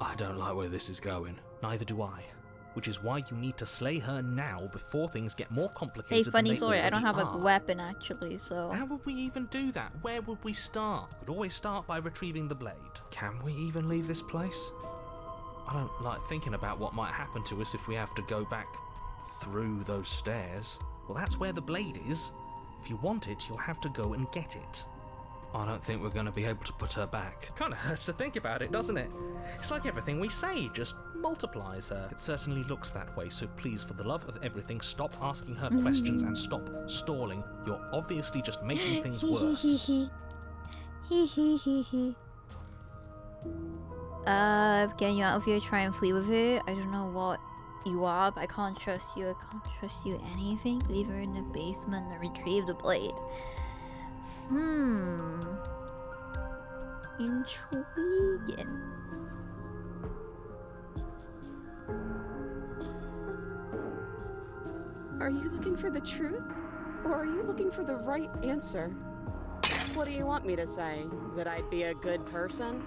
I don't like where this is going. Neither do I. Which is why you need to slay her now before things get more Hey, complicated funny than they story. I don't have already a are. weapon actually, so. How would we even do that? Where would we start? Could always start by retrieving the blade. Can we even leave this place? I don't like thinking about what might happen to us if we have to go back through those stairs. Well, that's where the blade is. If you want it, you'll have to go and get it. I don't think we're going to be able to put her back. Kinda hurts to think about it, doesn't it? It's like everything we say just multiplies her. It certainly looks that way, so please, for the love of everything, stop asking her questions and stop stalling. You're obviously just making things worse. Getting you out of here, try and flee with it. I don't know what you are, but I can't trust you. I can't trust you anything. Leave her in the basement and retrieve the blade. Intriguing. Are you looking for the truth? Or are you looking for the right answer? What do you want me to say? That I'd be a good person?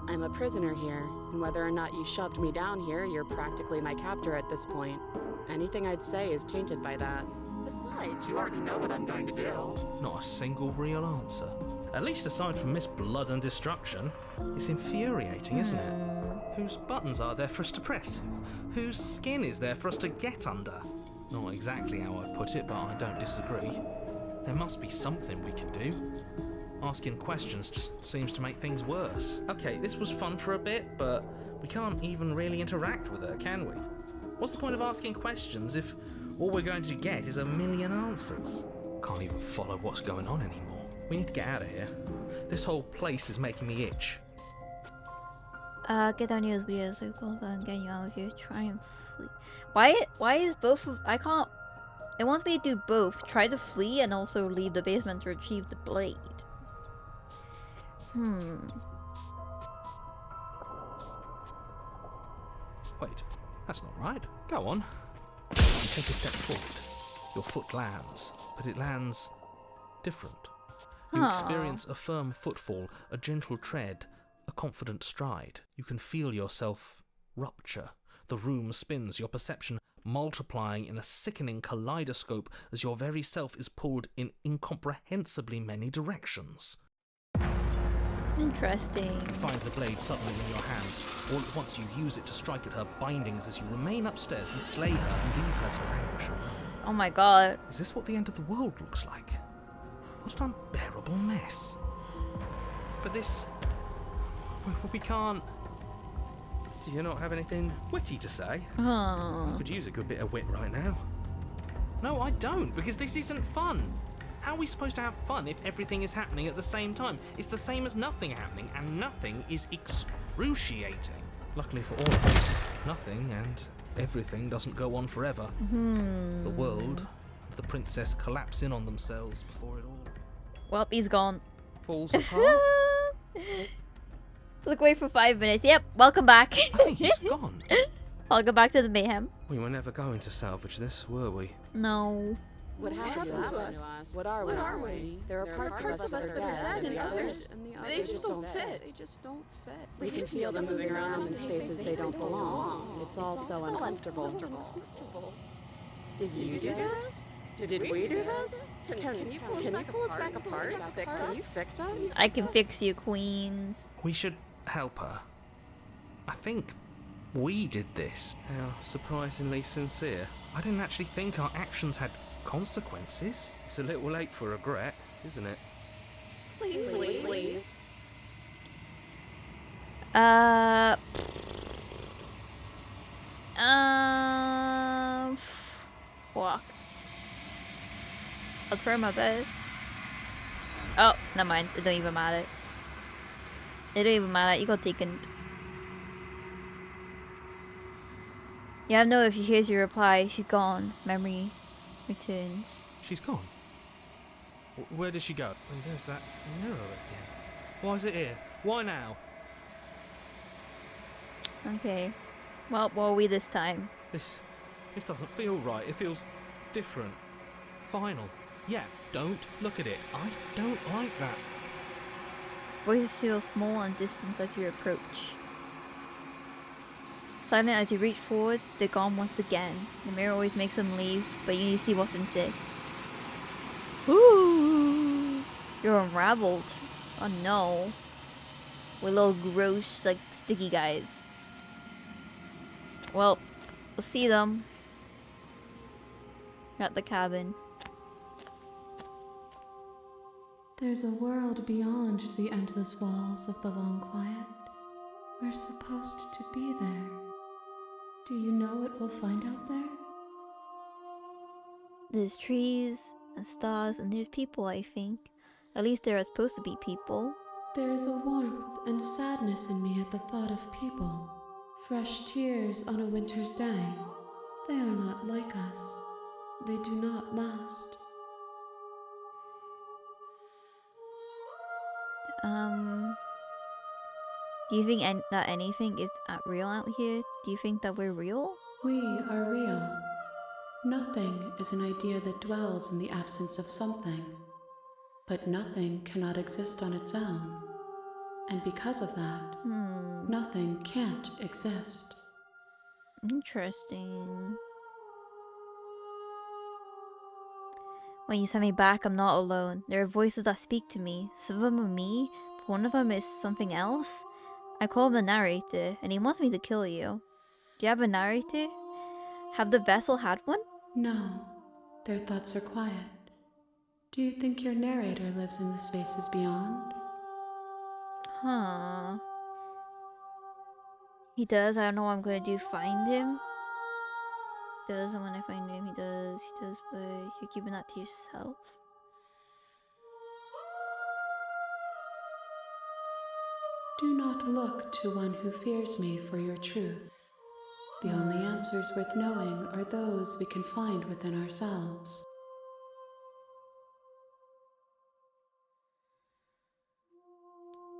I'm a prisoner here, and whether or not you shoved me down here, you're practically my captor at this point. Anything I'd say is tainted by that. Besides, you already know what I'm going to do. Not a single real answer. At least aside from Miss Blood and Destruction. It's infuriating, isn't it? Whose buttons are there for us to press? Whose skin is there for us to get under? Not exactly how I put it, but I don't disagree. There must be something we can do. Asking questions just seems to make things worse. Okay, this was fun for a bit, but we can't even really interact with her, can we? What's the point of asking questions if all we're going to get is a million answers? Can't even follow what's going on anymore. We need to get out of here. This whole place is making me itch. Get down here as weird as possible and get you out of here. Try and flee. Why is both of I can't it wants me to do both. Try to flee and also leave the basement to retrieve the blade. Wait, that's not right. Go on. You take a step forward. Your foot lands, but it lands different. You experience a firm footfall, a gentle tread, a confident stride. You can feel yourself rupture. The room spins, your perception multiplying in a sickening kaleidoscope as your very self is pulled in incomprehensibly many directions. Interesting. You find the blade suddenly in your hands. All at once you use it to strike at her bindings as you remain upstairs and slay her and leave her to languish alone. Oh my god. Is this what the end of the world looks like? What an unbearable mess. But this... we can't... Do you not have anything witty to say? I could use a good bit of wit right now. No, I don't, because this isn't fun. How are we supposed to have fun if everything is happening at the same time? It's the same as nothing happening, and nothing is excruciating. Luckily for all of us, nothing and everything doesn't go on forever. The world and the princess collapse in on themselves before it all Well, he's gone. falls apart. Look away for 5 minutes. Yep, welcome back. I think he's gone. I'll go back to the mayhem. We were never going to salvage this, were we? No. What happened to us? What are we? There are parts of us that are dead, and others, they just don't fit. We can feel them moving around in spaces they don't belong. It's all so uncomfortable. Did you do this? Did we do this? Can you pull us back apart? Can you fix us? I can fix you, queens. We should help her. I think we did this. How surprisingly sincere. I didn't actually think our actions had consequences. It's a little late for regret, isn't it? Please. Fuck. I'll try my best. Oh, never mind. It don't even matter. It don't even matter. You got taken. Yeah, no, if she hears your reply, she's gone. Memory returns. She's gone. Where did she go? And there's that mirror again. Why is it here? Why now? Okay. Well, what are we this time? This doesn't feel right. It feels different. Final. Yeah, don't look at it. I don't like that. Voices feel small and distant as you approach. Silent as you reach forward, they're gone once again. The mirror always makes them leave, but you need to see what's inside. Ooh, you're unraveled. Oh no. We're little gross, like sticky guys. Well, we'll see them. You're at the cabin. There's a world beyond the endless walls of the long quiet. We're supposed to be there. Do you know what we'll find out there? There's trees and stars and there's people, I think. At least there are supposed to be people. There is a warmth and sadness in me at the thought of people. Fresh tears on a winter's day. They are not like us. They do not last. Do you think that anything is real out here? Do you think that we're real? We are real. Nothing is an idea that dwells in the absence of something. But nothing cannot exist on its own. And because of that, nothing can't exist. Interesting. When you send me back, I'm not alone. There are voices that speak to me. Some of them are me, but one of them is something else. I call him the narrator, and he wants me to kill you. Do you have a narrator? Have the vessel had one? No, their thoughts are quiet. Do you think your narrator lives in the spaces beyond? Huh. He does. I don't know what I'm going to do. Find him? He does, and when I find him, he does, but you're keeping that to yourself? Do not look to one who fears me for your truth. The only answers worth knowing are those we can find within ourselves.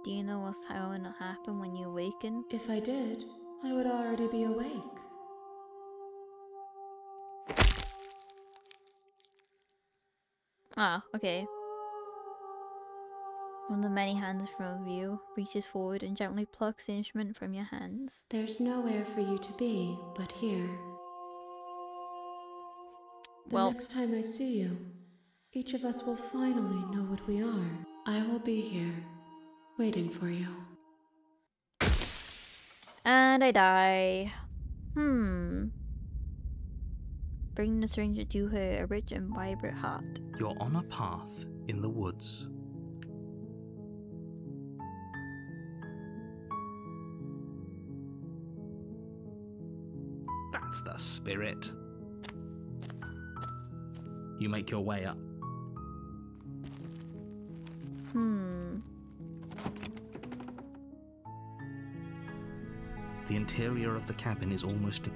Do you know what's going to happen when you awaken? If I did, I would already be awake. Ah, okay. One of the many hands from you reaches forward and gently plucks the instrument from your hands. There's nowhere for you to be but here. The next time I see you, each of us will finally know what we are. I will be here, waiting for you. And I die. Bring the stranger to her, a rich and vibrant heart. You're on a path in the woods. That's the spirit. You make your way up. The interior of the cabin is almost...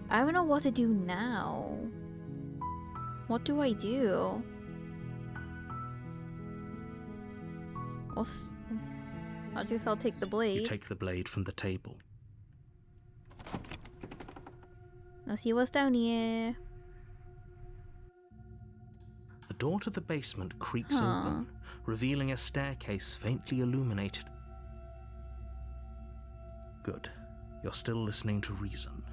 I don't know what to do now. What do I do? I guess I'll take the blade. You take the blade from the table. Let's see what's down here. The door to the basement creaks Huh. open, revealing a staircase faintly illuminated. Good. You're still listening to reason.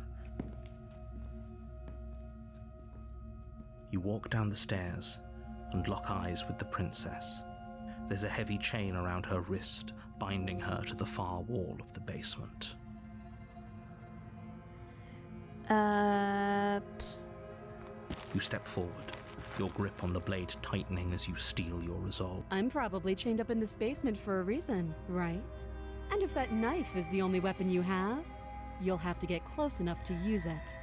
You walk down the stairs and lock eyes with the princess. There's a heavy chain around her wrist, binding her to the far wall of the basement. You step forward, your grip on the blade tightening as you steel your resolve. I'm probably chained up in this basement for a reason, right? And if that knife is the only weapon you have, you'll have to get close enough to use it.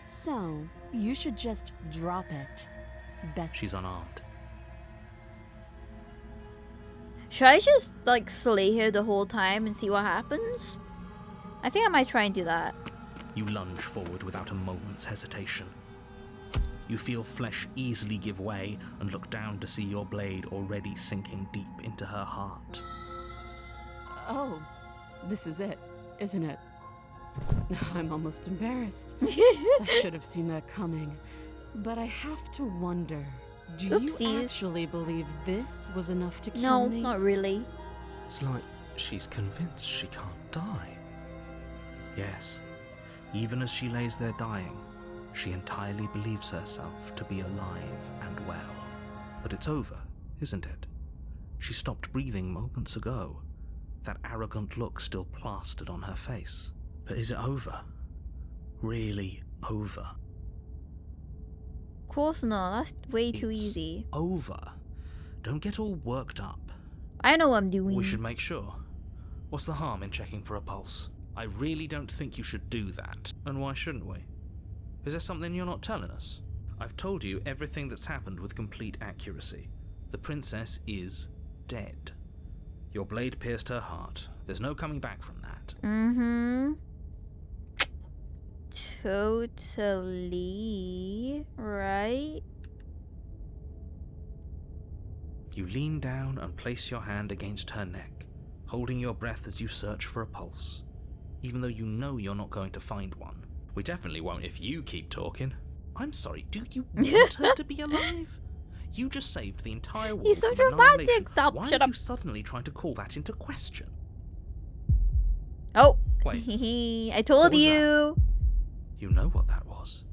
So, you should just drop it. Best. She's unarmed. Should I just, like, slay her the whole time and see what happens? I think I might try and do that. You lunge forward without a moment's hesitation. You feel flesh easily give way and look down to see your blade already sinking deep into her heart. Oh, this is it, isn't it? I'm almost embarrassed. I should have seen that coming. But I have to wonder, do you Oopsies. actually believe this was enough to kill No, me? not really. It's like she's convinced she can't die. Yes, even as she lays there dying, she entirely believes herself to be alive and well. But it's over, isn't it? She stopped breathing moments ago, that arrogant look still plastered on her face. But is it over? Really over? Of course not, that's way too It's easy. over. Don't get all worked up. I know what I'm doing. We should make sure. What's the harm in checking for a pulse? I really don't think you should do that. And why shouldn't we? Is there something you're not telling us? I've told you everything that's happened with complete accuracy. The princess is dead. Your blade pierced her heart. There's no coming back from that. Mm-hmm. Totally. Right? You lean down and place your hand against her neck, holding your breath as you search for a pulse, even though you know you're not going to find one. We definitely won't if you keep talking. I'm sorry, do you want her to be alive? You just saved the entire world He's so from annihilation. dramatic. Stop, Why shut are up. you suddenly trying to call that into question? Oh. Wait, I told what was you. You know what that was.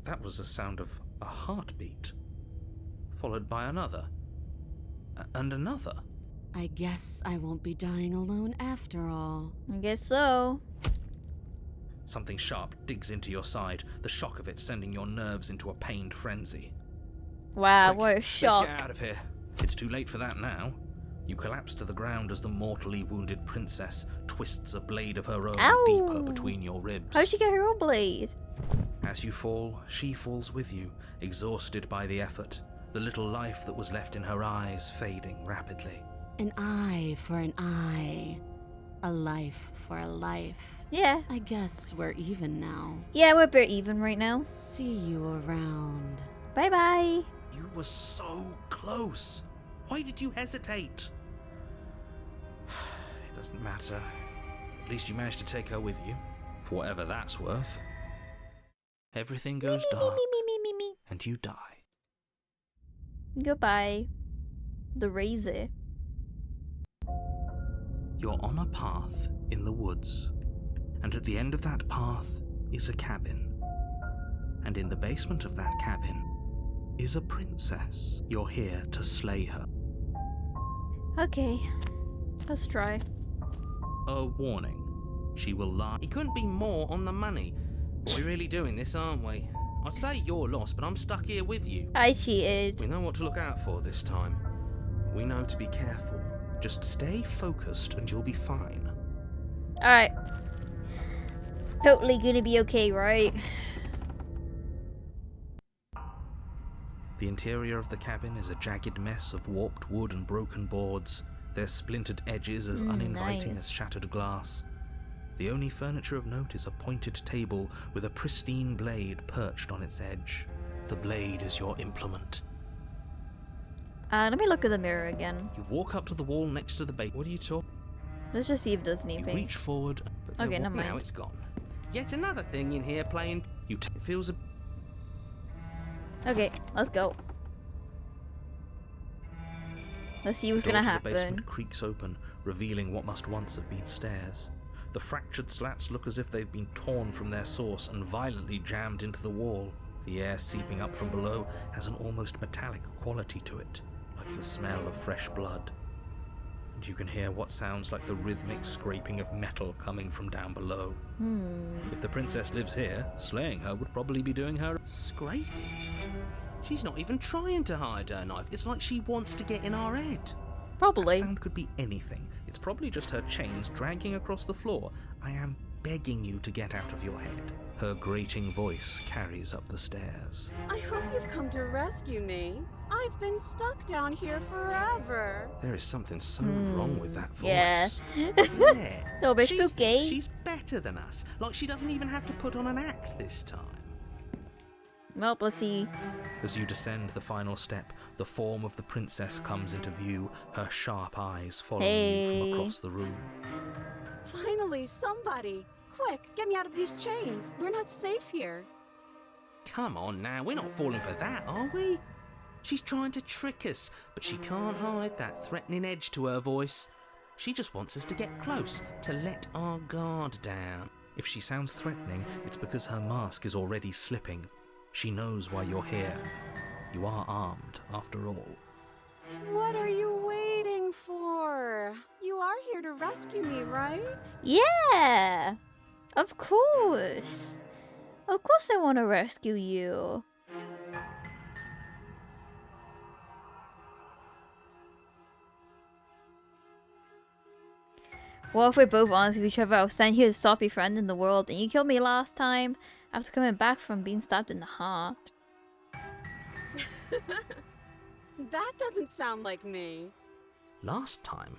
That was the sound of a heartbeat, followed by another, and another. I guess I won't be dying alone after all. I guess so. Something sharp digs into your side, the shock of it sending your nerves into a pained frenzy. Wow, Quick, what a let's shock. get out of here. It's too late for that now. You collapse to the ground as the mortally wounded princess twists a blade of her own Ow. deeper between your ribs. How'd she get her own blade? As you fall, she falls with you, exhausted by the effort, the little life that was left in her eyes fading rapidly. An eye for an eye. A life for a life. Yeah. I guess we're even now. Yeah, we're about even right now. See you around. Bye-bye. You were so close. Why did you hesitate? It doesn't matter. At least you managed to take her with you, for whatever that's worth. Everything goes dark, Me. and you die. Goodbye. The razor. You're on a path in the woods, and at the end of that path is a cabin. And in the basement of that cabin is a princess. You're here to slay her. Okay. Let's try. A warning. She will lie. He couldn't be more on the money. We're really doing this, aren't we? I'd say you're lost, but I'm stuck here with you. I cheated. We know what to look out for this time. We know to be careful. Just stay focused and you'll be fine. Alright. Totally gonna be okay, right? The interior of the cabin is a jagged mess of warped wood and broken boards, their splintered edges as uninviting nice. as shattered glass. The only furniture of note is a pointed table with a pristine blade perched on its edge. The blade is your implement. Let me look at the mirror again. You walk up to the wall next to the bait. What are you talking? Let's just see if it does You anything. reach forward. But Okay, never now mind. it's gone. Yet another thing in here playing. It feels a. Okay, let's go. Let's see what's The gonna door to the happen. basement creaks open, revealing what must once have been stairs. The fractured slats look as if they've been torn from their source and violently jammed into the wall. The air seeping up from below has an almost metallic quality to it, like the smell of fresh blood. And you can hear what sounds like the rhythmic scraping of metal coming from down below. If the princess lives here, slaying her would probably be doing her Scraping? She's not even trying to hide her knife. It's like she wants to get in our head. Probably. That sound could be anything. It's probably just her chains dragging across the floor. I am begging you to get out of your head. Her grating voice carries up the stairs. I hope you've come to rescue me. I've been stuck down here forever. There is something so wrong with that voice. Yeah. Yeah. Little bit She spooky. thinks she's better than us. Like she doesn't even have to put on an act this time. Well, let's see. As you descend the final step, the form of the princess comes into view, her sharp eyes following you Hey. from across the room. Finally, somebody. Quick, get me out of these chains. We're not safe here. Come on now, we're not falling for that, are we? She's trying to trick us, but she can't hide that threatening edge to her voice. She just wants us to get close, to let our guard down. If she sounds threatening, it's because her mask is already slipping. She knows why you're here. You are armed, after all. What are you waiting for? You are here to rescue me, right? Yeah! Of course! Of course I want to rescue you. Well, if we're both honest with each other, I was sent here to stop your friend in the world, and you killed me last time after coming back from being stabbed in the heart. That doesn't sound like me. Last time?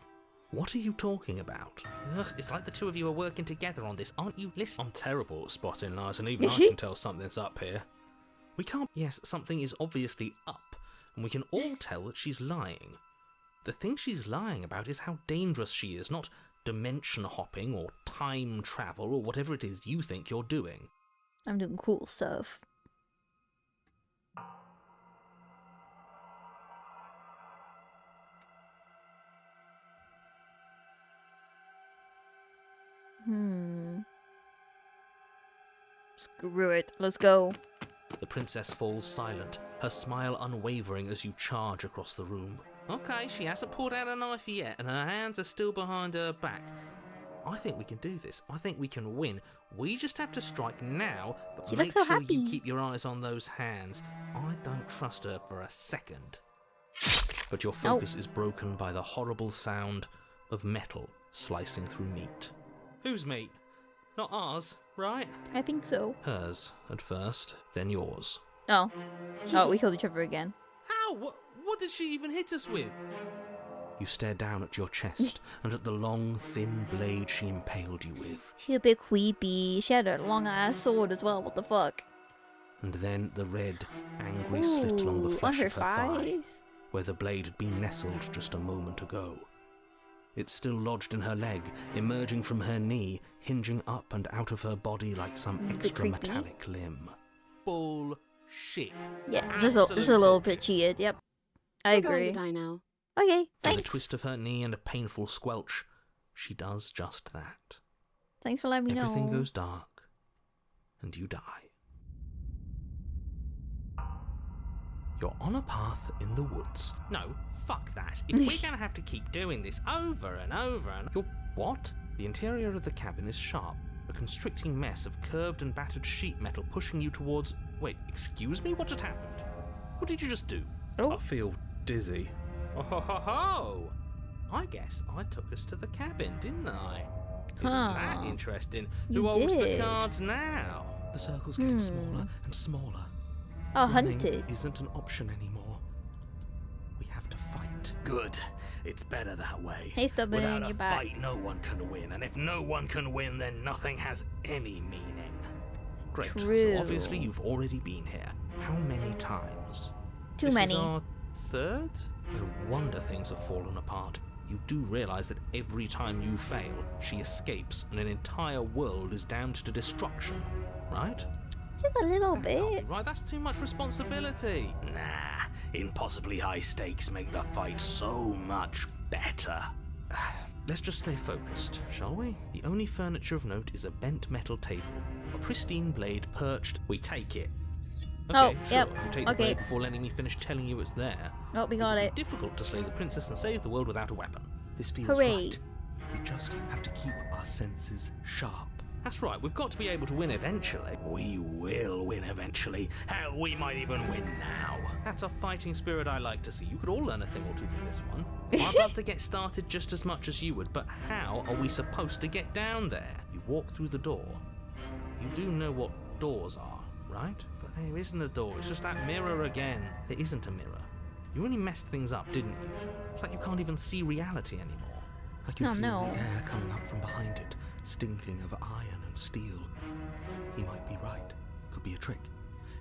What are you talking about? Ugh, it's like the two of you are working together on this, aren't you? Listen. I'm terrible at spotting lies, and even I can tell something's up here. We can't. Yes, something is obviously up, and we can all tell that she's lying. The thing she's lying about is how dangerous she is, not dimension hopping or time travel or whatever it is you think you're doing. I'm doing cool stuff. Screw it. Let's go. The princess falls silent, her smile unwavering as you charge across the room. Okay, she hasn't pulled out a knife yet, and her hands are still behind her back. I think we can do this. I think we can win. We just have to strike now, but She make looks so sure you happy. keep your eyes on those hands. I don't trust her for a second. But your focus is broken by the horrible sound of metal slicing through meat. Whose meat? Not ours, right? I think so. Hers at first, then yours. Oh. Oh, we killed each other again. How? What did she even hit us with? You stare down at your chest and at the long, thin blade she impaled you with. She a bit creepy. She had a long ass sword as well. What the fuck? And then the red, angry slit along the Ooh, flesh on her of her thigh, thighs. where the blade had been nestled just a moment ago. It's still lodged in her leg, emerging from her knee, hinging up and out of her body like some Bit extra creepy. metallic limb. Bullshit. Yeah, just a Absolute little bit bullshit. cheated. Yep. I We're agree. going to die now. Okay, With a thanks. twist of her knee and a painful squelch, she does just that. Thanks for letting me know. Everything goes dark, and you die. You're on a path in the woods. No, fuck that. If we're gonna have to keep doing this over and over and... You're what? The interior of the cabin is sharp, a constricting mess of curved and battered sheet metal pushing you towards... Wait, excuse me? What just happened? What did you just do? Oh. I feel dizzy. Oh ho ho ho! I guess I took us to the cabin, didn't I? Isn't Huh. that interesting? You Who holds the did. cards now? The circle's getting smaller and smaller. Oh, Running hunted. isn't an option anymore. We have to fight. Good. It's better that way. Hey, Stubborn, Without a you're back. fight, no one can win. And if no one can win, then nothing has any meaning. Great. True. So obviously you've already been here. How many times? Too This many. is our third? No wonder things have fallen apart. You do realize that every time you fail, she escapes and an entire world is damned to destruction, right? Just a little That can't bit. be right, that's too much responsibility. Nah, impossibly high stakes make the fight so much better. Let's just stay focused, shall we? The only furniture of note is a bent metal table. A pristine blade perched. We take it. Okay, Oh, sure. yep, You take the okay. blade before letting me finish telling you it's there. Oh, we got It it. would be difficult to slay the princess and save the world without a weapon. This feels Hooray. right. We just have to keep our senses sharp. That's right, we've got to be able to win eventually. We will win eventually. Hell, we might even win now. That's a fighting spirit I like to see. You could all learn a thing or two from this one. I'd love to get started just as much as you would, but how are we supposed to get down there? You walk through the door. You do know what doors are, right? But there isn't a door, it's just that mirror again. There isn't a mirror. You really messed things up, didn't you? It's like you can't even see reality anymore. I can Oh, feel no. the air coming up from behind it, stinking of iron and steel. He might be right. Could be a trick.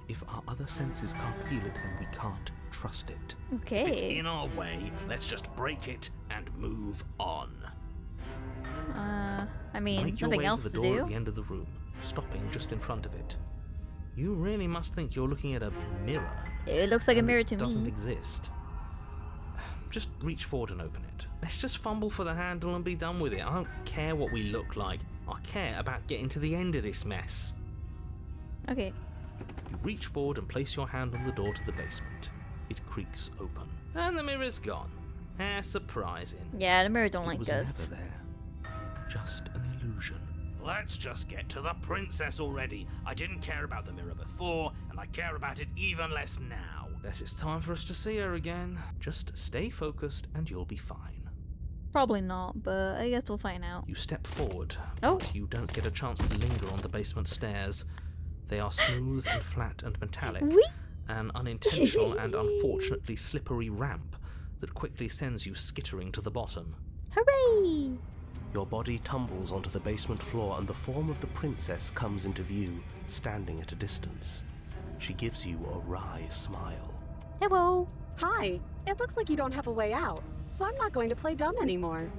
If our other senses can't feel it, then we can't trust it. If it's Okay. in our way, let's just break it and move on. I mean, Make your nothing way else to to the door at do. the end of the room, stopping just in front of it. You really must think you're looking at a mirror. It looks like a and mirror it to doesn't me. exist. Just reach forward and open it. Let's just fumble for the handle and be done with it. I don't care what we look like. I care about getting to the end of this mess. Okay. You reach forward and place your hand on the door to the basement. It creaks open. And the mirror's gone. How surprising. Yeah, the mirror don't It like was ghosts. never there. Just an illusion. Let's just get to the princess already. I didn't care about the mirror before, and I care about it even less now. Guess it's time for us to see her again. Just stay focused and you'll be fine. Probably not, but I guess we'll find out. You step forward, Oh. but you don't get a chance to linger on the basement stairs. They are smooth and flat and metallic. Whee! An unintentional and unfortunately slippery ramp that quickly sends you skittering to the bottom. Hooray! Your body tumbles onto the basement floor and the form of the princess comes into view, standing at a distance. She gives you a wry smile. Hello. Hi, it looks like you don't have a way out, so I'm not going to play dumb anymore.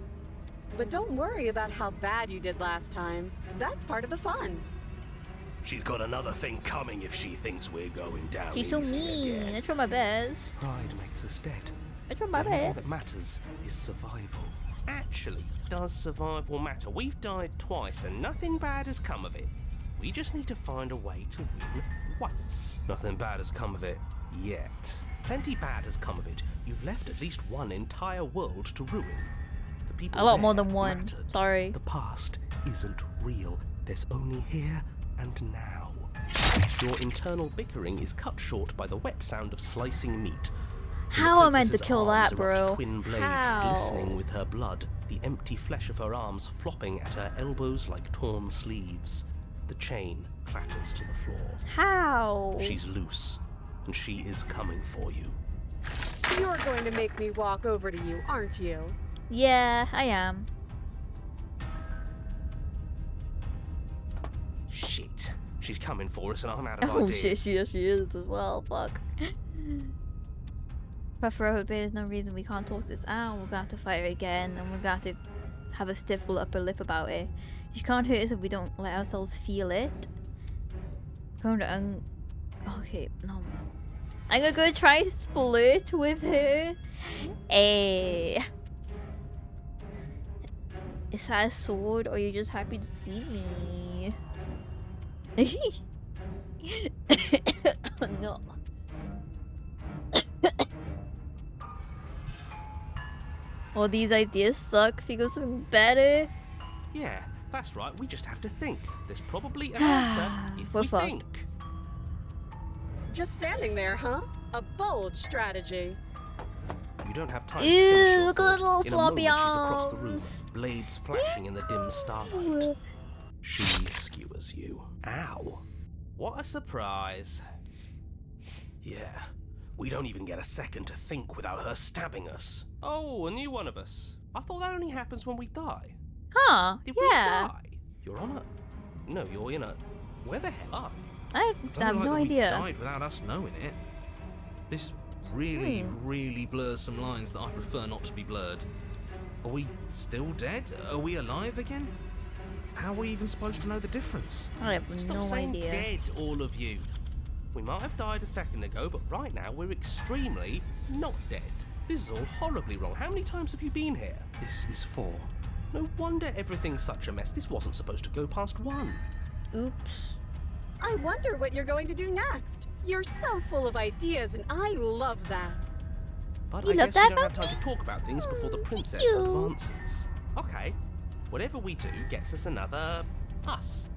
But don't worry about how bad you did last time. That's part of the fun. She's got another thing coming if she thinks we're going down She's so easy mean. again. I try my best. Pride makes us dead. I try my The only thing best. that matters is survival. Actually, does survival matter? We've died twice and nothing bad has come of it. We just need to find a way to win once. Nothing bad has come of it yet. Plenty bad has come of it. You've left at least one entire world to ruin. The people A lot more there than one. mattered. Sorry. The past isn't real. There's only here and now. Your internal bickering is cut short by the wet sound of slicing meat. From How the am I meant to princess's kill arms that, erupt bro? Twin blades How? glistening with her blood, the empty flesh of her arms flopping at her elbows like torn sleeves. The chain clatters to the floor. How? She's loose, and she is coming for you. You're going to make me walk over to you, aren't you? Yeah, I am. Shit. She's coming for us and I'm out of Oh ideas. shit, she is as well. Fuck. But for her, there's no reason we can't talk this out. We're gonna have to fight her again, and we're gonna have to have a stiff upper lip about it. She can't hurt us if we don't let ourselves feel it. Okay, no. I'm gonna go try flirt with her. Is that a sword, or are you just happy to see me? Oh, no. All these ideas suck. If you go something better. Yeah, that's right. We just have to think. There's probably an answer if We're we fucked. think. Just standing there, huh? A bold strategy. You don't have time to Ew, finish your look at thought. the little In a floppy moment, she's across the room, arms. blades flashing in the dim starlight. She skewers you. Ow. What a surprise. Yeah, we don't even get a second to think without her stabbing us. Oh, a new one of us. I thought that only happens when we die. Huh? Did Yeah. we die? You're on a... No, you're in a... Where the hell are you? I Don't have like no that idea. We died without us knowing it. This really blurs some lines that I prefer not to be blurred. Are we still dead? Are we alive again? How are we even supposed to know the difference? I have Stop no saying idea. dead, all of you. We might have died a second ago, but right now we're extremely not dead. This is all horribly wrong. How many times have you been here? This is 4. No wonder everything's such a mess. This wasn't supposed to go past 1. Oops. I wonder what you're going to do next. You're so full of ideas, and I love that. But You I love guess that we don't have about time to talk about things before the princess you. advances. Okay, whatever we do gets us another us.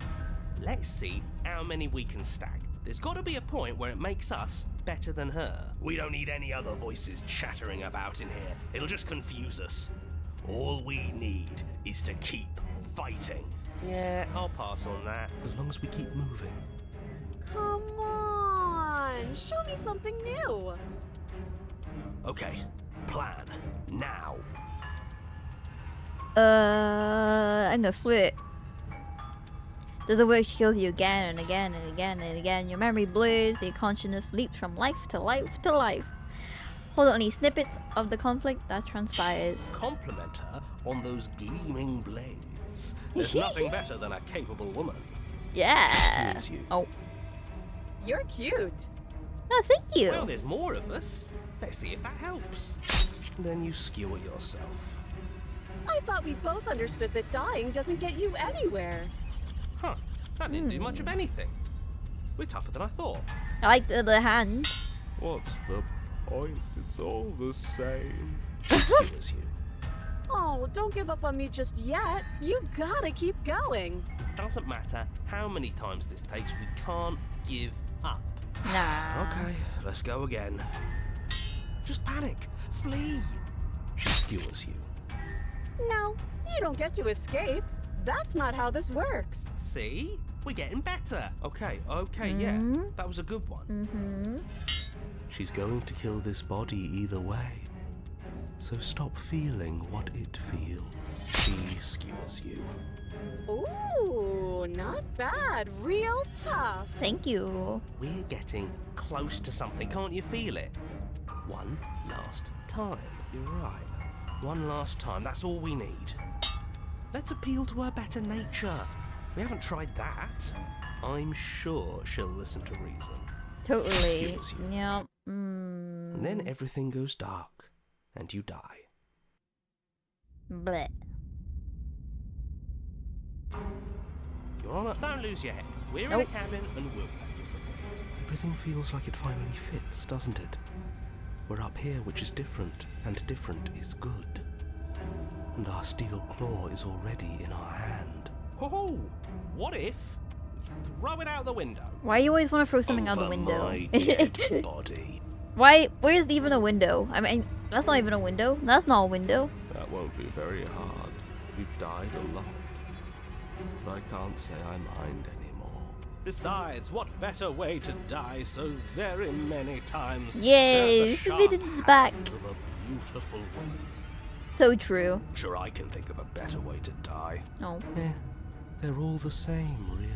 Let's see how many we can stack. There's got to be a point where it makes us better than her. We don't need any other voices chattering about in here. It'll just confuse us. All we need is to keep fighting. Yeah, I'll pass on that. As long as we keep moving. Come on, show me something new. Okay, plan. Now. I'm gonna flip. Does it work? She kills you again and again and again and again. Your memory blurs, your consciousness leaps from life to life to life. Hold only snippets of the conflict that transpires. Compliment her on those gleaming blades. There's nothing better than a capable woman. Yeah. Excuse you. Oh. You're cute. No, thank you. Well, there's more of us. Let's see if that helps. Then you skewer yourself. I thought we both understood that dying doesn't get you anywhere. Huh, that didn't do much of anything. We're tougher than I thought. I like the other hand. What's the point? It's all the same. Skewers you. Oh, don't give up on me just yet. You gotta keep going. It doesn't matter how many times this takes, we can't give up. Nah. Okay, let's go again. Just panic. Flee. She skewers you. No, you don't get to escape. That's not how this works. See? We're getting better. Okay, yeah. That was a good one. Mm-hmm. She's going to kill this body either way. So stop feeling what it feels. She skewers you. Ooh, not bad. Real tough. Thank you. We're getting close to something. Can't you feel it? One last time. You're right. One last time. That's all we need. Let's appeal to her better nature. We haven't tried that. I'm sure she'll listen to reason. Totally. Skewers you. Yeah. And then everything goes dark, and you die. Bleh. Your Honor, don't lose your head. We're in a cabin, and we'll take it from here. Everything feels like it finally fits, doesn't it? We're up here, which is different, and different is good. And our steel claw is already in our hand. Ho-ho! What if we throw it out the window? Why you always want to throw something out the Over window? my dead body. Why? Where's even a window? I mean, that's not even a window. That's not a window. That won't be very hard. We've died a lot. But I can't say I mind anymore. Besides, what better way to die so very many times? Yay! than the Forbidden's sharp back. hands of a beautiful woman. So true. I'm sure I can think of a better way to die. Oh. Eh, they're all the same, really.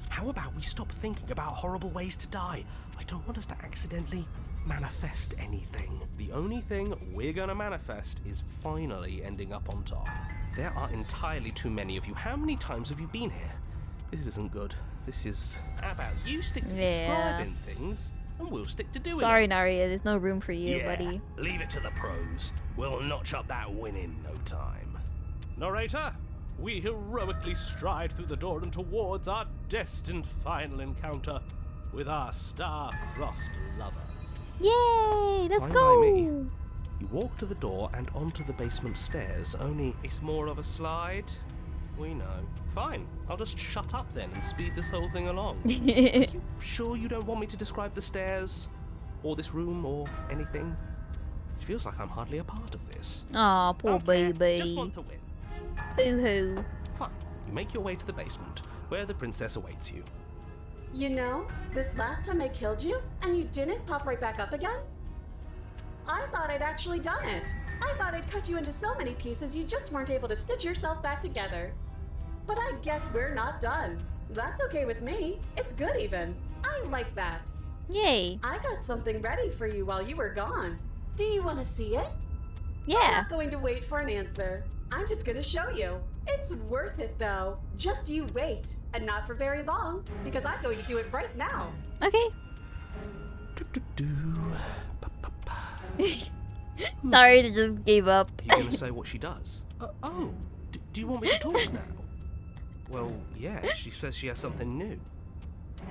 How about we stop thinking about horrible ways to die? I don't want us to accidentally manifest anything. The only thing we're gonna manifest is finally ending up on top. There are entirely too many of you. How many times have you been here? This isn't good. This is... How about you stick to describing things, and we'll stick to doing Sorry, it. Naria. There's no room for you, Yeah, buddy. leave it to the pros. We'll notch up that win in no time. Narrator, we heroically stride through the door and towards our destined final encounter with our star-crossed lover. Yay! Let's Fine go! by me. You walk to the door and onto the basement stairs, only it's more of a slide. We know. Fine, I'll just shut up then and speed this whole thing along. Are you sure you don't want me to describe the stairs? Or this room, or anything? It feels like I'm hardly a part of this. Aw, poor Okay, baby. Just want to win. Boo-hoo. Fine, you make your way to the basement, where the princess awaits you. You know, this last time I killed you, and you didn't pop right back up again? I thought I'd actually done it. I thought I'd cut you into so many pieces you just weren't able to stitch yourself back together. But I guess we're not done. That's okay with me. It's good even. I like that. Yay. I got something ready for you while you were gone. Do you want to see it? I'm Yeah. not going to wait for an answer. I'm just going to show you. It's worth it, though. Just you wait. And not for very long, because I'm going to do it right now. Okay. Do-do-do. Narrator just gave up. Are you going to say what she does? Do you want me to talk now? Well, yeah, she says she has something new.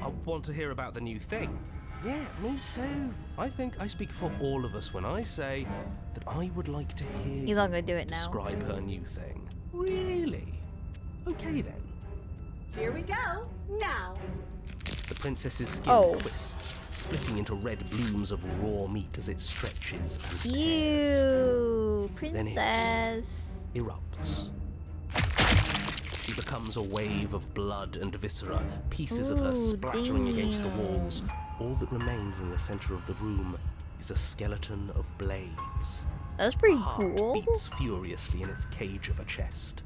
I want to hear about the new thing. Yeah, me too. I think I speak for all of us when I say that I would like to hear He's not gonna do it now. describe her new thing. Really? Okay then. Here we go. Now. The princess's skin twists, splitting into red blooms of raw meat as it stretches and tears. Ew, Then it princess. erupts. She becomes a wave of blood and viscera, pieces of her Ooh, splattering against the damn. walls. All that remains in the center of the room is a skeleton of blades. That's pretty Heart cool. beats furiously in its cage of a chest.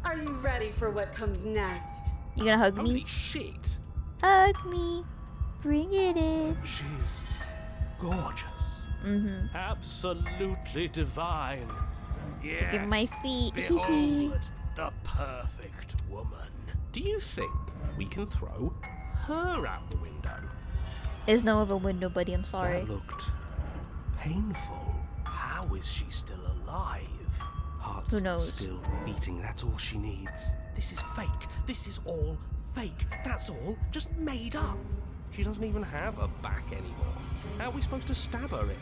Are you ready for what comes next? You gonna hug Holy me? shit! Hug me. Bring it in. She's gorgeous. Mm-hmm. Absolutely divine. Yes. Look at my feet. Behold, the perfect woman. Do you think we can throw her out the window? There's no other window, buddy. I'm sorry. That looked painful. How is she still alive? Heart's Who knows? still beating, that's all she needs. This is fake. This is all fake. That's all just made up. She doesn't even have a back anymore. How are we supposed to stab her in?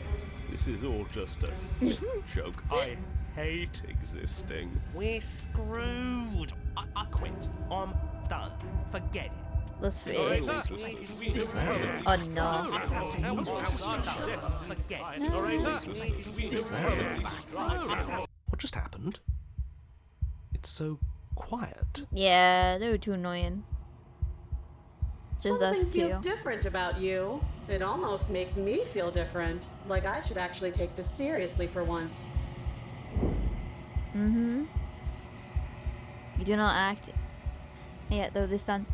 This is all just a sick joke. I hate existing. We're screwed. I quit. I'm done. Forget it. Let's see. Alright, Oh no. What just happened? It's so quiet. Yeah, they were too annoying. Just Something us feels two. different about you. It almost makes me feel different. Like I should actually take this seriously for once. Mm-hmm. You do not act. Yeah, though this time,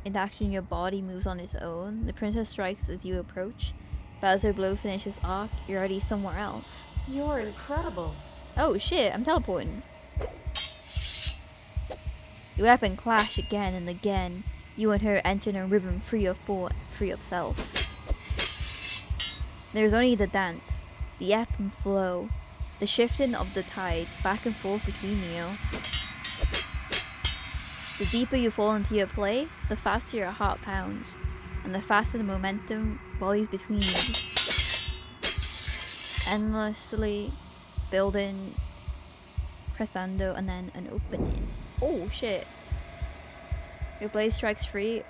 in action, your body moves on its own. The princess strikes as you approach, but as her blow finishes off, you're already somewhere else. You're incredible. Oh shit! I'm teleporting. Your weapon clash again and again. You and her enter in a rhythm free of self. There's only the dance, the ebb and flow, the shifting of the tides back and forth between you. The deeper you fall into your play, the faster your heart pounds, and the faster the momentum volleys between you. Endlessly building crescendo and then an opening. Oh shit. Your blade strikes free.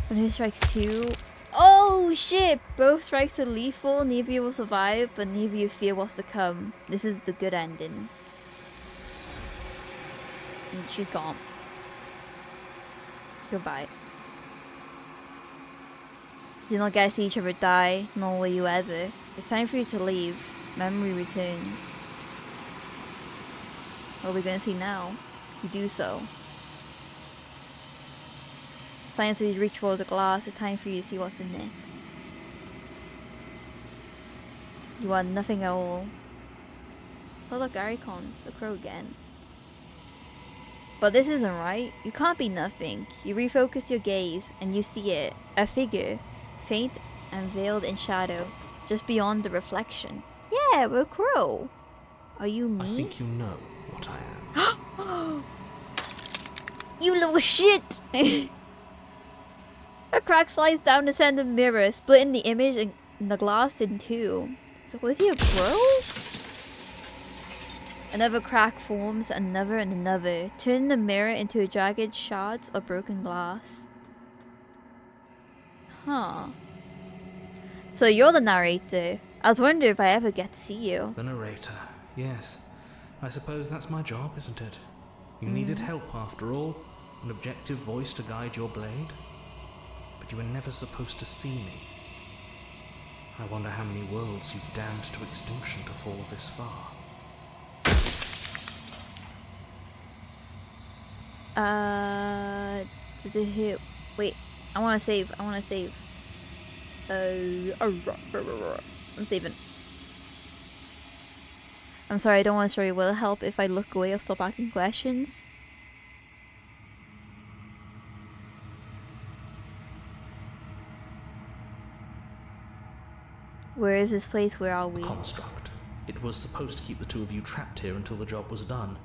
When it strikes two. Oh shit! Both strikes are lethal, neither of you will survive, but neither of you fear what's to come. This is the good ending. And she's gone. Goodbye. You not get to see each other die, nor will you ever. It's time for you to leave. Memory returns. What are we gonna see now? You do so. Science as you reach towards the glass, it's time for you to see what's in it. You are nothing at all. Oh look, Archon's a crow again. But this isn't right. You can't be nothing. You refocus your gaze, and you see it. A figure, faint and veiled in shadow, just beyond the reflection. Yeah, we're a crow. Are you me? I think you know what I am. You little shit! A crack slides down the center mirror, splitting the image and the glass in two. So was he a crow? Another crack forms, another and another, turning the mirror into jagged shards of broken glass. Huh. So you're the narrator. I was wondering if I ever get to see you. The narrator, yes. I suppose that's my job, isn't it? You needed help after all, an objective voice to guide your blade. But you were never supposed to see me. I wonder how many worlds you've damned to extinction to fall this far. Does it hit? Wait, I want to save. I want to save. I'm saving. I'm sorry, I don't want to story. Will it help if I look away or stop asking questions? Where is this place? Where are we? Construct. It was supposed to keep the two of you trapped here until the job was done.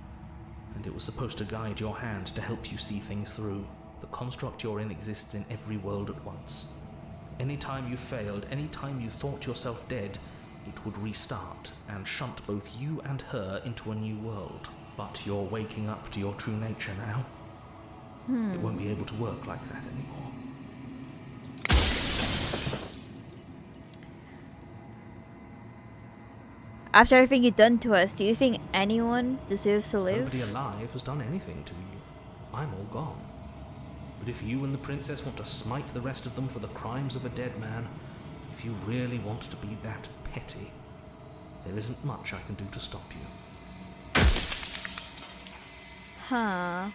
And it was supposed to guide your hand to help you see things through. The construct you're in exists in every world at once. Anytime you failed, anytime you thought yourself dead, it would restart and shunt both you and her into a new world. But you're waking up to your true nature now. It won't be able to work like that anymore. After everything you've done to us, do you think anyone deserves to live? Nobody alive has done anything to you. I'm all gone. But if you and the princess want to smite the rest of them for the crimes of a dead man, if you really want to be that petty, there isn't much I can do to stop you. Huh.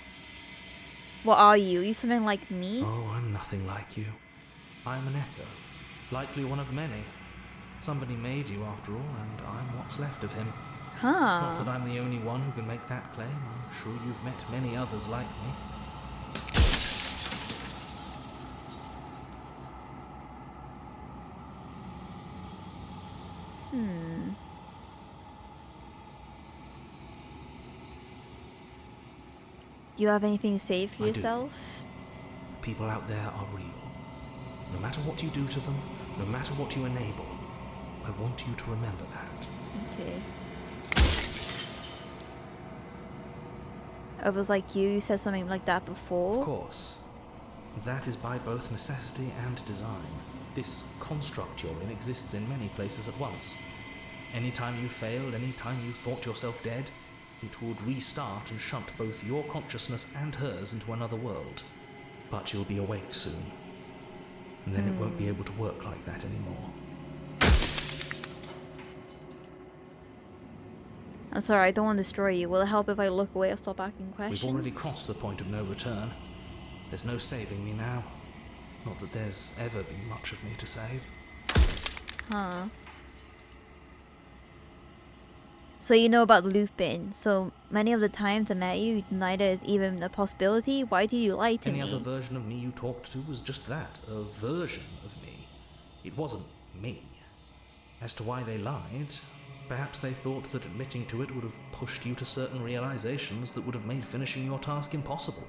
What are you? Are you something like me? Oh, I'm nothing like you. I'm an echo. Likely one of many. Somebody made you after all, and I'm what's left of him. Huh. Not that I'm the only one who can make that claim. I'm sure you've met many others like me. Do you have anything to say for I yourself? The people out there are real. No matter what you do to them, no matter what you enable, I want you to remember that. Okay. I was like you said something like that before. Of course. That is by both necessity and design. This construct you're in exists in many places at once. Anytime you failed, anytime you thought yourself dead, it would restart and shunt both your consciousness and hers into another world. But you'll be awake soon. And then it won't be able to work like that anymore. I'm sorry, I don't want to destroy you. Will it help if I look away or stop asking questions? We've already crossed the point of no return. There's no saving me now. Not that there's ever been much of me to save. Huh. So you know about Lupin. So many of the times I met you, you denied it as even a possibility. Why did you lie to me? Any other version of me you talked to was just that, a version of me. It wasn't me. As to why they lied, perhaps they thought that admitting to it would have pushed you to certain realizations that would have made finishing your task impossible.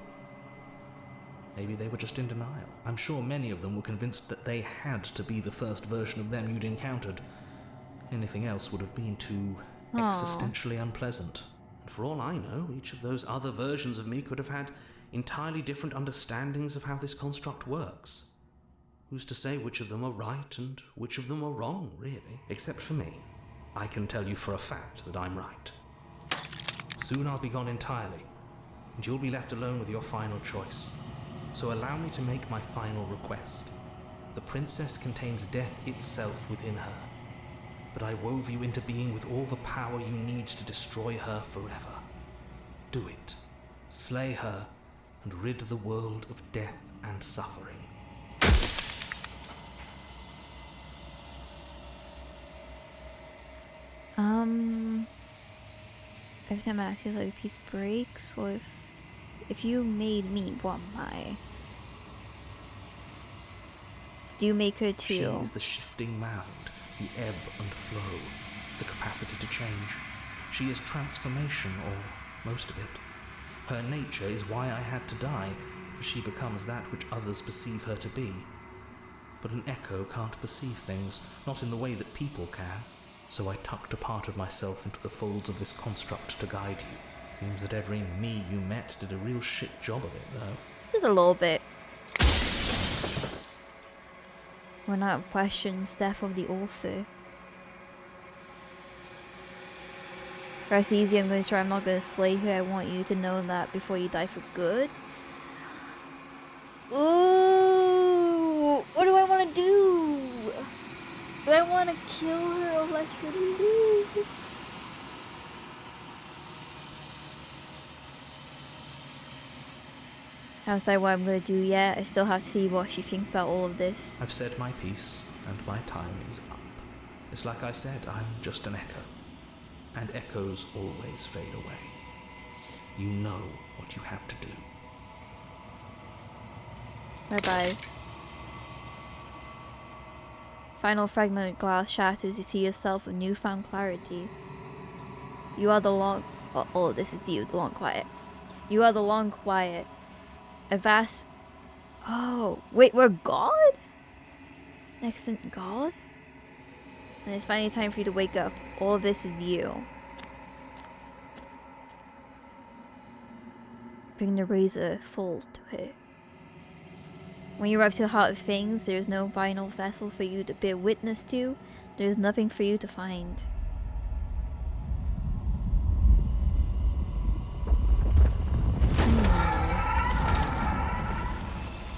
Maybe they were just in denial. I'm sure many of them were convinced that they had to be the first version of them you'd encountered. Anything else would have been too existentially unpleasant. And for all I know, each of those other versions of me could have had entirely different understandings of how this construct works. Who's to say which of them are right and which of them are wrong, really? Except for me. I can tell you for a fact that I'm right. Soon I'll be gone entirely, and you'll be left alone with your final choice. So allow me to make my final request. The princess contains death itself within her, but I wove you into being with all the power you need to destroy her forever. Do it. Slay her, and rid the world of death and suffering. Every time I ask you, it's like a piece breaks. Or if you made me, what am I? Do you make her too? She is the shifting mound, the ebb and flow, the capacity to change. She is transformation, or most of it. Her nature is why I had to die, for she becomes that which others perceive her to be. But an echo can't perceive things, not in the way that people can. So I tucked a part of myself into the folds of this construct to guide you. Seems that every me you met did a real shit job of it, though. Just a little bit. We're not questions death of the author. Rest easy, I'm going to try. I'm not going to slay you. I want you to know that before you die for good. Ooh! What do I want to do? Do I want to kill her or let her live? I'll decide what I'm gonna do yet. I still have to see what she thinks about all of this. I've said my piece, and my time is up. It's like I said, I'm just an echo. And echoes always fade away. You know what you have to do. Bye-bye. Final fragment of glass shatters. You see yourself with newfound clarity. You are the long... Oh, this is you, the long quiet. You are the long quiet. A vast... Oh, wait, we're God? Next to God? And it's finally time for you to wake up. All of this is you. Bring the razor full to her. When you arrive to the heart of things, there is no final vessel for you to bear witness to. There is nothing for you to find.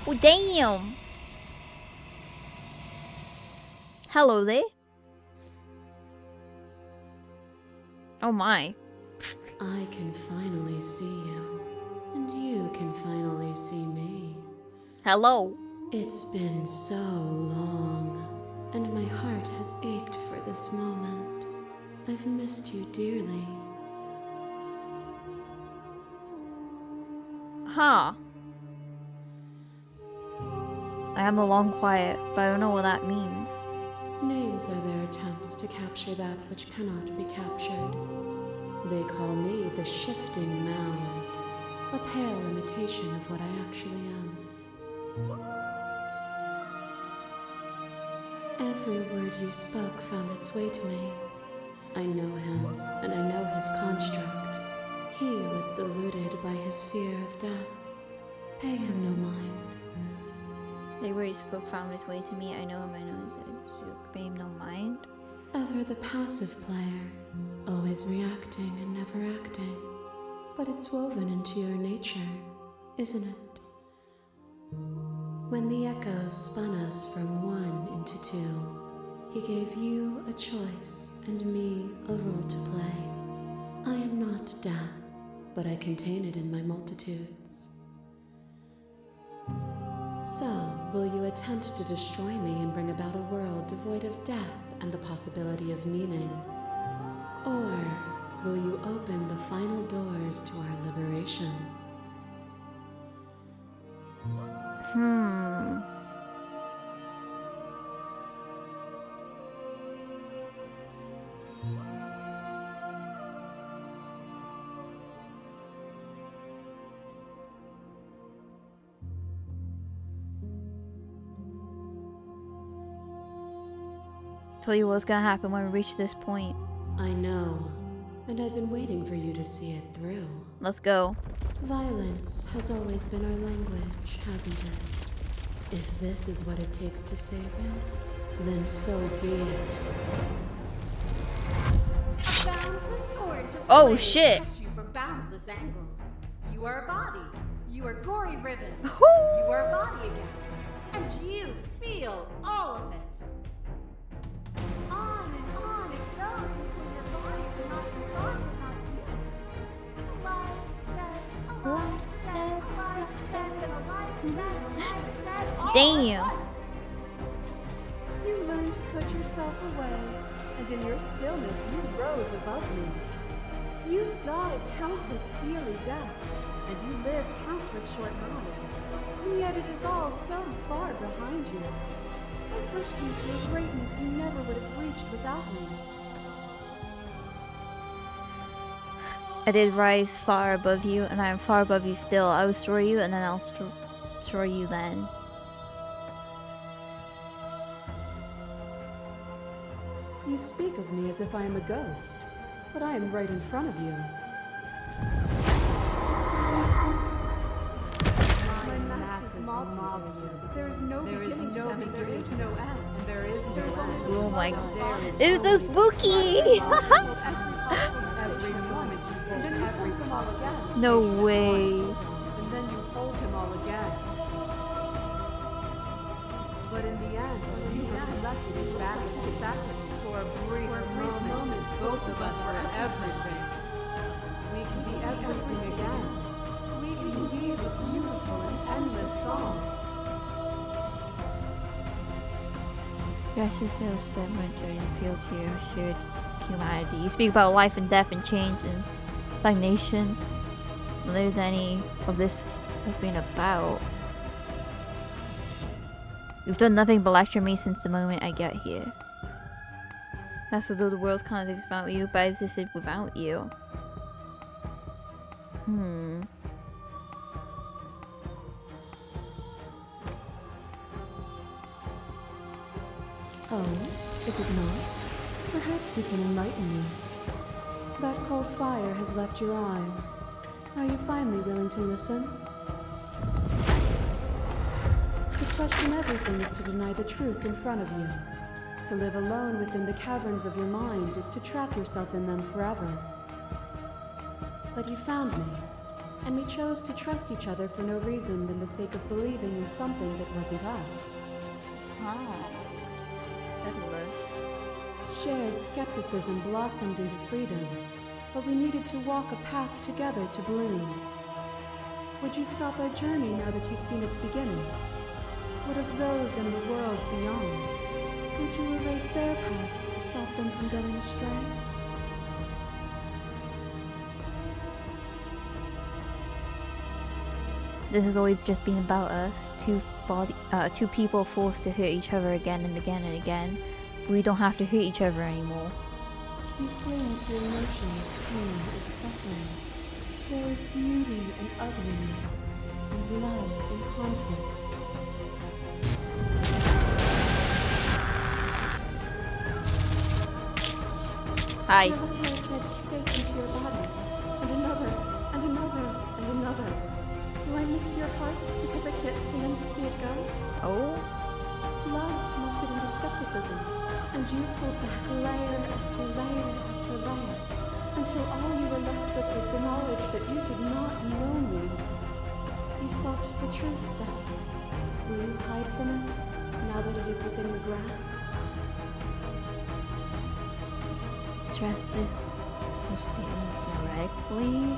Oh, damn! Hello there. Oh my. I can finally see you, and you can finally see me. Hello. It's been so long, and my heart has ached for this moment. I've missed you dearly. Huh. I am the long quiet, but I don't know what that means. Names are their attempts to capture that which cannot be captured. They call me the shifting mound, a pale imitation of what I actually am. Every word you spoke found its way to me. I know him, and I know his construct. He was deluded by his fear of death. Pay him no mind. Every word you spoke found its way to me. I know him, I know his... Pay him no mind. Ever the passive player, always reacting and never acting. But it's woven into your nature, isn't it? When the echo spun us from one into two, he gave you a choice and me a role to play. I am not death, but I contain it in my multitudes. So, will you attempt to destroy me and bring about a world devoid of death and the possibility of meaning? Or will you open the final doors to our liberation? Told you what was gonna happen when we reach this point. I know, and I've been waiting for you to see it through. Let's go. Violence has always been our language, hasn't it? If this is what it takes to save him, then so be it. A boundless torrent of Oh, flame shit. cuts you from boundless angles. You are a body. You are gory ribbon. Woo! You are a body again. And you feel all of it. On and on it goes until your bodies are not your thoughts are not you. Alive, dead, alive, dead, alive, dead, and alive, dead, alive, dead, all Damn. at once. You learn to put yourself away, and in your stillness you rose above me. You died countless steely deaths, and you lived countless short lives, and yet it is all so far behind you. I pushed you to a greatness you never would have reached without me. I did rise far above you, and I am far above you still. I will destroy you, and then I'll destroy you then. You speak of me as if I am a ghost, but I am right in front of you. My masses mob you, but there is no beginning to them, and there is no end, and there is no end. Oh my god. It's so spooky! Every moment you hold every cause again. No way. And then you hold him all again. But in the end, you reflected it back at me. For a brief moment, both of us were everything. We can be everything again. We can can weave a beautiful and endless song. Justice is statement to appeal to your shared humanity. You speak about life and death and change and stagnation. When there's any of this have been about. You've done nothing but lecture me since the moment I get here. That's although the world can't exist without you, but I existed without you. Oh, is it not? Perhaps you can enlighten me. That cold fire has left your eyes. Are you finally willing to listen? To question everything is to deny the truth in front of you. To live alone within the caverns of your mind is to trap yourself in them forever. But you found me, and we chose to trust each other for no reason than the sake of believing in something that wasn't us. Endless. Shared skepticism blossomed into freedom, but we needed to walk a path together to bloom. Would you stop our journey now that you've seen its beginning? What of those in the worlds beyond? Would you erase their paths to stop them from going astray? This has always just been about us. Two people forced to hurt each other again and again and again. We don't have to hurt each other anymore. You cling to your notion that pain is suffering. There is beauty in ugliness, and love in conflict. Hi. Your love tries to stake into your body, and another, and another, and another. Do I miss your heart because I can't stand to see it go? Oh? Love melted into skepticism, and you pulled back layer after layer after layer, until all you were left with was the knowledge that you did not know me. You sought the truth then. Will you hide from it, now that it is within your grasp? Stress this statement directly.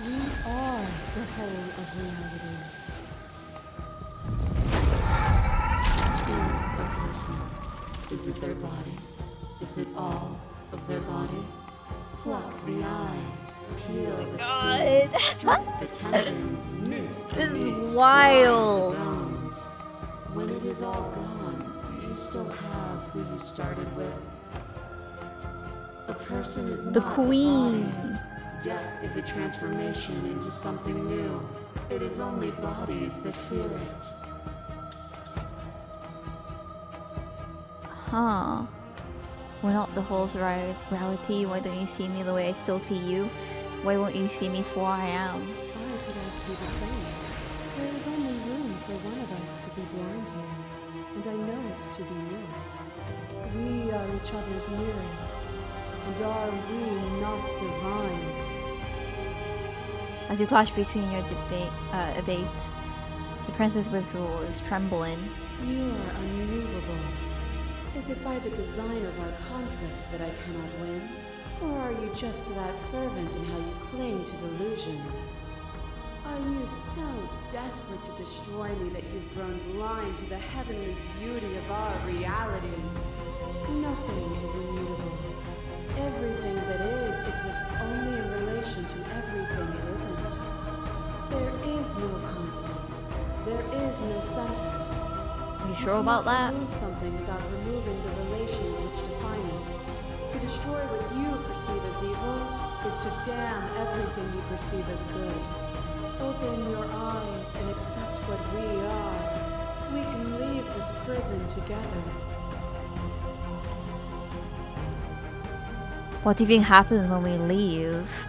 We are the whole of reality. Is a person? Is it their body? Is it all of their body? Pluck the eyes, peel the skin, strip the tendons, mince the This meat, is wild. grind the bones. When it is all gone, do you still have who you started with? A person is The not queen. a body. Death is a transformation into something new. It is only bodies that fear it. Huh. We're not the whole reality. Why don't you see me the way I still see you? Why won't you see me for who I am? I could ask you the same. There is only room for one of us to be blind here, and I know it to be you. We are each other's mirrors, and are we not divine? As you clash between your debates, the princess withdraws, trembling. You are unmovable. Is it by the design of our conflict that I cannot win? Or are you just that fervent in how you cling to delusion? Are you so desperate to destroy me that you've grown blind to the heavenly beauty of our reality? Nothing is immutable. Everything that is exists only in relation to everything it isn't. There is no constant. There is no center. You sure about that? You cannot remove something without removing the relations which define it. To destroy what you perceive as evil is to damn everything you perceive as good. Open your eyes and accept what we are. We can leave this prison together. What do you think happens when we leave?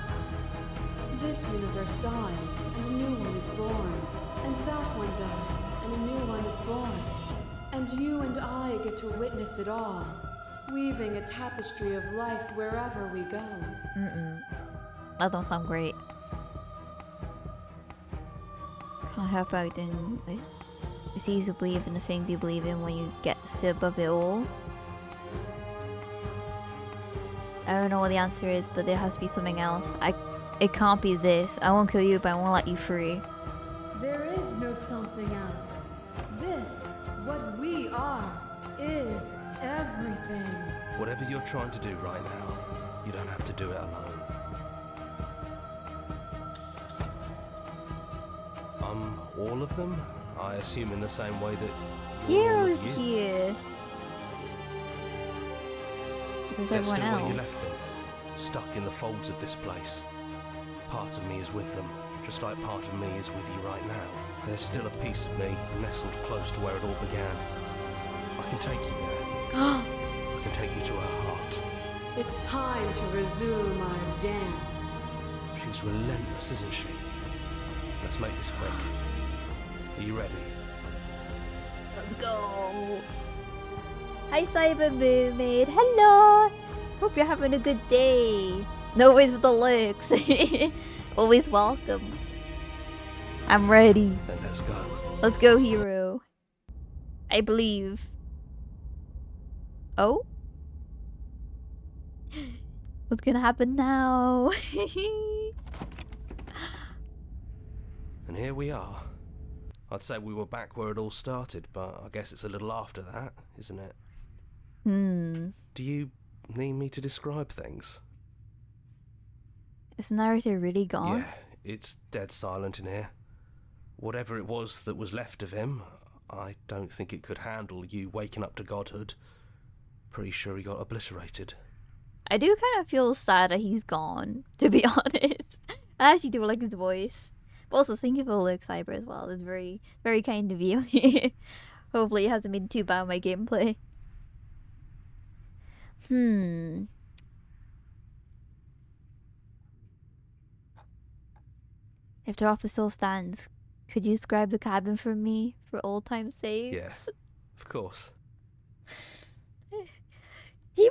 This universe dies, and a new one is born. And that one dies, and a new one is born. And you and I get to witness it all, weaving a tapestry of life wherever we go. That don't sound great. Can't help out then. It's easy to believe in the things you believe in when you get to sit above it all. I don't know what the answer is, but there has to be something else. It can't be this. I won't kill you, but I won't let you free. There is no something else. This, what we are, is everything. Whatever you're trying to do right now, you don't have to do it alone. All of them? I assume in the same way that you're all Hero's of you. here. There's They're everyone still where you else. left them, stuck in the folds of this place. Part of me is with them, just like part of me is with you right now. There's still a piece of me nestled close to where it all began. I can take you there. I can take you to her heart. It's time to resume our dance. She's relentless, isn't she? Let's make this quick. Are you ready? Let's go. Hi, Cyber Mermaid. Hello. Hope you're having a good day. No worries with the looks. Always welcome. I'm ready. Then let's go. Let's go, hero. I believe. Oh? What's gonna happen now? And here we are. I'd say we were back where it all started, but I guess it's a little after that, isn't it? Do you need me to describe things? Is the narrator really gone? Yeah, it's dead silent in here. Whatever it was that was left of him, I don't think it could handle you waking up to godhood. Pretty sure he got obliterated. I do kind of feel sad that he's gone, to be honest. I actually do like his voice. But also, thank you for the look, Cyber, as well. It's very, very kind of you. Hopefully it hasn't been too bad my gameplay. If the offer still stands, could you describe the cabin for me, for old time's sake? Yeah, of course. He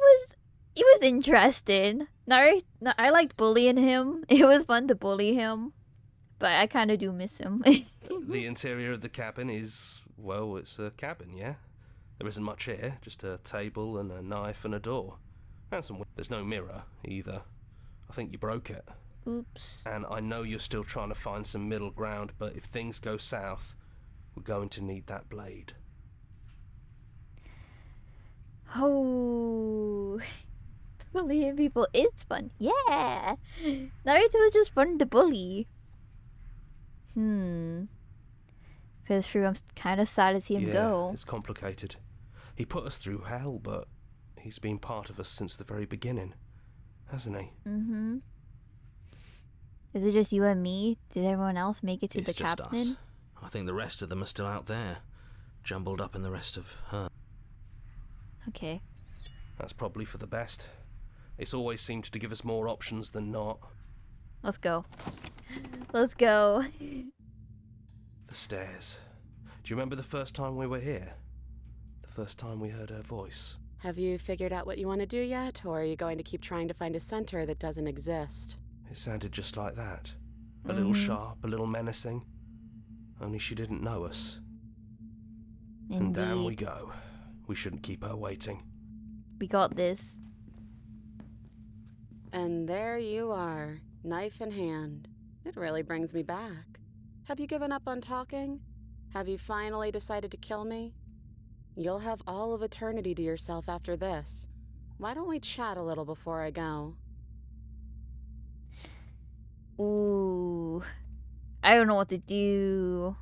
was interesting. No, I liked bullying him. It was fun to bully him. But I kind of do miss him. The interior of the cabin is, well, it's a cabin, yeah? There isn't much here, just a table and a knife and a door. And there's no mirror, either. I think you broke it. Oops. And I know you're still trying to find some middle ground, but if things go south, we're going to need that blade. Oh, bullying people is fun. Yeah, Naruto was just fun to bully. Because true, I'm kind of sad to see him go. It's complicated. He put us through hell, but he's been part of us since the very beginning, hasn't he? Is it just you and me? Did everyone else make it to It's the just cabin? us. I think the rest of them are still out there, jumbled up in the rest of her. Okay. That's probably for the best. It's always seemed to give us more options than not. Let's go. Let's go. The stairs. Do you remember the first time we were here? The first time we heard her voice? Have you figured out what you want to do yet, or are you going to keep trying to find a center that doesn't exist? It sounded just like that. A little sharp, a little menacing. Only she didn't know us. And down we go. We shouldn't keep her waiting. We got this. And there you are, knife in hand. It really brings me back. Have you given up on talking? Have you finally decided to kill me? You'll have all of eternity to yourself after this. Why don't we chat a little before I go? Ooh. I don't know what to do.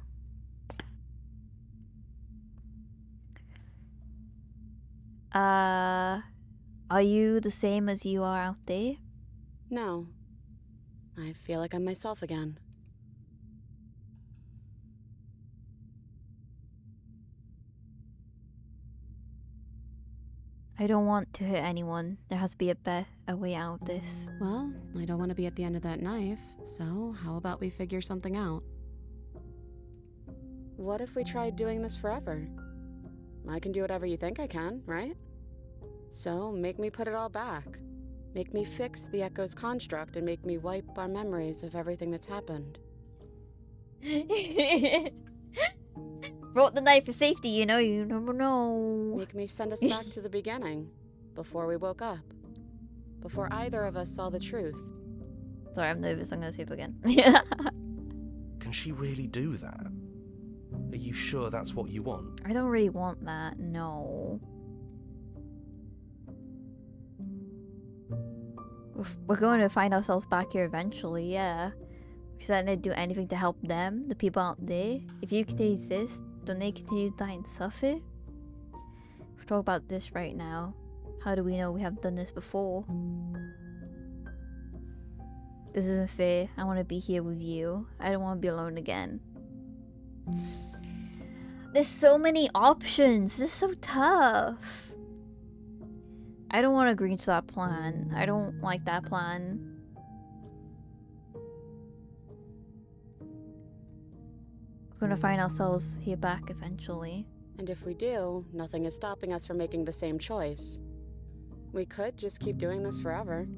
Are you the same as you are out there? No. I feel like I'm myself again. I don't want to hurt anyone. There has to be a way out of this. Well, I don't want to be at the end of that knife, so how about we figure something out? What if we tried doing this forever? I can do whatever you think I can, right? So make me put it all back. Make me fix the Echo's construct and make me wipe our memories of everything that's happened. Brought the knife for safety, you never know. Make me send us back to the beginning, before we woke up. before either of us saw the truth. Sorry, I'm nervous. I'm gonna save again. Can she really do that? Are you sure that's what you want? I don't really want that, no. We're going to find ourselves back here eventually, yeah. We're starting to do anything to help them, the people out there. If you continue to exist, don't they continue to die and suffer? We'll talk about this right now. How do we know we haven't done this before? This isn't fair. I want to be here with you. I don't want to be alone again. There's so many options. This is so tough. I don't want to agree to that plan. I don't like that plan. We're gonna find ourselves here back eventually. And if we do, nothing is stopping us from making the same choice. We could just keep doing this forever.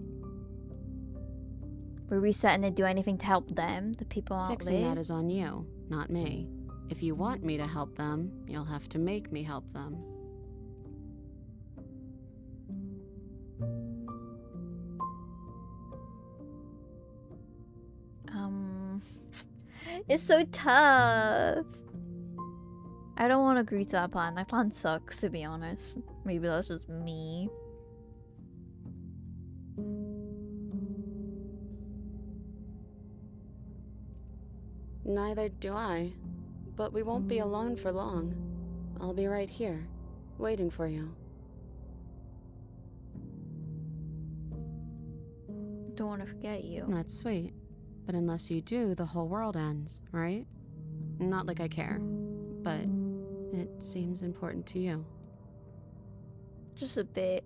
We're resetting to do anything to help them, the people out Fixing there. that is on you, not me. If you want me to help them, you'll have to make me help them. It's so tough. I don't want to agree to that plan. That plan sucks, to be honest. Maybe that's just me. Neither do I. But we won't be alone for long. I'll be right here, waiting for you. Don't want to forget you. That's sweet. But unless you do, the whole world ends, right? Not like I care, but it seems important to you. Just a bit.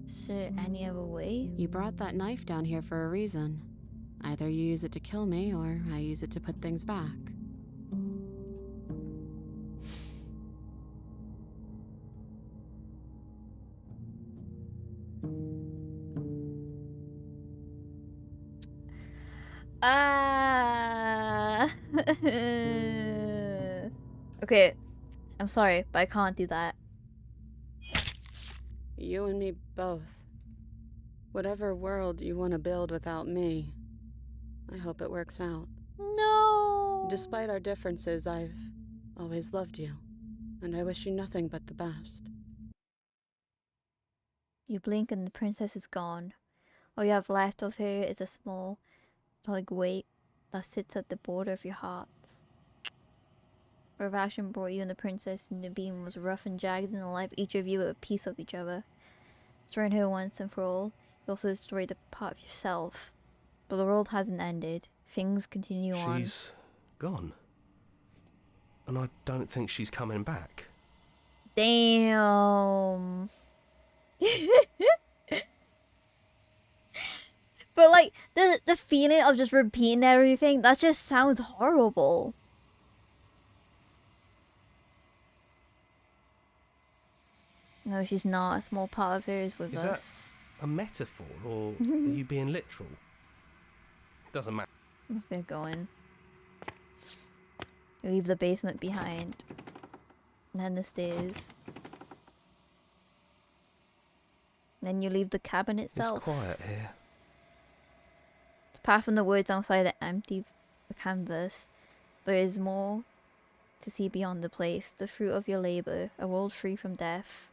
Is there any other way? You brought that knife down here for a reason. Either you use it to kill me, or I use it to put things back. Okay, I'm sorry, but I can't do that. You and me both. Whatever world you want to build without me, I hope it works out. No! Despite our differences, I've always loved you, and I wish you nothing but the best. You blink and the princess is gone. All you have left of her is a small, solid weight that sits at the border of your hearts. Where Rashin brought you and the princess, and the beam was rough and jagged, and left each of you a piece of each other. Destroying her once and for all, you also destroyed a part of yourself. But the world hasn't ended. Things continue on. She's gone. And I don't think she's coming back. Damn. But like the feeling of just repeating everything, that just sounds horrible. No, she's not. A small part of her is with Is us. that a metaphor, or are you being literal? It doesn't matter. Let's get going. You leave the basement behind. And then the stairs. Then you leave the cabin itself. It's quiet here. Apart from the words outside the empty canvas, there is more to see beyond the place. The fruit of your labor, a world free from death.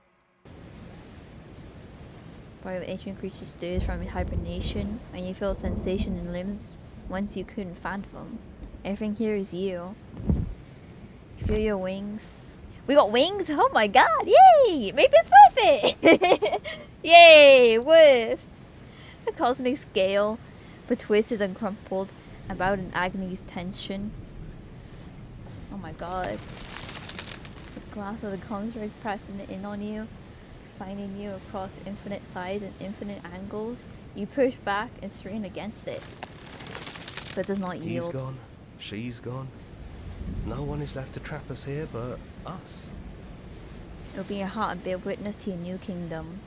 Body of ancient creature stirs from hibernation, and you feel a sensation in limbs once you couldn't fathom. Everything here is you. You feel your wings. We got wings? Oh my god, yay! Maybe it's worth it! Yay, worth! The cosmic scale, but twisted and crumpled, about in agony's tension. Oh my god. The glass of the construct pressing in on you, finding you across infinite sides and infinite angles. You push back and strain against it, but does not yield. He's gone. She's gone. No one is left to trap us here but us. Open your heart and bear witness to your new kingdom.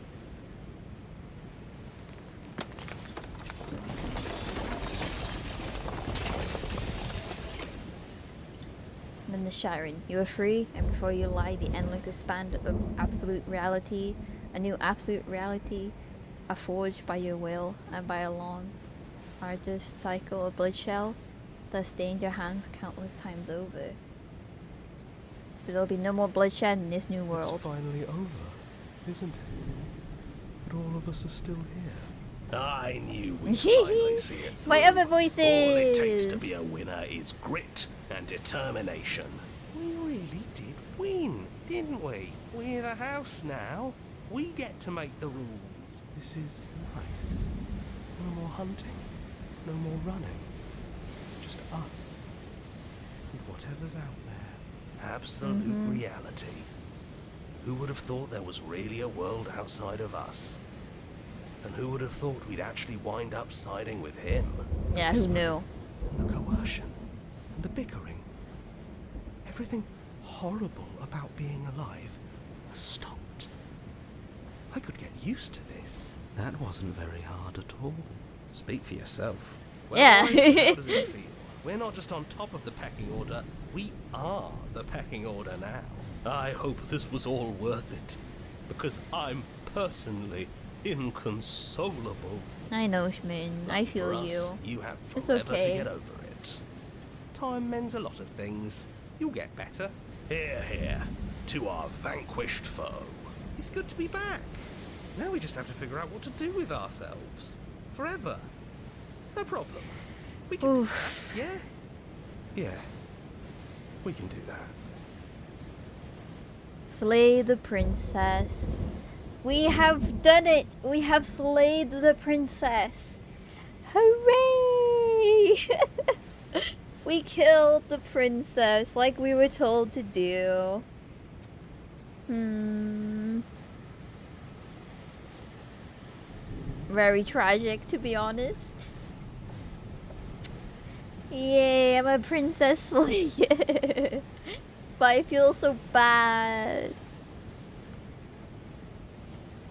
Then the shattering. You are free, and before you lie the endless expanse of absolute reality, a new absolute reality, are forged by your will and by a long, arduous cycle of bloodshed that stained your hands countless times over. But there'll be no more bloodshed in this new world. It's finally over, isn't it? But all of us are still here. I knew we'd finally see it through. My other voices! All it takes to be a winner is grit and determination. We really did win, didn't we? We're the house now. We get to make the rules. This is nice. No more hunting. No more running. Just us. And whatever's out there. Absolute reality. Who would have thought there was really a world outside of us? And who would have thought we'd actually wind up siding with him? Yeah, who knew? The coercion. The bickering. Everything horrible about being alive has stopped. I could get used to this. That wasn't very hard at all. Speak for yourself. Well, Yeah. how does it feel? We're not just on top of the pecking order, we are the pecking order now. I hope this was all worth it, because I'm personally inconsolable. I know, Schmin. I For feel us, you. You have It's forever okay. to get over it. Time mends a lot of things. You'll get better. Here, here, to our vanquished foe. It's good to be back. Now we just have to figure out what to do with ourselves. Forever. No problem. We can do Oof. that, yeah? Yeah. We can do that. Slay the princess. We have done it! We have slayed the princess! Hooray! We killed the princess like we were told to do. Very tragic, to be honest. Yay, I'm a princess slayer. But I feel so bad.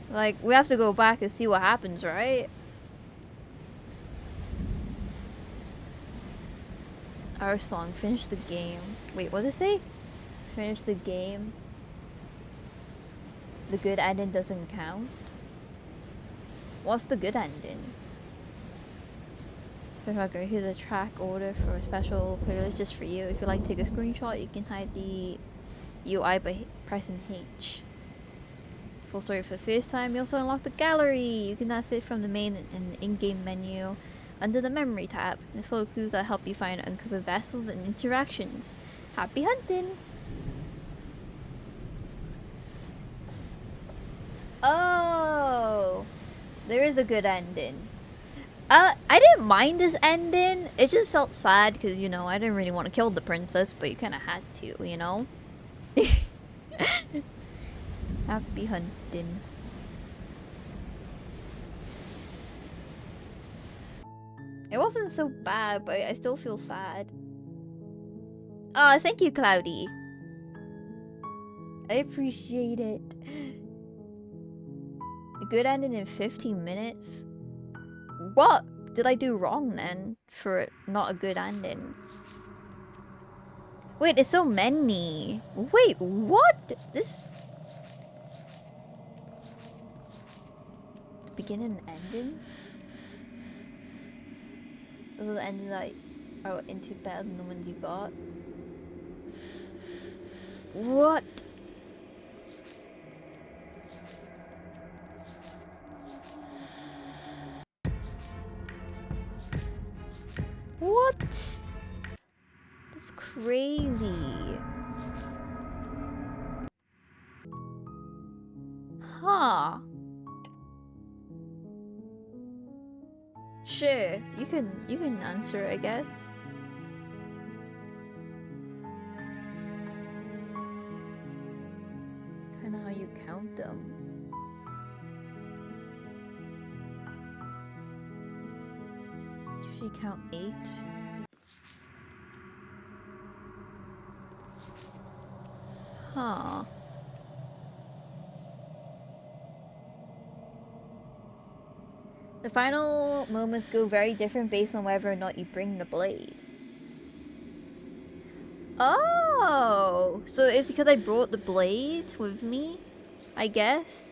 Like, we have to go back and see what happens, right? Our song, finish the game. Wait, what did it say? Finish the game. The good ending doesn't count. What's the good ending? Here's a track order for a special playlist just for you. If you like, take a screenshot. You can hide the UI by pressing H. Full story for the first time. You also unlock the gallery. You can access it from the main and in-game menu under the memory tab. It's full of clues that help you find and uncover vessels and interactions. Happy hunting! Oh, there is a good ending. I didn't mind this ending. It just felt sad because, you know, I didn't really want to kill the princess, but you kind of had to, you know? Happy hunting. It wasn't so bad, but I still feel sad. Oh, thank you, Cloudy. I appreciate it. A good ending in 15 minutes? What did I do wrong then for it not a good ending? Wait, there's so many. Wait, what? This... beginning and endings? Those are the endings that are into better than the ones you got. What? What? That's crazy. Huh. Sure, you can answer, I guess. It's kinda how you count them. Usually count 8. Huh. The final moments go very different based on whether or not you bring the blade. Oh, so it's because I brought the blade with me, I guess.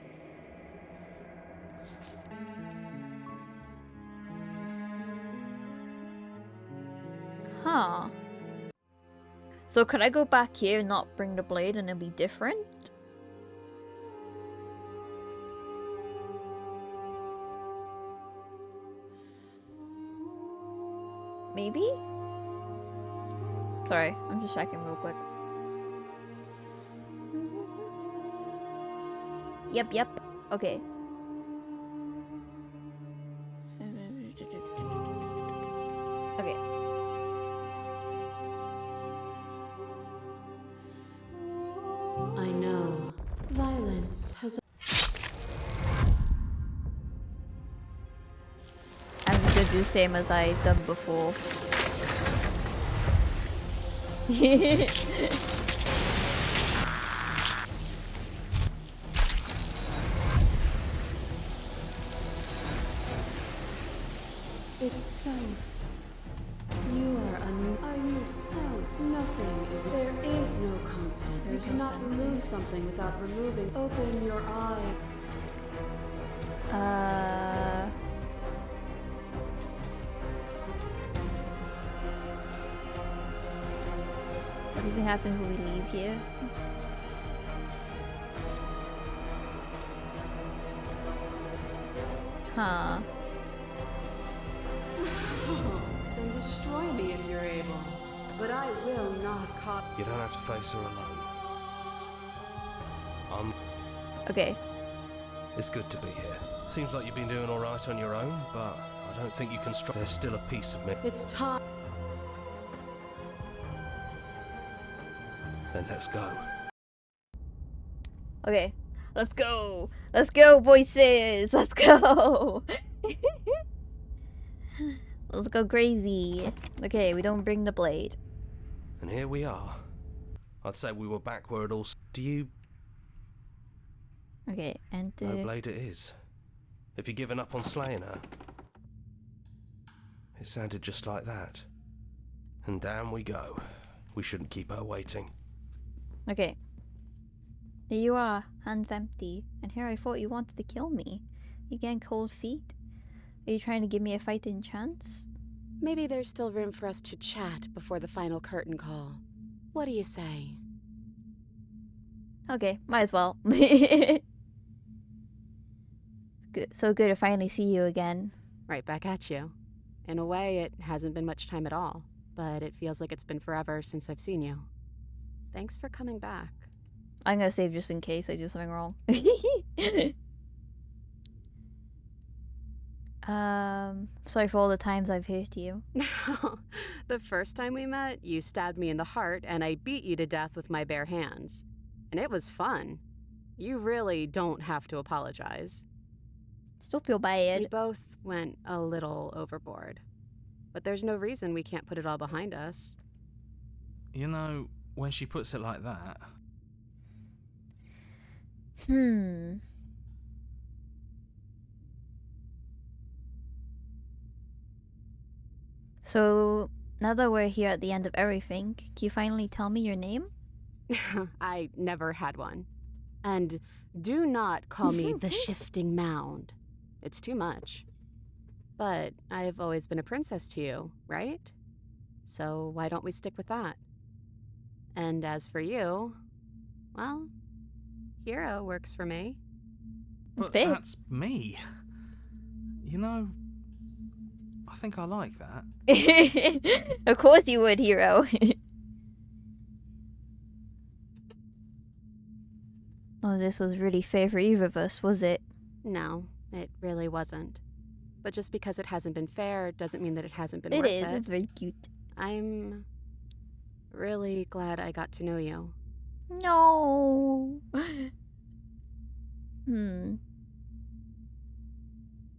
Huh. So could I go back here and not bring the blade and it'll be different? Maybe? Sorry, I'm just checking real quick. Yep. Okay. Okay. I know. Violence has. I'm just gonna do same as I done before. It's so. You are you so. Nothing is. There is no constant. You cannot remove something without removing. Open your eye. What do you think happens when we leave here? Huh. Then destroy me if you're able. But I will not cause. You don't have to face her alone. Okay. It's good to be here. Seems like you've been doing all right on your own, but I don't think you can stop. There's still a piece of me. It's time. Then let's go. Okay. Let's go! Let's go, voices! Let's go! Let's go crazy. Okay, we don't bring the blade. And here we are. I'd say we were back where it all. Do you? Okay, and No blade it is. Have you given up on slaying her? It sounded just like that. And down we go. We shouldn't keep her waiting. Okay. There you are, hands empty. And here I thought you wanted to kill me. You getting cold feet? Are you trying to give me a fighting chance? Maybe there's still room for us to chat before the final curtain call. What do you say? Okay, might as well. Good, so good to finally see you again. Right back at you. In a way, it hasn't been much time at all, but it feels like it's been forever since I've seen you. Thanks for coming back. I'm gonna save just in case I do something wrong. Sorry for all the times I've hurt you. The first time we met, you stabbed me in the heart and I beat you to death with my bare hands. And it was fun. You really don't have to apologize. Still feel bad. We both went a little overboard. But there's no reason we can't put it all behind us. You know, when she puts it like that... So, now that we're here at the end of everything, can you finally tell me your name? I never had one. And do not call me the Shifting Mound. It's too much. But I've always been a princess to you, right? So why don't we stick with that? And as for you, well, hero works for me. But that's me. You know, I think I like that. Of course you would, hero. Oh, this was really fair for either of us, was it? No, it really wasn't. But just because it hasn't been fair doesn't mean that it hasn't been worth it. It is, it's very cute. I'm really glad I got to know you. No. I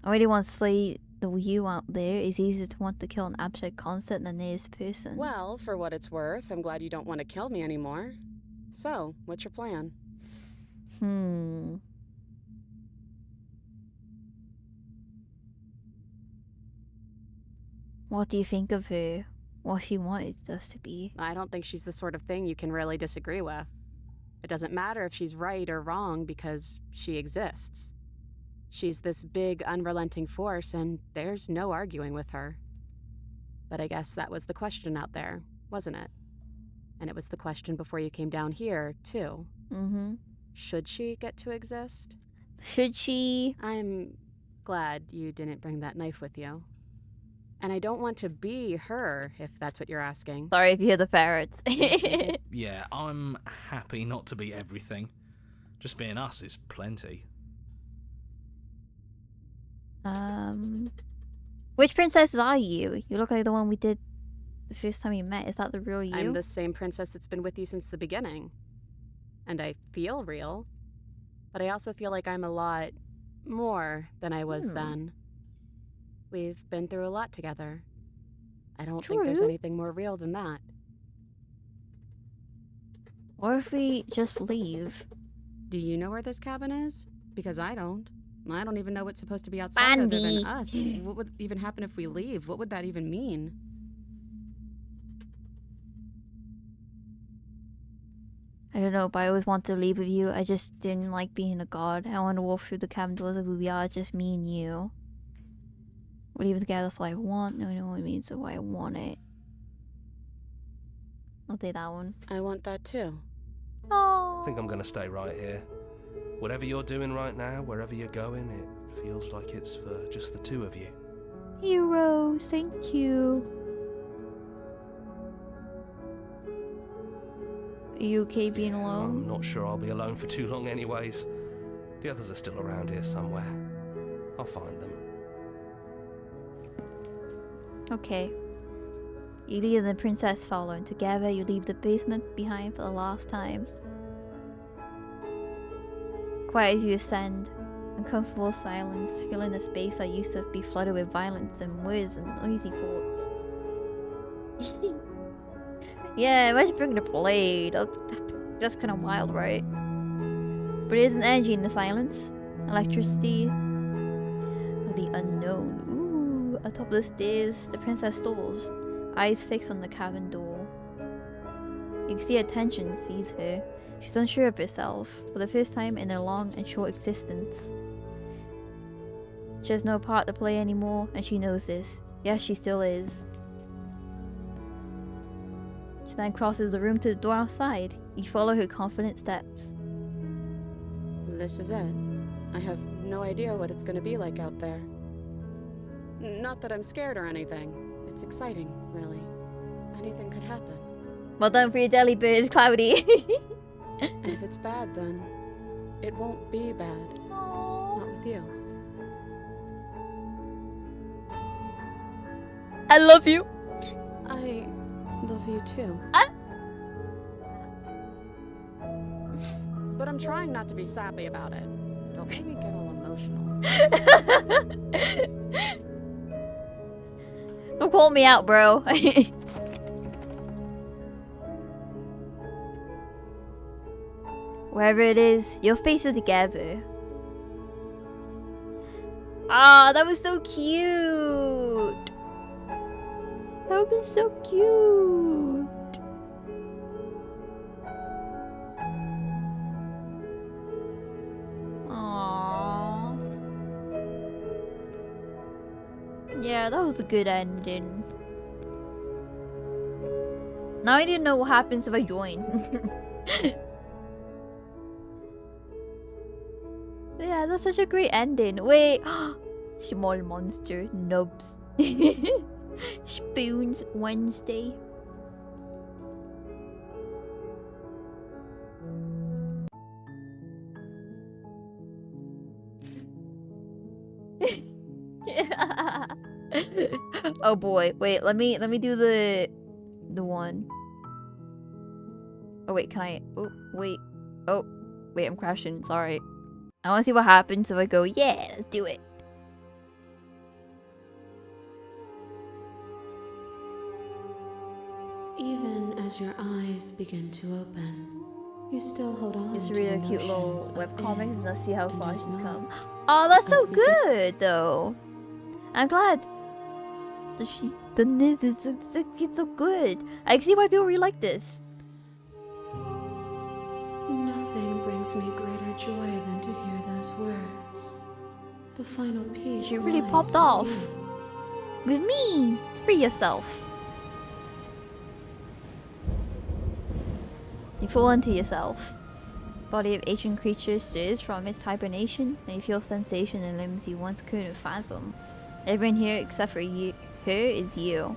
really want to slay the you out there. It's easier to want to kill an abstract concept than it is person. Well, for what it's worth, I'm glad you don't want to kill me anymore. So, what's your plan? What do you think of her? What she wanted us to be? I don't think she's the sort of thing you can really disagree with. It doesn't matter if she's right or wrong because she exists. She's this big, unrelenting force, and there's no arguing with her. But I guess that was the question out there, wasn't it? And it was the question before you came down here, too. Mm-hmm. Should she get to exist? Should she? I'm glad you didn't bring that knife with you. And I don't want to be her, if that's what you're asking. Sorry if you hear the ferrets. Yeah, I'm happy not to be everything. Just being us is plenty. Which princesses are you? You look like the one we did the first time we met. Is that the real you? I'm the same princess that's been with you since the beginning. And I feel real. But I also feel like I'm a lot more than I was then. We've been through a lot together. I don't think there's True. anything more real than that. Or if we just leave. Do you know where this cabin is? Because I don't. I don't even know what's supposed to be outside other Bandy. than us. What would even happen if we leave? What would that even mean? I don't know, but I always wanted to leave with you. I just didn't like being a god. I want to walk through the cabin doors of who we are, just me and you. We're leaving together, that's what I want. No, I know what it means, so why I want it. I'll take that one. I want that too. Oh. I think I'm gonna stay right here. Whatever you're doing right now, wherever you're going, it feels like it's for just the two of you. Heroes, thank you. Are you okay being alone? I'm not sure I'll be alone for too long anyways. The others are still around here somewhere. I'll find them. Okay. You leave the princess follow, and together you leave the basement behind for the last time. Quiet as you ascend, uncomfortable silence, filling the space that used to be flooded with violence and words and noisy thoughts. Yeah, imagine bringing a blade. That's kind of wild, right? But there's an energy in the silence. Electricity of the unknown. Ooh, atop the stairs, the princess stalls, eyes fixed on the cabin door. You can see her tension seize her. She's unsure of herself, for the first time in her long and short existence. She has no part to play anymore, and she knows this. Yes, she still is. She then crosses the room to the door outside. You follow her confident steps. This is it. I have no idea what it's gonna be like out there. Not that I'm scared or anything. It's exciting, really. Anything could happen. Well done for your deli bird, Cloudy. And if it's bad, then it won't be bad. Aww. Not with you. I love you. I love you too. But I'm trying not to be sappy about it. Don't make me get all emotional. Don't call me out, bro. Wherever it is, you'll face it together. Ah, that was so cute. That was so cute. Aww. Yeah, that was a good ending. Now I need to know what happens if I join. Yeah, that's such a great ending. Wait, small monster, nubs. Spoons Wednesday. Oh boy, wait, let me do the one. Oh wait, can I? Oh wait, I'm crashing. Sorry. I want to see what happens if I go, yeah, let's do it. Even as your eyes begin to open, you still hold on Just to read the a cute little notions of webcomic and is let's see how and far is she's not. come. Oh, that's so Of begin- good, though. I'm glad that she's done this. It's so good. I can see why people really like this. Nothing brings me greater joy than to hear those words. The final piece. She really lies popped with off. you. With me. Free yourself. You fall into yourself. Body of ancient creature stirs from its hibernation, and you feel sensation in limbs you once couldn't fathom. Everyone here except for you, her is you.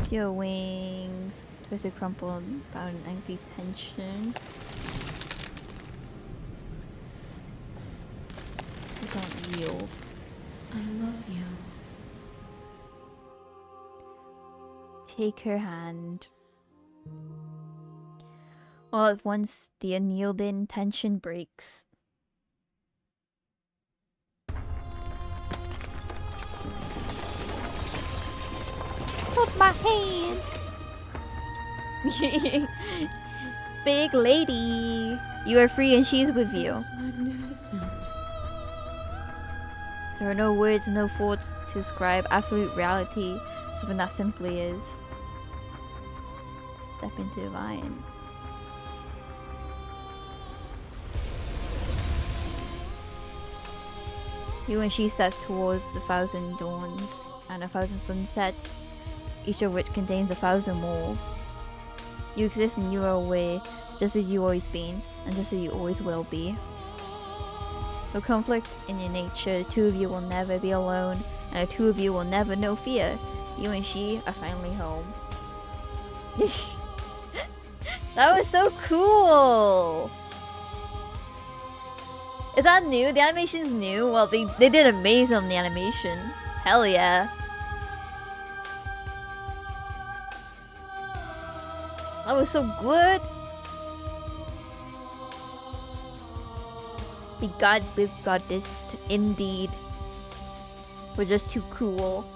Feel wings, twisted crumpled, bound in empty tension. You don't yield. I love you. Take her hand. All at once, the unyielding tension breaks. Hold my hand! Big lady! You are free and she's with you. It's magnificent. There are no words, no thoughts to describe absolute reality, something that simply is. Step into divine. You and she steps towards 1,000 dawns and 1,000 sunsets, each of which contains 1,000 more. You exist in your way, just as you've always been, and just as you always will be. No conflict in your nature, the two of you will never be alone, and the two of you will never know fear. You and she are finally home. That was so cool! Is that new? The animation's new? Well, they did amazing on the animation. Hell yeah. That was so good. We've got this indeed. We're just too cool.